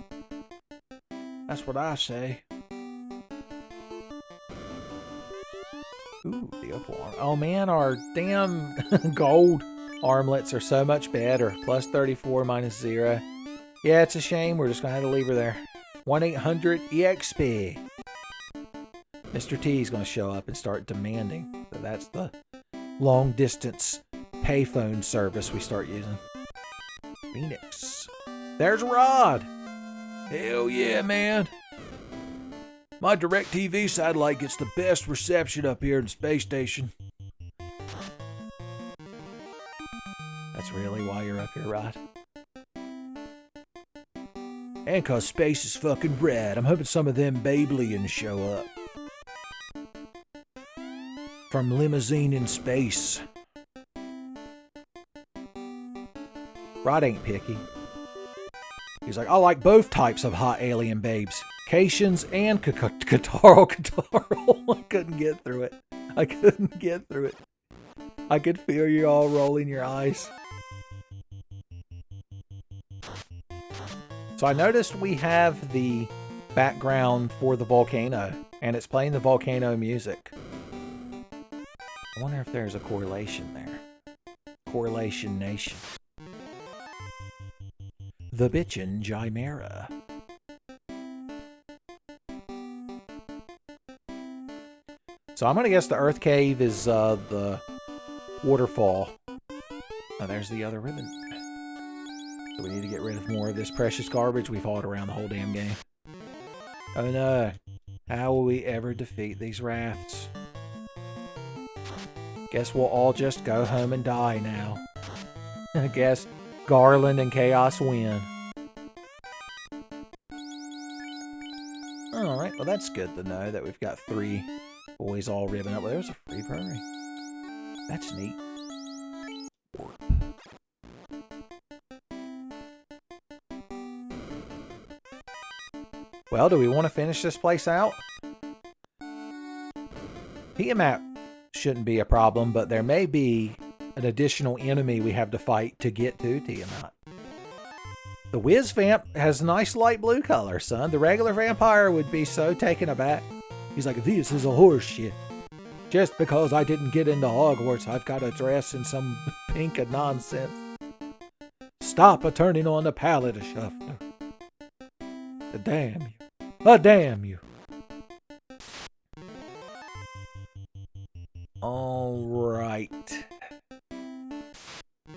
That's what I say. Ooh, the opal arm. Oh man, our damn gold armlets are so much better. +34, -0. Yeah, it's a shame. We're just going to have to leave her there. 1-800-EXP. Mr. T is going to show up and start demanding. So that's the long distance payphone service we start using. Phoenix. There's Rod. Hell yeah, man. My DirecTV satellite gets the best reception up here in the space station. That's really why you're up here, Rod. And cause space is fucking rad. I'm hoping some of them Babelians show up. From Limousine in Space. Rod ain't picky. He's like, I like both types of hot alien babes. Cations and Catarl. I couldn't get through it. I couldn't get through it. I could feel you all rolling your eyes. So I noticed we have the background for the volcano, and it's playing the volcano music. I wonder if there's a correlation there. Correlation Nation. The Bitchin' Chimera. So I'm going to guess the Earth Cave is the waterfall. Oh, there's the other ribbon. So we need to get rid of more of this precious garbage we've hauled around the whole damn game. Oh no. How will we ever defeat these rafts? Guess we'll all just go home and die now. I guess Garland and Chaos win. Alright, well that's good to know that we've got 3 boys all ribbing up. Well, there's a free prairie. That's neat. Well, do we want to finish this place out? Tiamat shouldn't be a problem, but there may be an additional enemy we have to fight to get to Tiamat. The Whiz Vamp has a nice light blue color, son. The regular vampire would be so taken aback. He's like, this is a horse shit. Just because I didn't get into Hogwarts, I've got to dress in some pink of nonsense. Stop a-turning on the pallet, a shuffler. Damn you. Damn you. Alright.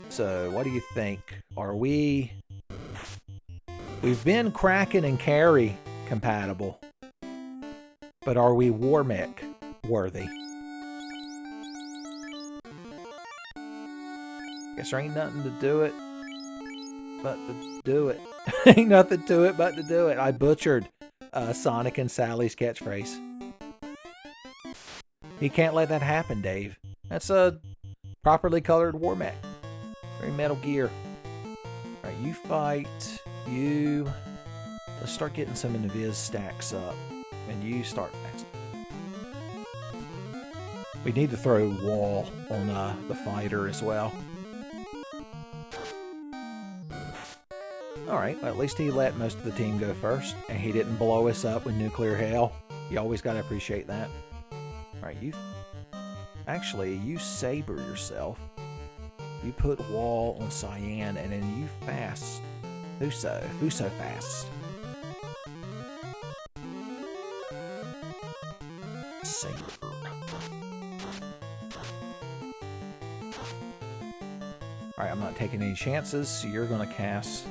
So, what do you think? Are we... We've been Kraken and Carry compatible. But are we War Mech worthy? Guess there ain't nothing to do it but to do it. Ain't nothing to it but to do it. I butchered Sonic and Sally's catchphrase. He can't let that happen, Dave. That's a properly colored War Mech. Very Metal Gear. Alright, you fight. You. Let's start getting some Invis stacks up. And you start fast. We need to throw wall on the fighter as well. Alright, well, at least he let most of the team go first, and he didn't blow us up with nuclear hail. You always gotta appreciate that. Alright, you saber yourself. You put wall on Cyan, and then you fast. Whoso fast. Saber. Alright, I'm not taking any chances, so you're gonna cast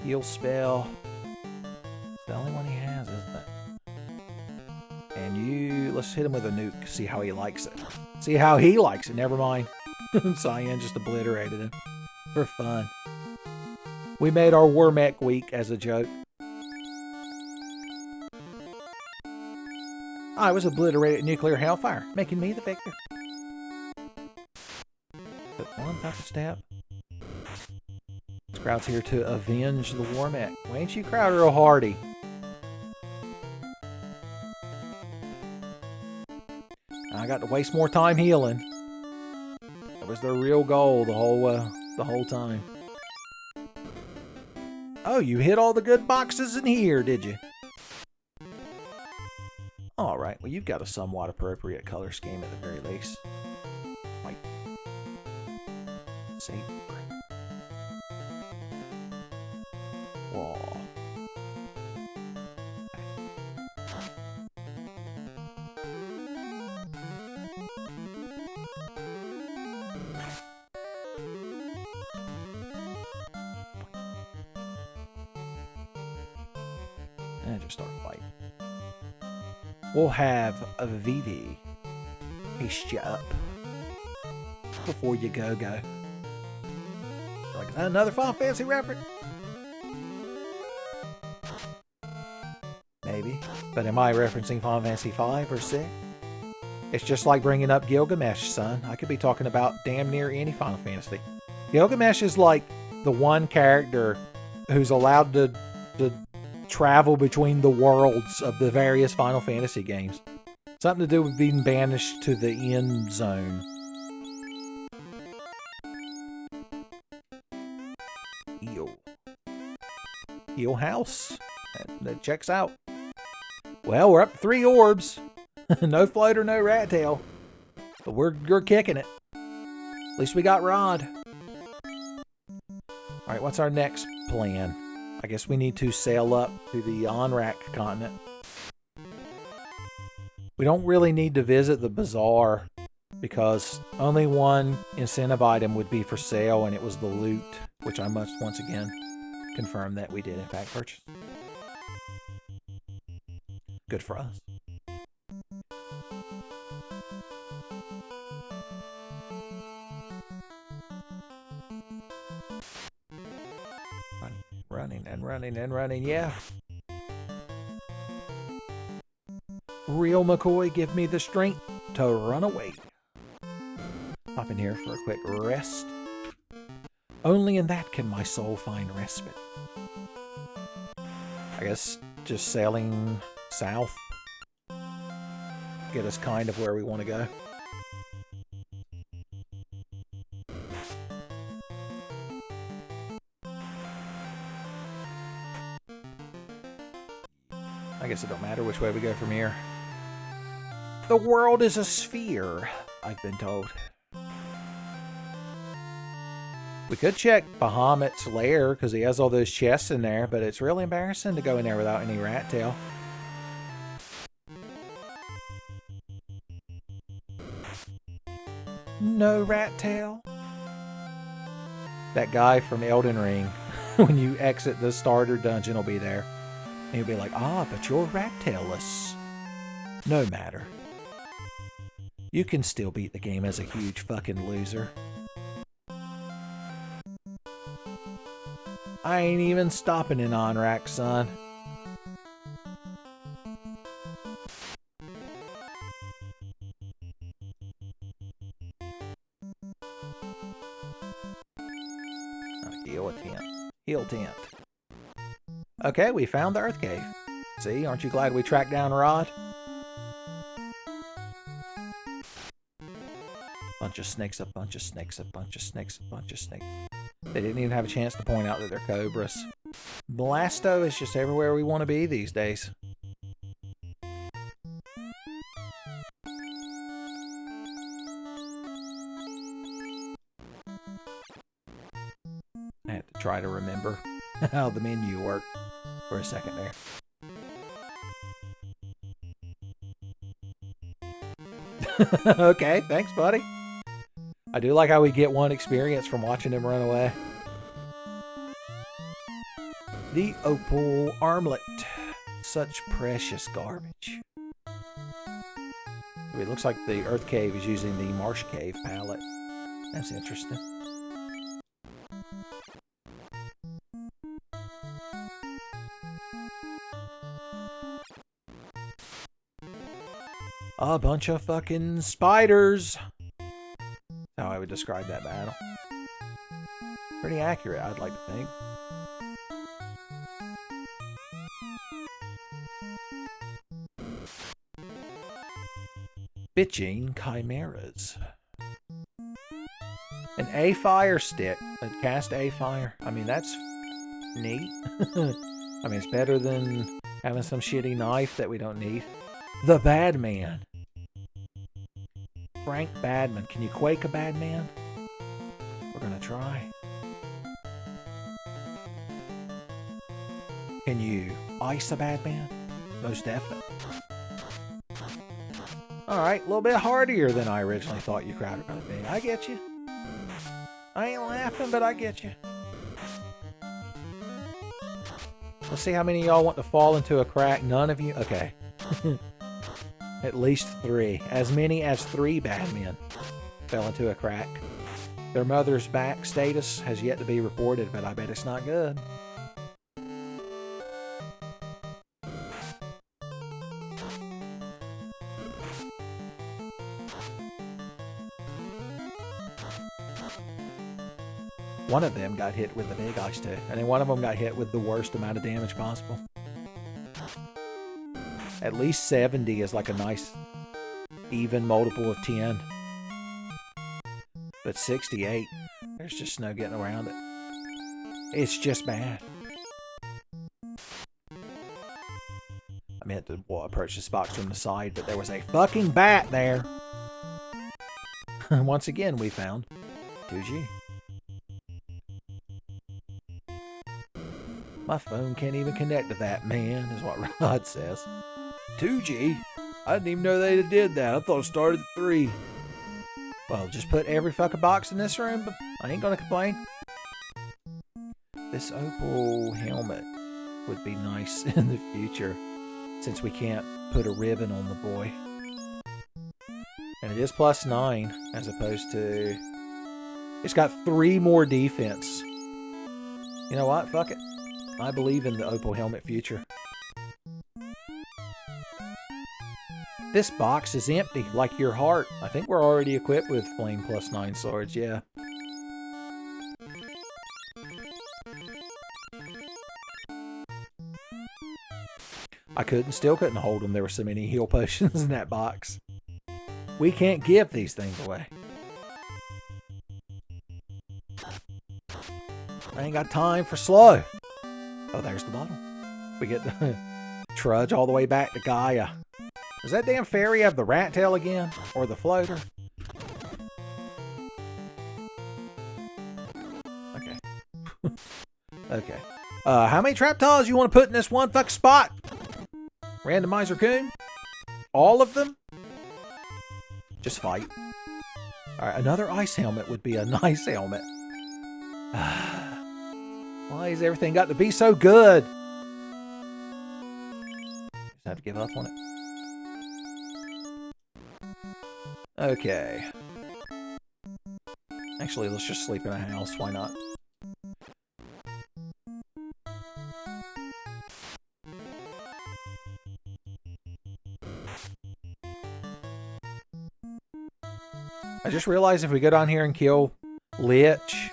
heal spell. It's the only one he has, isn't it? And you... Let's hit him with a nuke. See how he likes it. See how he likes it. Never mind. Cyan just obliterated him. For fun. We made our War Mech weak as a joke. I was obliterated at nuclear hellfire, making me the victor. But one type of step. This crowd's here to avenge the War Mech. Why ain't you crowd real hardy? I got to waste more time healing. That was their real goal the whole time. Oh, you hit all the good boxes in here, did you? Alright, well you've got a somewhat appropriate color scheme at the very least. White. Saber. Wall. And just start fighting. We'll have a Vivi paste you up before you go. Like, is that another Final Fantasy reference? Maybe. But am I referencing Final Fantasy 5 or 6? It's just like bringing up Gilgamesh, son. I could be talking about damn near any Final Fantasy. Gilgamesh is like the one character who's allowed to travel between the worlds of the various Final Fantasy games. Something to do with being banished to the end zone. Heal house. That checks out. Well, we're up to 3 orbs. No floater, no rat tail. But we're kicking it. At least we got Rod. Alright, what's our next plan? I guess we need to sail up to the Onrak continent. We don't really need to visit the bazaar because only one incentive item would be for sale, and it was the loot, which I must once again confirm that we did in fact purchase. Good for us. Running, yeah. Real McCoy, give me the strength to run away. Hop in here for a quick rest. Only in that can my soul find respite. I guess just sailing south. Get us kind of where we want to go. I guess it don't matter which way we go from here. The world is a sphere, I've been told. We could check Bahamut's lair because he has all those chests in there, but it's really embarrassing to go in there without any rat tail. No rat tail. That guy from Elden Ring, when you exit the starter dungeon, will be there. And he'll be like, ah, but you're rat tailless. No matter. You can still beat the game as a huge fucking loser. I ain't even stopping in Onrak, son. Heal tent. Okay, we found the Earth Cave. See, aren't you glad we tracked down Rod? Bunch of snakes, a bunch of snakes, a bunch of snakes, a bunch of snakes. They didn't even have a chance to point out that they're cobras. Blasto is just everywhere we want to be these days. I had to try to remember how the menu worked for a second there. Okay, thanks, buddy. I do like how we get one experience from watching him run away. The opal armlet. Such precious garbage. It looks like the Earth Cave is using the Marsh Cave palette. That's interesting. A bunch of fucking spiders. How I would describe that battle. Pretty accurate, I'd like to think. Bitching chimeras. An A fire stick. A cast A fire. I mean, that's neat. I mean, it's better than having some shitty knife that we don't need. The Bad Man. Frank Badman. Can you quake a bad man? We're gonna try. Can you ice a bad man? Most definitely. Alright, a little bit hardier than I originally thought you crowd were gonna be. I get you. I ain't laughing, but I get you. Let's see how many of y'all want to fall into a crack. None of you? Okay. At least 3. As many as 3 bad men fell into a crack. Their mother's back status has yet to be reported, but I bet it's not good. One of them got hit with the big ice too, and then one of them got hit with the worst amount of damage possible. At least 70 is like a nice even multiple of 10. But 68, there's just no getting around it. It's just bad. I meant to approach this box from the side, but there was a fucking bat there. Once again, we found 2G. My phone can't even connect to that, man, is what Rod says. 2G? I didn't even know they did that. I thought it started at 3. Well, just put every fucking box in this room, but I ain't gonna complain. This opal helmet would be nice in the future, since we can't put a ribbon on the boy. And it is +9, as opposed to... It's got 3 more defense. You know what? Fuck it. I believe in the opal helmet future. This box is empty, like your heart. I think we're already equipped with flame +9 swords, yeah. I still couldn't hold them. There were so many heal potions in that box. We can't give these things away. I ain't got time for slow. Oh, there's the bottle. We get to trudge all the way back to Gaia. Does that damn fairy have the rat tail again? Or the floater? Okay. Okay. How many trap tiles you want to put in this one fuck spot? Randomizer coon? All of them? Just fight. Alright, another ice helmet would be a nice helmet. Why has everything got to be so good? Just have to give up on it. Okay. Actually, let's just sleep in a house. Why not? I just realized if we go down here and kill Lich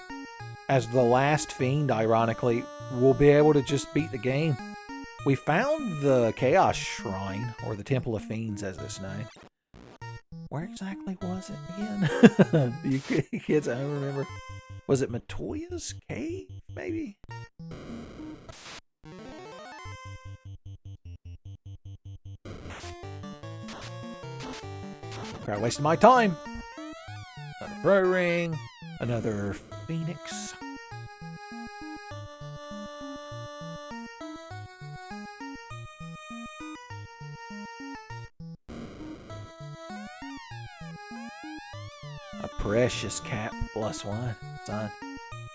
as the last fiend, ironically, we'll be able to just beat the game. We found the Chaos Shrine, or the Temple of Fiends as it's known. Where exactly was it again? You kids, I don't remember. Was it Matoya's cave, maybe? Crowd wasting my time. Another pro ring. Another phoenix. A precious cap +1, son.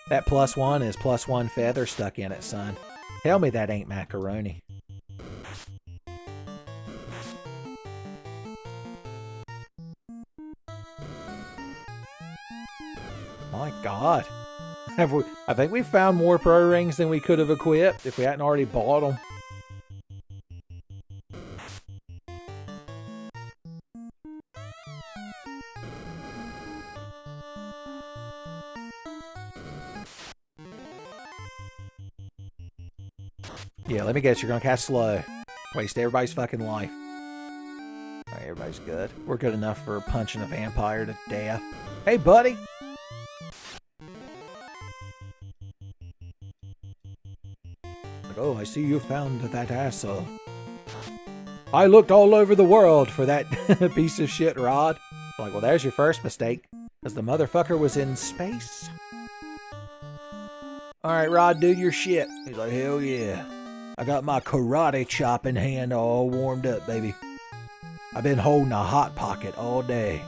That +1 is +1 feather stuck in it, son. Tell me that ain't macaroni. My God. I think we found more pro rings than we could have equipped if we hadn't already bought them. Yeah, let me guess. You're going to cast slow. Waste everybody's fucking life. Alright, everybody's good. We're good enough for punching a vampire to death. Hey, buddy! Oh, I see you found that asshole. I looked all over the world for that piece of shit Rod. Like, well, there's your first mistake. Because the motherfucker was in space. Alright, Rod, do your shit. He's like, hell yeah. I got my karate chopping hand all warmed up, baby. I've been holding a hot pocket all day.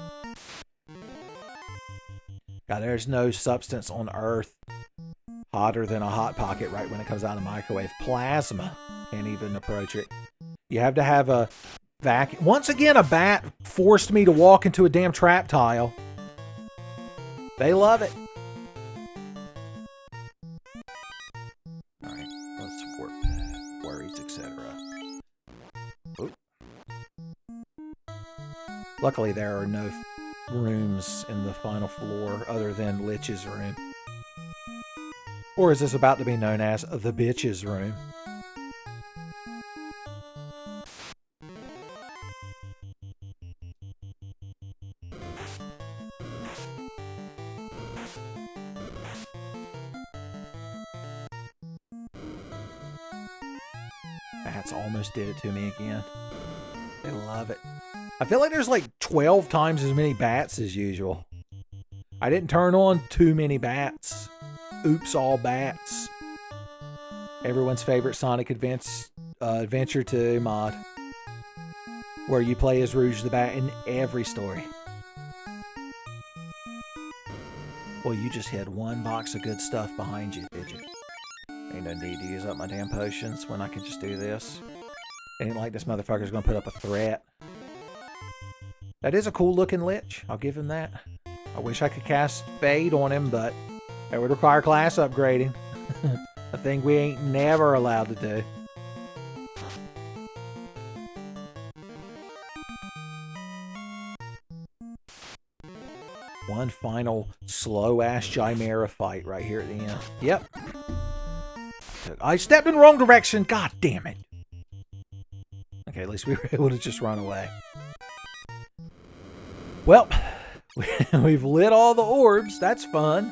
God, there's no substance on Earth hotter than a hot pocket right when it comes out of the microwave. Plasma can't even approach it. You have to have a vacuum. Once again, a bat forced me to walk into a damn trap tile. They love it. Alright, let's warp. Worries, etc. Luckily, there are no rooms in the final floor other than Lich's room. Or is this about to be known as the bitch's room? Bats almost did it to me again. They love it. I feel like there's like 12 times as many bats as usual. I didn't turn on too many bats. Oops, all bats. Everyone's favorite Sonic Adventure 2 mod, where you play as Rouge the Bat in every story. Well, you just had one box of good stuff behind you, did you? Ain't no need to use up my damn potions when I can just do this. Ain't like this motherfucker's gonna put up a threat. That is a cool looking Lich. I'll give him that. I wish I could cast Fade on him, but that would require class upgrading. A thing we ain't never allowed to do. One final slow-ass Chimera fight right here at the end. Yep. I stepped in the wrong direction. God damn it. Okay, at least we were able to just run away. Well, we've lit all the orbs. That's fun.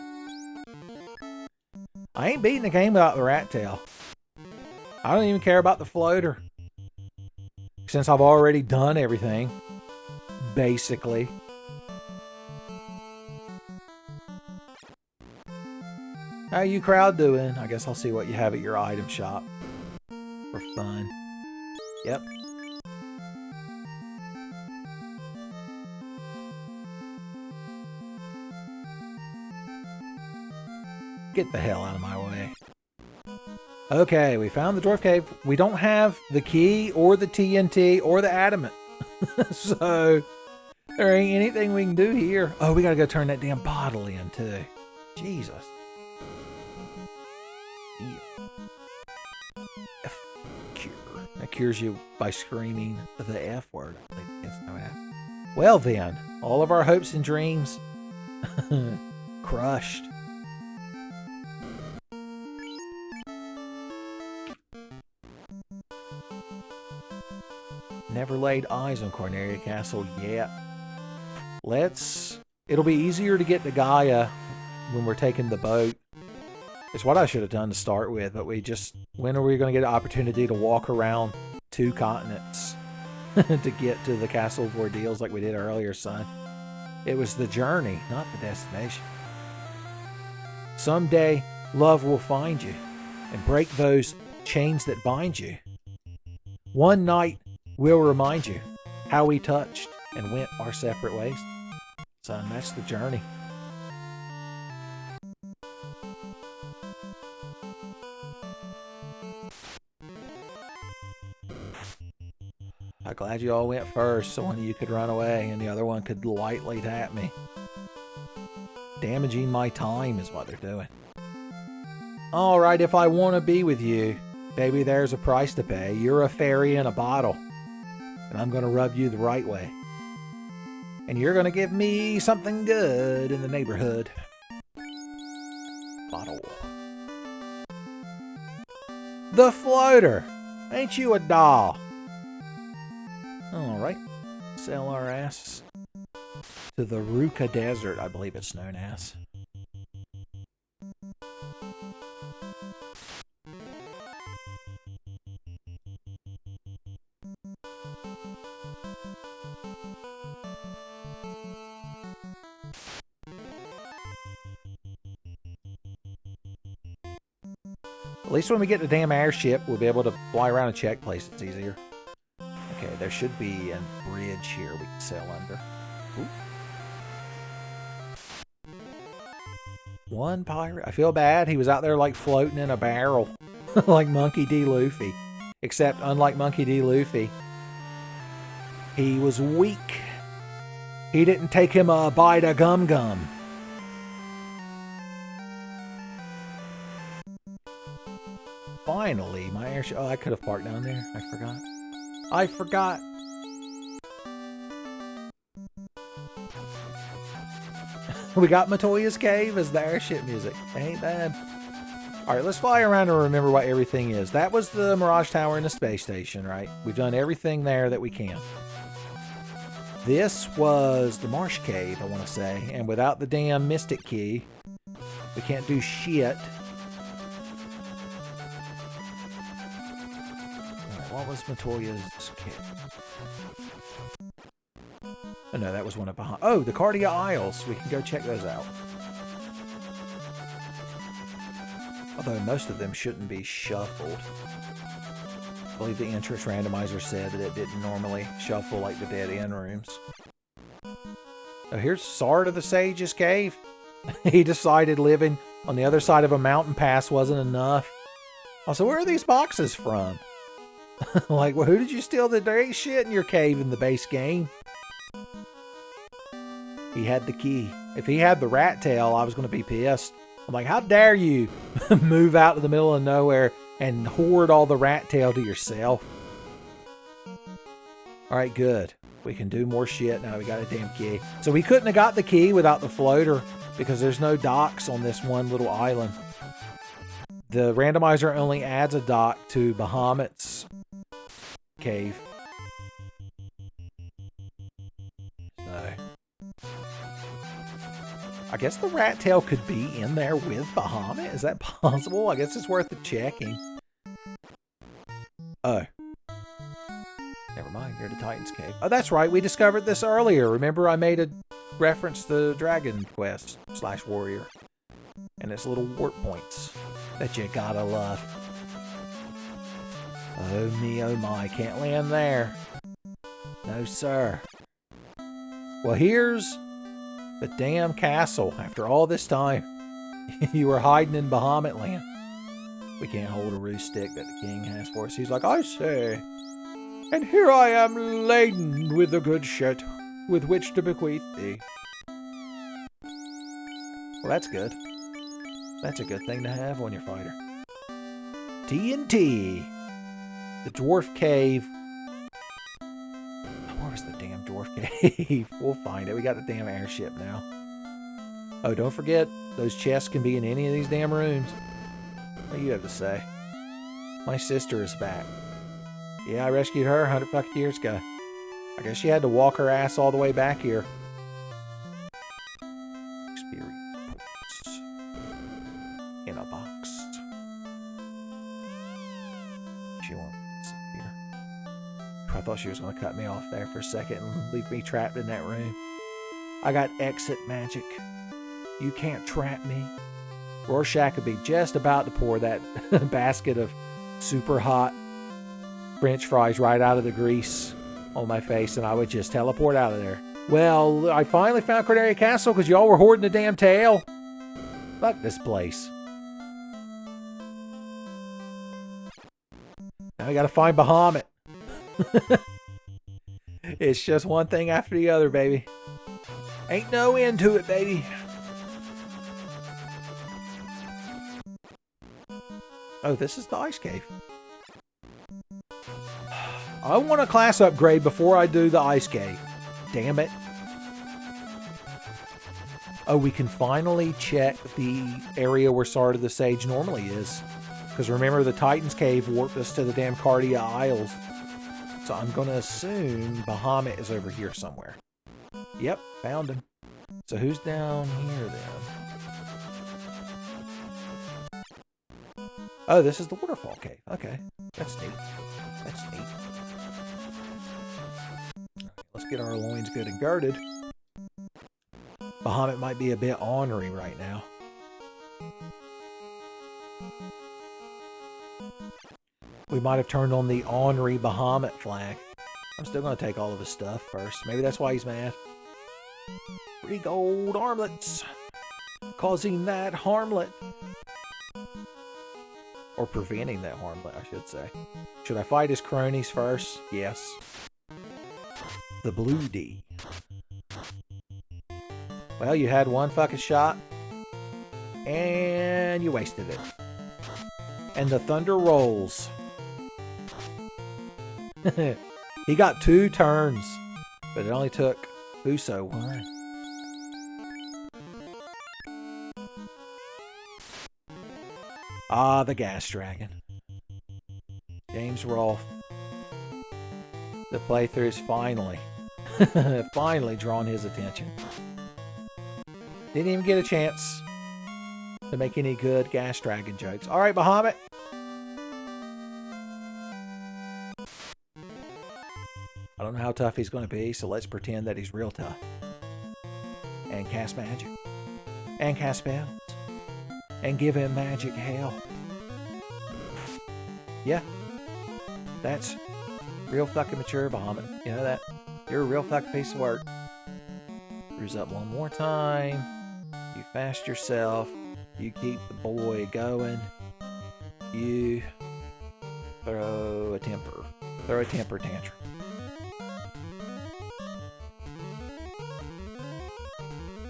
I ain't beating the game without the rat tail. I don't even care about the floater, since I've already done everything, basically. How you crowd doing? I guess I'll see what you have at your item shop for fun. Yep. Get the hell out of my way. Okay, we found the dwarf cave. We don't have the key or the TNT or the adamant. So there ain't anything we can do here. Oh, we gotta go turn that damn bottle in too. Jesus. F cure. That cures you by screaming the F word. I think it's no F. Well then, all of our hopes and dreams crushed. Never laid eyes on Corneria Castle yet. It'll be easier to get to Gaia when we're taking the boat. It's what I should have done to start with, but when are we going to get an opportunity to walk around 2 continents to get to the Castle of Ordeals like we did earlier, son? It was the journey, not the destination. Someday, love will find you and break those chains that bind you. One night, we'll remind you how we touched and went our separate ways. Son, that's the journey. I'm glad you all went first so one of you could run away and the other one could lightly tap me. Damaging my time is what they're doing. Alright, if I want to be with you, baby, there's a price to pay. You're a fairy in a bottle. And I'm going to rub you the right way. And you're going to give me something good in the neighborhood. Bottle. The floater! Ain't you a doll? Alright. Sell our asses to the Ruka Desert, I believe it's known as. At least when we get the damn airship, we'll be able to fly around and check places easier. Okay, there should be a bridge here we can sail under. Ooh. One pirate. I feel bad. He was out there like floating in a barrel. Like Monkey D. Luffy. Except, unlike Monkey D. Luffy, he was weak. He didn't take him a bite of gum-gum. Finally, my airship. Oh, I could have parked down there. I forgot. We got Matoya's Cave as the airship music. Ain't bad. Alright, let's fly around and remember what everything is. That was the Mirage Tower and the space station, right? We've done everything there that we can. This was the Marsh Cave, I want to say. And without the damn Mystic Key, we can't do shit. what was Matoya's kit? Oh, no, that was one of behind. Oh, the Cardia Isles. We can go check those out. Although most of them shouldn't be shuffled. I believe the entrance randomizer said that it didn't normally shuffle like the dead end rooms. Oh, here's Sard of the Sage's cave. He decided living on the other side of a mountain pass wasn't enough. Also, where are these boxes from? Like, well, who did you steal the dirty shit in your cave in the base game? He had the key. If he had the rat tail, I was going to be pissed. I'm like, how dare you move out to the middle of nowhere and hoard all the rat tail to yourself? All right, good. We can do more shit now. We got a damn key. So we couldn't have got the key without the floater because there's no docks on this one little island. The randomizer only adds a dock to Bahamut's cave. So I guess the rat tail could be in there with Bahamut. Is that possible? I guess it's worth the checking. Oh. Never mind, you're the Titan's cave. Oh, that's right. We discovered this earlier. Remember I made a reference to Dragon Quest / Warrior. And its little warp points that you gotta love. Oh me, oh my. Can't land there. No, sir. Well, here's the damn castle. After all this time, you were hiding in Bahamut land. We can't hold a roost stick that the king has for us. He's like, I say, and here I am laden with the good shit with which to bequeath thee. Well, that's good. That's a good thing to have on your fighter. TNT. The dwarf cave. Where was the damn dwarf cave? We'll find it. We got the damn airship now. Oh, don't forget, those chests can be in any of these damn rooms. What do you have to say? My sister is back. Yeah, I rescued her 100 fucking years ago. I guess she had to walk her ass all the way back here. Experience points. In a box. She won't disappear. I thought she was going to cut me off there for a second and leave me trapped in that room. I got exit magic. You can't trap me. Rorschach would be just about to pour that basket of super hot French fries right out of the grease on my face, and I would just teleport out of there. Well, I finally found Cordelia Castle because y'all were hoarding the damn tail. Fuck this place. Now we gotta find Bahamut. It's just one thing after the other, baby. Ain't no end to it, baby. Oh, this is the ice cave. I want a class upgrade before I do the ice cave. Damn it. Oh, we can finally check the area where Sard of the Sage normally is. Because remember, the Titan's cave warped us to the damn Cardia Isles. So I'm going to assume Bahamut is over here somewhere. Yep, found him. So who's down here then? Oh, this is the waterfall cave. Okay, that's neat. That's neat. Let's get our loins good and girded. Bahamut might be a bit ornery right now. We might have turned on the ornery Bahamut flag. I'm still going to take all of his stuff first. Maybe that's why he's mad. 3 gold armlets. Causing that harmlet. Or preventing that harmlet, I should say. Should I fight his cronies first? Yes. The Blue D. Well, you had one fucking shot. And you wasted it. And the thunder rolls. He got 2 turns. But it only took Uso 1. Ah, the gas dragon. James Rolfe. The playthrough's finally drawn his attention. Didn't even get a chance to make any good gas dragon jokes. Alright, Bahamut. I don't know how tough he's going to be, so let's pretend that he's real tough. And cast magic. And cast spells. And give him magic hell. Yeah. That's real fucking mature, Bahamut. You know that? You're a real fucking piece of work. Bruise up one more time. You fast yourself. You keep the boy going. You throw a temper. Throw a temper tantrum.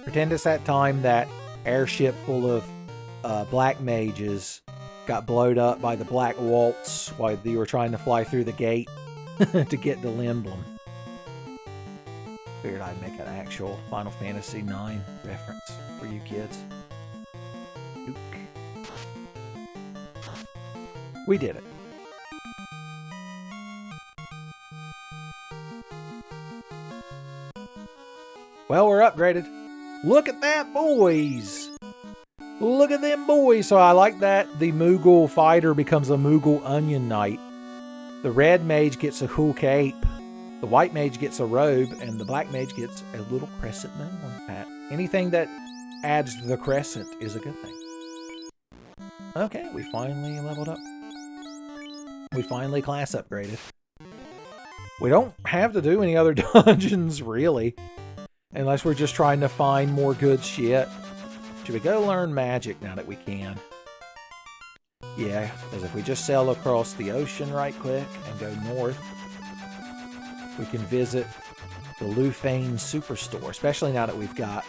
Pretend it's that time that airship full of black mages got blowed up by the black waltz while you were trying to fly through the gate to get the Limblom. Figured I'd make an actual Final Fantasy IX reference for you kids. Duke. We did it. Well, we're upgraded. Look at that, boys! Look at them boys! So I like that the Moogle fighter becomes a Moogle Onion Knight. The red mage gets a cool cape. The white mage gets a robe, and the black mage gets a little crescent moon on that. Anything that adds to the crescent is a good thing. Okay, we finally leveled up. We finally class upgraded. We don't have to do any other dungeons, really. Unless we're just trying to find more good shit. Should we go learn magic now that we can? Yeah, because if we just sail across the ocean right quick and go north, we can visit the Lufane Superstore, especially now that we've got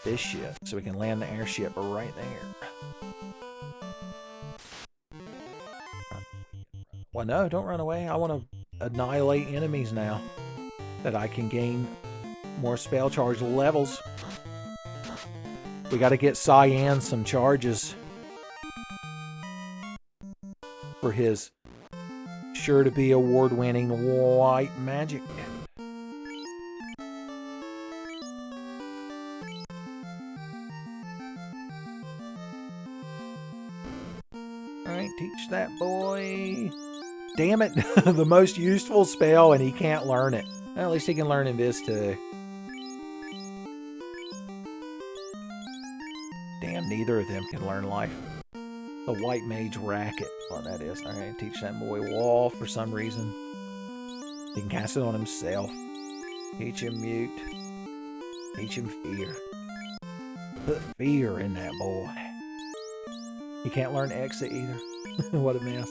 this shit. So we can land the airship right there. Well, no, don't run away. I want to annihilate enemies now that I can gain more spell charge levels. We got to get Cyan some charges for his sure to be award-winning white magic. Alright, teach that boy. Damn it, the most useful spell and he can't learn it. Well, at least he can learn Invis too. Damn, neither of them can learn life. The white mage racket. Well, that is. Alright, teach that boy wall for some reason. He can cast it on himself. Teach him mute. Teach him fear. Put fear in that boy. He can't learn exit either. What a mess.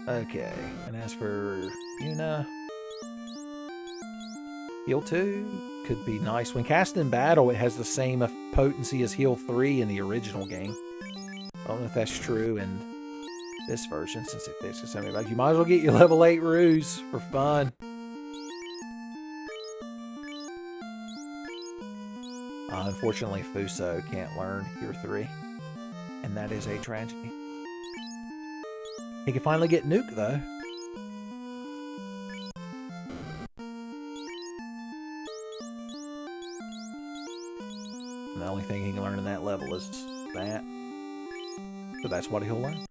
Okay, and as for Yuna, heal 2 could be nice. When cast in battle, it has the same potency as heal 3 in the original game. I don't know if that's true in this version, since it fixes something like you might as well get your level 8 ruse for fun. Unfortunately, Fuso can't learn Cure 3, and that is a tragedy. He can finally get Nuke, though. And the only thing he can learn in that level is that. So that's what he'll learn.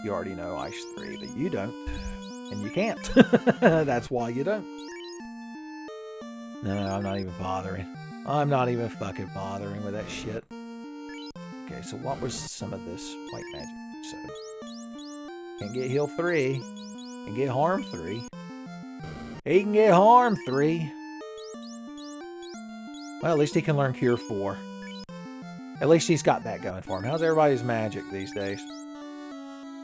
You already know Ice 3, but you don't. And you can't. That's why you don't. No, I'm not even bothering. I'm not even fucking bothering with that shit. Okay, so what was some of this white magic? So, can't get heal 3. Can get harm 3. He can get harm 3. Well, at least he can learn cure 4. At least he's got that going for him. How's everybody's magic these days?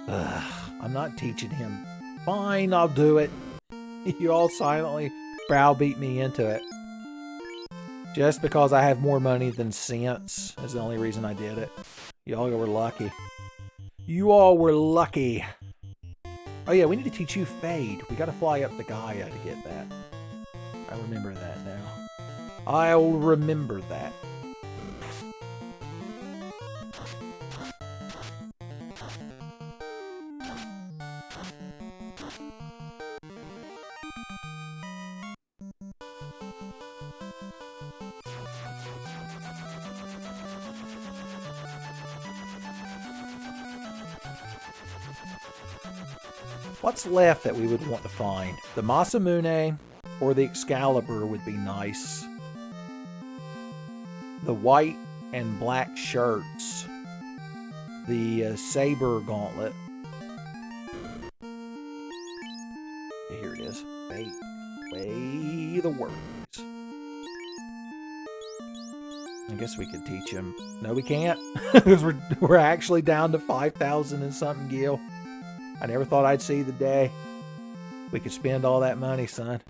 Ugh, I'm not teaching him. Fine, I'll do it. You all silently browbeat me into it. Just because I have more money than sense is the only reason I did it. Y'all were lucky. You all were lucky. Oh yeah, we need to teach you Fade. We gotta fly up to Gaia to get that. I remember that now. I'll remember that. What's left that we would want to find? The Masamune or the Excalibur would be nice. The white and black shirts. The saber gauntlet. Here it is. Way the words. I guess we could teach him. No, we can't. Because we're actually down to 5,000 and something gil. I never thought I'd see the day we could spend all that money, son.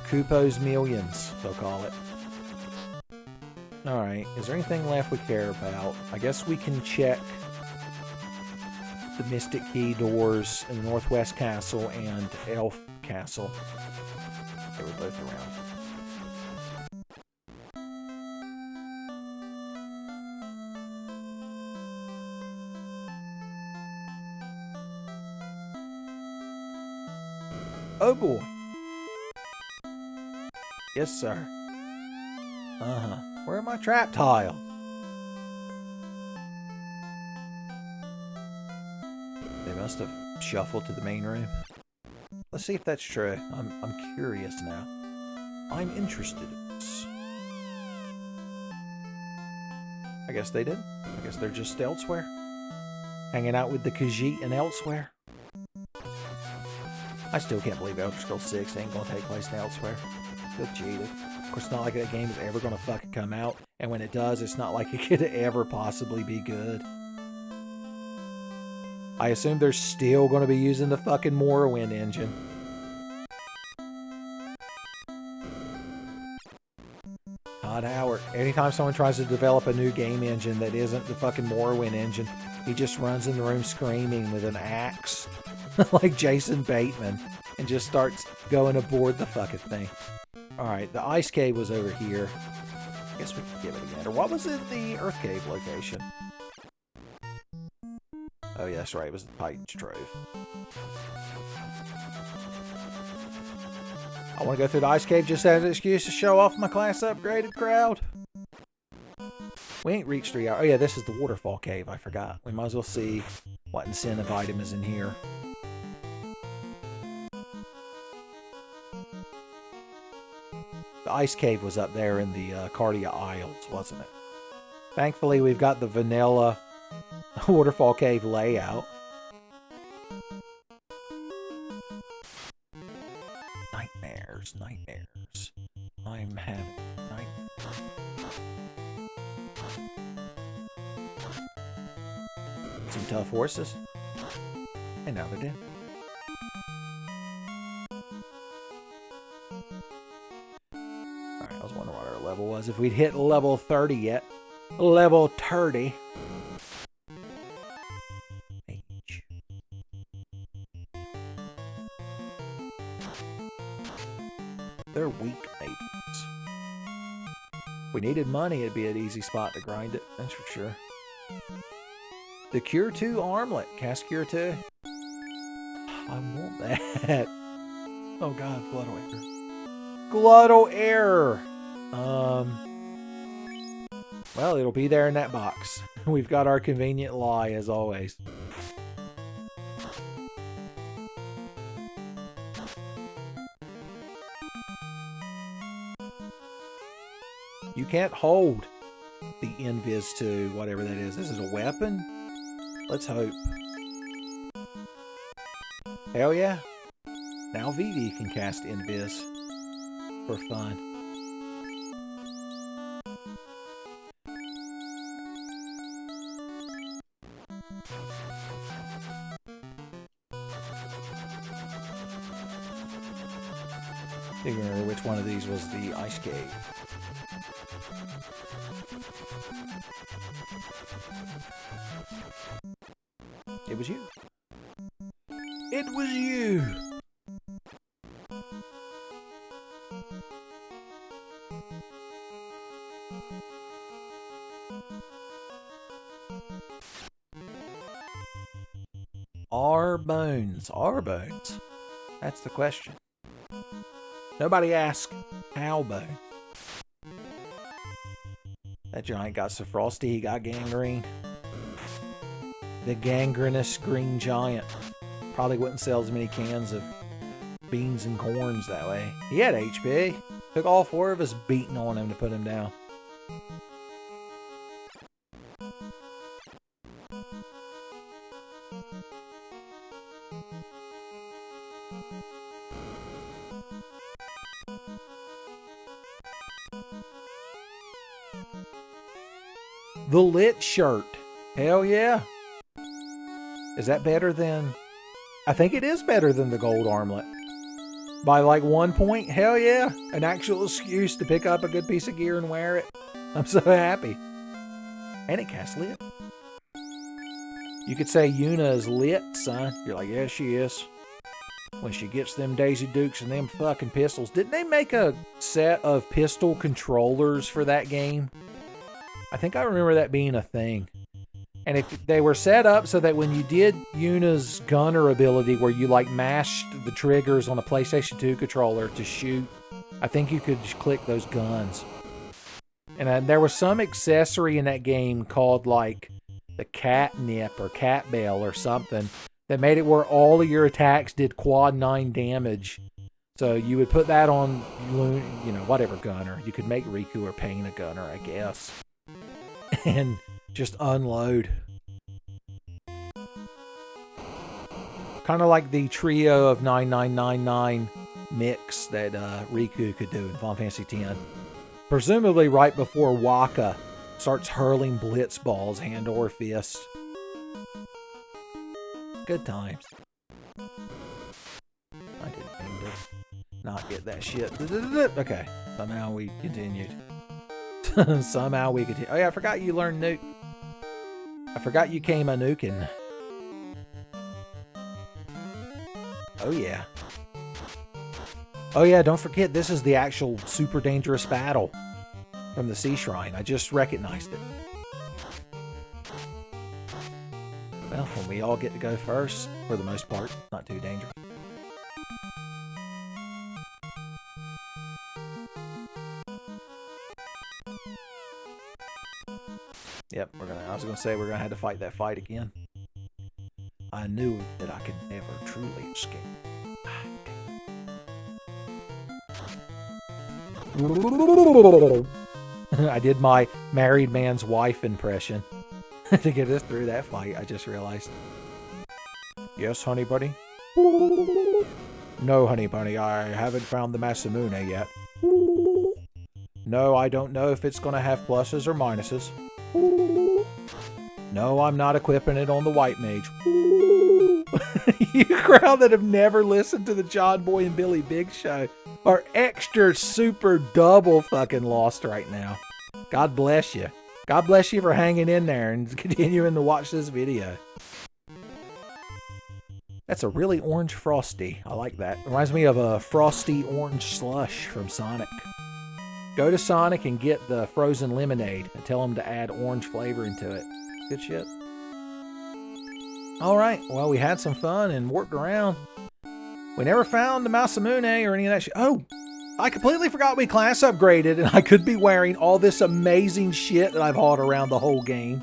Kupo's millions, they'll call it. Alright, is there anything left we care about? I guess we can check the Mystic Key doors in the Northwest Castle and Elf Castle. They were both around. Oh boy. Yes, sir. Uh-huh. Where are my trap tiles? They must have shuffled to the main room. Let's see if that's true. I'm curious now. I'm interested in this. I guess they did. I guess they're just elsewhere. Hanging out with the Khajiit and elsewhere. I still can't believe Elder Scrolls 6 ain't gonna take place in elsewhere. Feel cheated. Of course, it's not like that game is ever gonna fucking come out, and when it does, it's not like it could ever possibly be good. I assume they're still gonna be using the fucking Morrowind engine. Todd Howard. Anytime someone tries to develop a new game engine that isn't the fucking Morrowind engine, he just runs in the room screaming with an axe. Like Jason Bateman, and just starts going aboard the fucking thing. Alright, the ice cave was over here. I guess we could give it a gander. What was in the Earth Cave location? Oh, yeah, that's right. It was the Titan's Trove. I want to go through the ice cave just as an excuse to show off my class upgraded crowd. We ain't reached 3 hours. Oh, yeah, this is the Waterfall Cave. I forgot. We might as well see what incentive item is in here. The ice cave was up there in the Cardia Isles, wasn't it? Thankfully, we've got the vanilla Waterfall Cave layout. Nightmares, nightmares. I'm having nightmares. Some tough horses. And now they're dead. I was wondering what our level was. If we'd hit level 30 yet. Level 30. Mage. They're weak mages. If we needed money, it'd be an easy spot to grind it. That's for sure. The Cure 2 armlet. Cast Cure 2. I want that. Oh god, Gluttal Error. Gluttal Error! Well, it'll be there in that box. We've got our convenient lie, as always. You can't hold the Invis to whatever that is. This is a weapon? Let's hope. Hell yeah. Now Vivi can cast Invis for fun. I can't remember which one of these was the ice cave. It was you. It was you! Our bones. Our bones? That's the question. Nobody asked how bone. That giant got so frosty he got gangrene. The gangrenous green giant. Probably wouldn't sell as many cans of beans and corns that way. He had HP. Took all 4 of us beating on him to put him down. The lit shirt. Hell yeah. Is that better than... I think it is better than the gold armlet. By like 1 point? Hell yeah. An actual excuse to pick up a good piece of gear and wear it. I'm so happy. And it casts lit. You could say Yuna is lit, son. You're like, yeah, she is. When she gets them Daisy Dukes and them fucking pistols. Didn't they make a set of pistol controllers for that game? I think I remember that being a thing. And if they were set up so that when you did Yuna's gunner ability where you like mashed the triggers on a PlayStation 2 controller to shoot, I think you could just click those guns. And there was some accessory in that game called like the catnip or cat bell or something that made it where all of your attacks did quad 9 damage. So you would put that on, you know, whatever gunner. You could make Riku or Pain a gunner, I guess. And just unload. Kind of like the trio of 9999 mix that Riku could do in Final Fantasy X. Presumably right before Waka starts hurling blitz balls hand over fist. Good times. I didn't mean to not get that shit. Okay, somehow we continued. Somehow we continue. Oh yeah, I forgot you learned nuke. I forgot you came a nuking. Oh yeah. Oh yeah, don't forget this is the actual super dangerous battle from the Sea Shrine. I just recognized it. Well, when we all get to go first, for the most part, not too dangerous. Yep, I was gonna say we're gonna have to fight that fight again. I knew that I could never truly escape. I did my married man's wife impression to get us through that fight, I just realized. Yes, honey bunny? No, honey bunny, I haven't found the Masamune yet. No, I don't know if it's gonna have pluses or minuses. No, I'm not equipping it on the white mage. You crowd that have never listened to the John Boy and Billy Big Show are extra super double fucking lost right now. God bless you. God bless you for hanging in there and continuing to watch this video. That's a really orange Frosty. I like that. Reminds me of a frosty orange slush from Sonic. Go to Sonic and get the frozen lemonade and tell them to add orange flavor into it. Good shit. Alright, well, we had some fun and worked around. We never found the Masamune or any of that shit. Oh, I completely forgot we class upgraded and I could be wearing all this amazing shit that I've hauled around the whole game.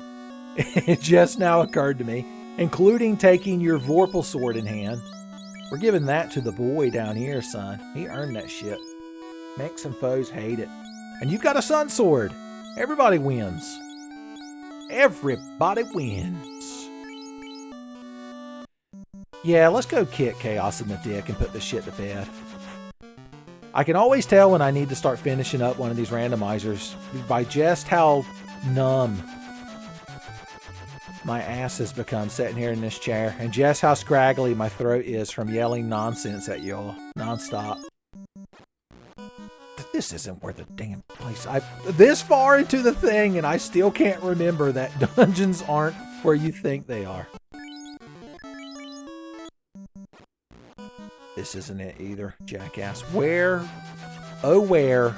It just now occurred to me, including taking your Vorpal sword in hand. We're giving that to the boy down here, son. He earned that shit. Mechs and foes hate it. And you've got a sun sword. Everybody wins. Everybody wins. Yeah, let's go kick Chaos in the dick and put this shit to bed. I can always tell when I need to start finishing up one of these randomizers by just how numb my ass has become sitting here in this chair and just how scraggly my throat is from yelling nonsense at y'all nonstop. This isn't where the damn place. This far into the thing and I still can't remember that dungeons aren't where you think they are. This isn't it either, jackass. Where, oh where,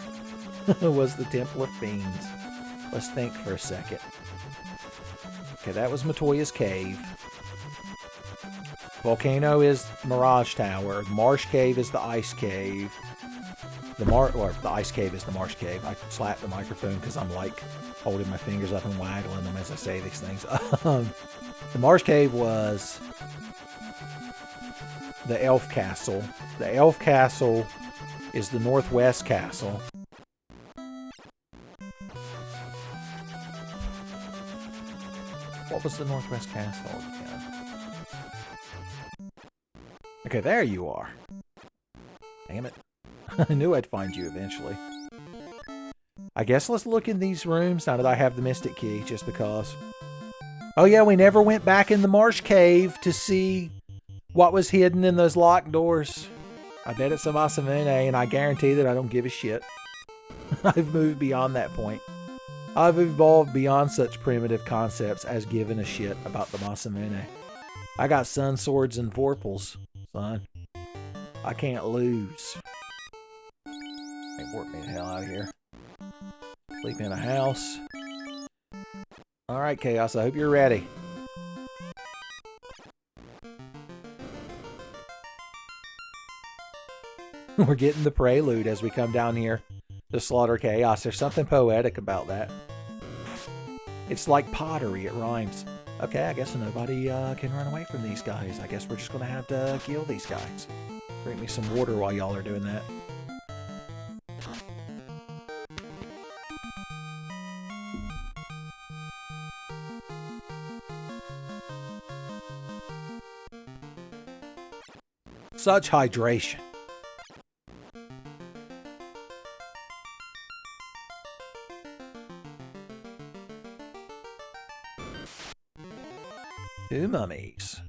was the Temple of Fiends? Let's think for a second. Okay, that was Matoya's Cave. Volcano is Mirage Tower. Marsh Cave is the Ice Cave. The Ice Cave is the Marsh Cave. I slapped the microphone because I'm like holding my fingers up and waggling them as I say these things. The Marsh Cave was the elf castle. The elf castle is the northwest castle. What was the northwest castle again? Okay, there you are. Damn it. I knew I'd find you eventually. I guess let's look in these rooms now that I have the Mystic Key, just because. Oh yeah, we never went back in the Marsh Cave to see what was hidden in those locked doors. I bet it's a Masamune, and I guarantee that I don't give a shit. I've moved beyond that point. I've evolved beyond such primitive concepts as giving a shit about the Masamune. I got sun swords and vorpals, son. I can't lose. They warp me the hell out of here. Sleep in a house. Alright, Chaos, I hope you're ready. We're getting the prelude as we come down here to slaughter Chaos. There's something poetic about that. It's like pottery, it rhymes. Okay, I guess nobody can run away from these guys. I guess we're just going to have to kill these guys. Drink me some water while y'all are doing that. Such hydration. Two mummies.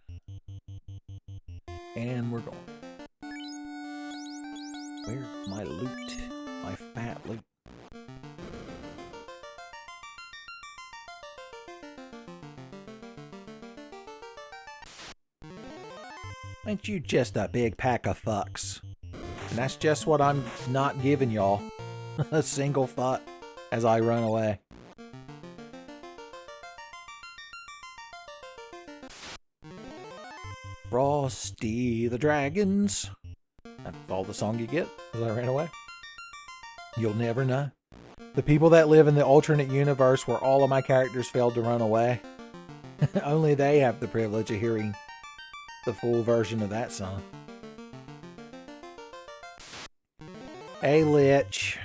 And we're going. Where's my loot? My fat loot. Ain't you just a big pack of fucks? And that's just what I'm not giving y'all. A single fuck as I run away. Frosty the Dragons. That's all the song you get as I ran away. You'll never know. The people that live in the alternate universe where all of my characters failed to run away. Only they have the privilege of hearing the full version of that song. Hey, Lich.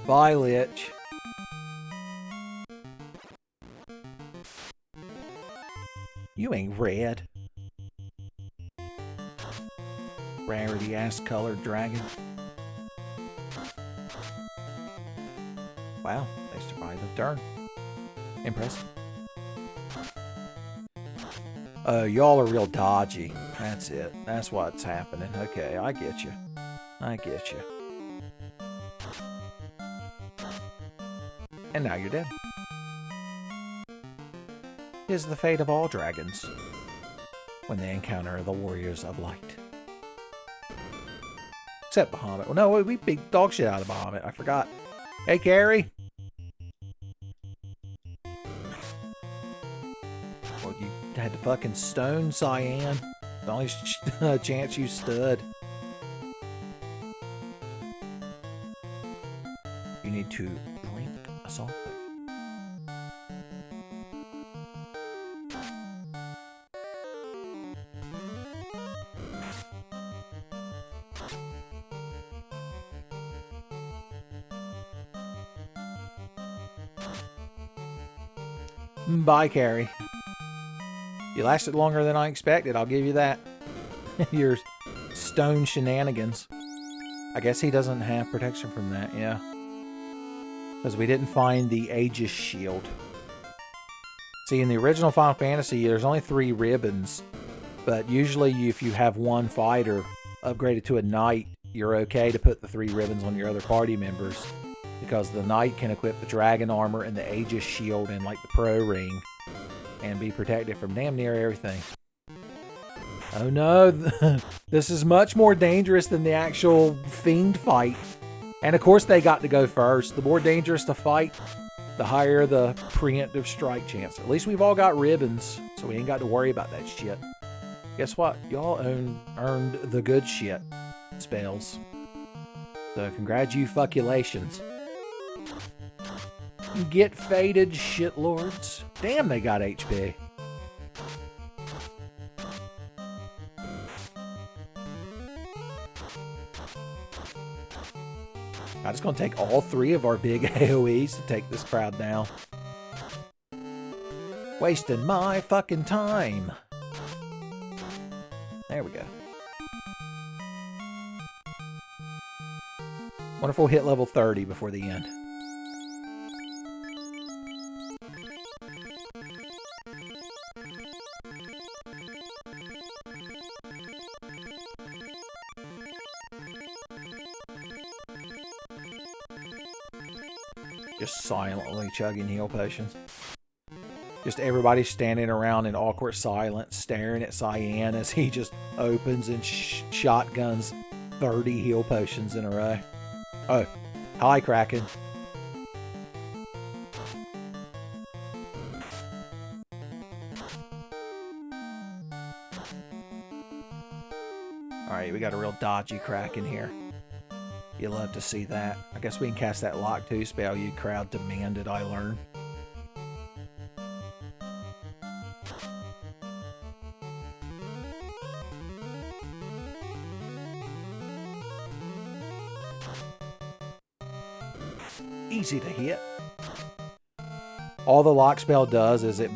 Bye, Lich. You ain't red. Rarity-ass colored dragon. Wow, they survived the turn. Impressive. Y'all are real dodgy. That's it. That's what's happening. Okay, I get you. I get you. And now you're dead. 'Tis the fate of all dragons when they encounter the warriors of light. Except Bahamut. Well, no, we beat dog shit out of Bahamut. I forgot. Hey, Carrie. Well, you had to fucking stone Cyan. The only chance you stood. You need to drink a salt. Bye, Carrie. You lasted longer than I expected, I'll give you that. Your stone shenanigans. I guess he doesn't have protection from that, yeah. Because we didn't find the Aegis shield. See, in the original Final Fantasy, there's only 3 ribbons. But usually, if you have one fighter upgraded to a knight, you're okay to put the 3 ribbons on your other party members. Because the knight can equip the dragon armor and the Aegis shield and like the pro ring and be protected from damn near everything. Oh no, this is much more dangerous than the actual fiend fight. And of course they got to go first. The more dangerous the fight, the higher the preemptive strike chance. At least we've all got ribbons, so we ain't got to worry about that shit. Guess what? Y'all earned the good shit spells. So congratulations. Get faded, shitlords. Damn, they got HP. I'm just gonna take all 3 of our big AoEs to take this crowd down. Wasting my fucking time. There we go. Wonder if we'll hit level 30 before the end. Just silently chugging heal potions. Just everybody standing around in awkward silence, staring at Cyan as he just opens and shotguns 30 heal potions in a row. Oh, hi, Kraken. Alright, we got a real dodgy Kraken here. You love to see that. I guess we can cast that Lock 2 spell you crowd demanded I learn. Easy to hit. All the lock spell does is it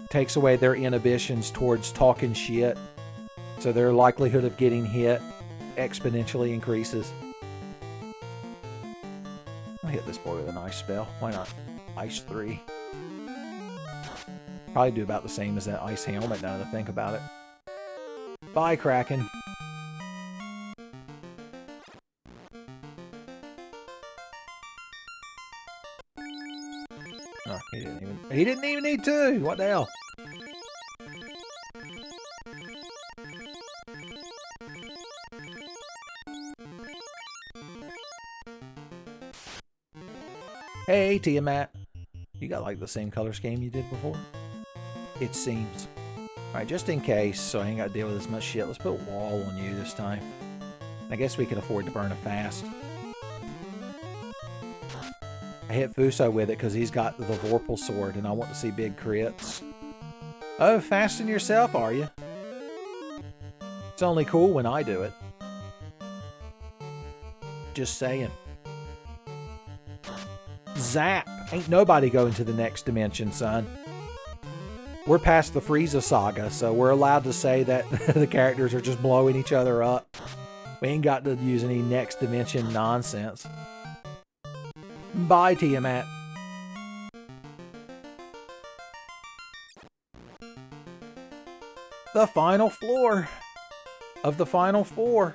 takes away their inhibitions towards talking shit, so their likelihood of getting hit exponentially increases. I'll hit this boy with an ice spell. Why not? Ice 3. Probably do about the same as that ice helmet now that I think about it. Bye, Kraken. Oh, he didn't even need to. What the hell? Hey, Tiamat. You got like the same color scheme you did before? It seems. Alright, just in case, so I ain't got to deal with as much shit, let's put wall on you this time. I guess we can afford to burn it fast. I hit Fuso with it because he's got the Vorpal sword and I want to see big crits. Oh, fasting yourself, are you? It's only cool when I do it. Just saying. Zap! Ain't nobody going to the next dimension, son. We're past the Frieza saga, so we're allowed to say that the characters are just blowing each other up. We ain't got to use any next dimension nonsense. Bye, Tiamat. The final floor of the final 4.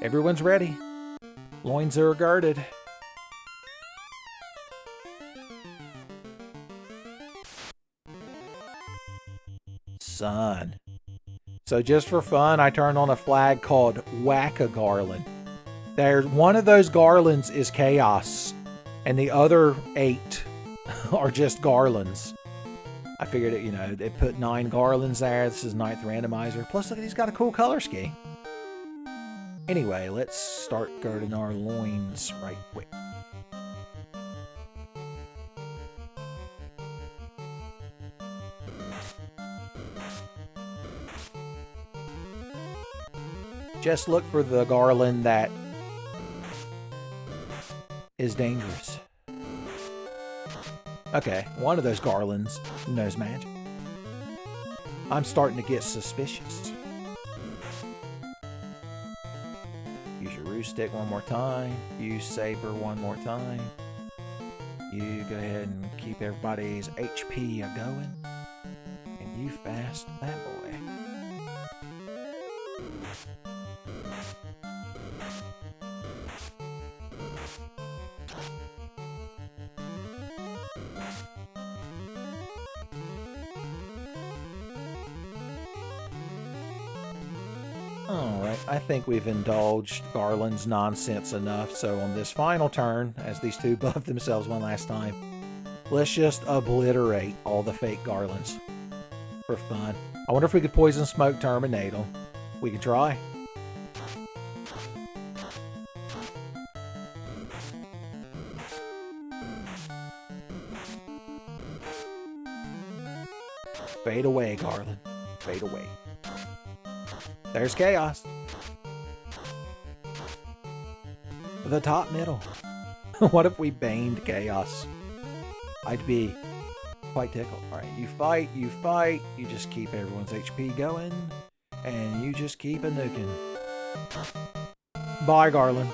Everyone's ready. Loins are girded. Son. So just for fun, I turned on a flag called Whack-A-Garland. One of those garlands is chaos, and the other 8 are just garlands. I figured it, you know, they put 9 garlands there. This is 9th randomizer. Plus, look, he's got a cool color scheme. Anyway, let's start girding our loins right quick. Just look for the garland that is dangerous. Okay, one of those garlands knows magic. I'm starting to get suspicious. Use your roost stick one more time. Use saber one more time. You go ahead and keep everybody's HP going. And you fast that boy. Alright, I think we've indulged Garland's nonsense enough, so on this final turn, as these two buff themselves one last time, let's just obliterate all the fake Garlands for fun. I wonder if we could poison smoke terminate them. We can try. Fade away, Garland. Fade away. There's chaos. The top middle. What if we baned chaos? I'd be quite tickled. Alright, you fight, you just keep everyone's HP going, and you just keep a nuking. Bye, Garland.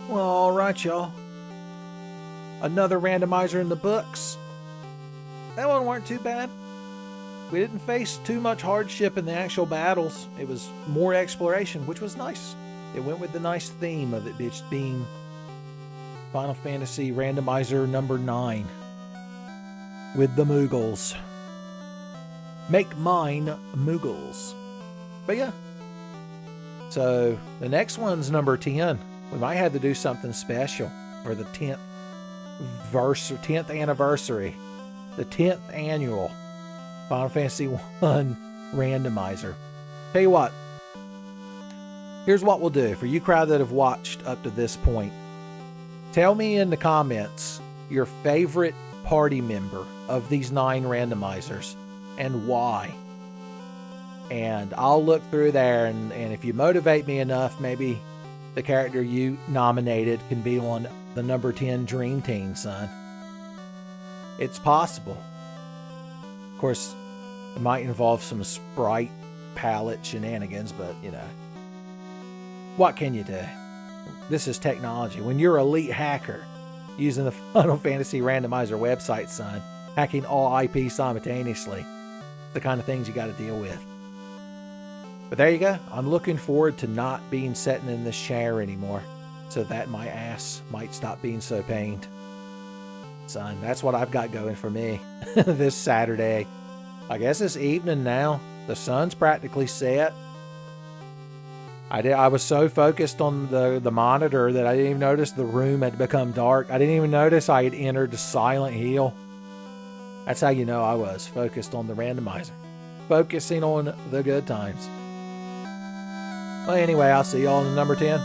Well, alright, y'all. Another randomizer in the books. That one weren't too bad. We didn't face too much hardship in the actual battles. It was more exploration, which was nice. It went with the nice theme of it being Final Fantasy Randomizer number 9 with the Moogles. Make mine Moogles. But yeah. So the next one's number 10. We might have to do something special for the 10th anniversary, the 10th annual Final Fantasy 1 randomizer. Tell you what, here's what we'll do for you crowd that have watched up to this point. Tell me in the comments your favorite party member of these 9 randomizers and why. And I'll look through there, and if you motivate me enough, maybe the character you nominated can be on the number 10 Dream Team, son. It's possible. Of course, it might involve some sprite palette shenanigans, but you know, what can you do? This is technology. When you're elite hacker using the Final Fantasy Randomizer website, son, hacking all IP simultaneously, the kind of things you got to deal with. But there you go. I'm looking forward to not being sitting in this chair anymore, so that my ass might stop being so pained. Son, that's what I've got going for me this Saturday. I guess it's evening now. The sun's practically set. I was so focused on the monitor that I didn't even notice the room had become dark. I didn't even notice I had entered the Silent Hill. That's how you know I was focused on the randomizer. Focusing on the good times. Well, anyway, I'll see y'all in number 10.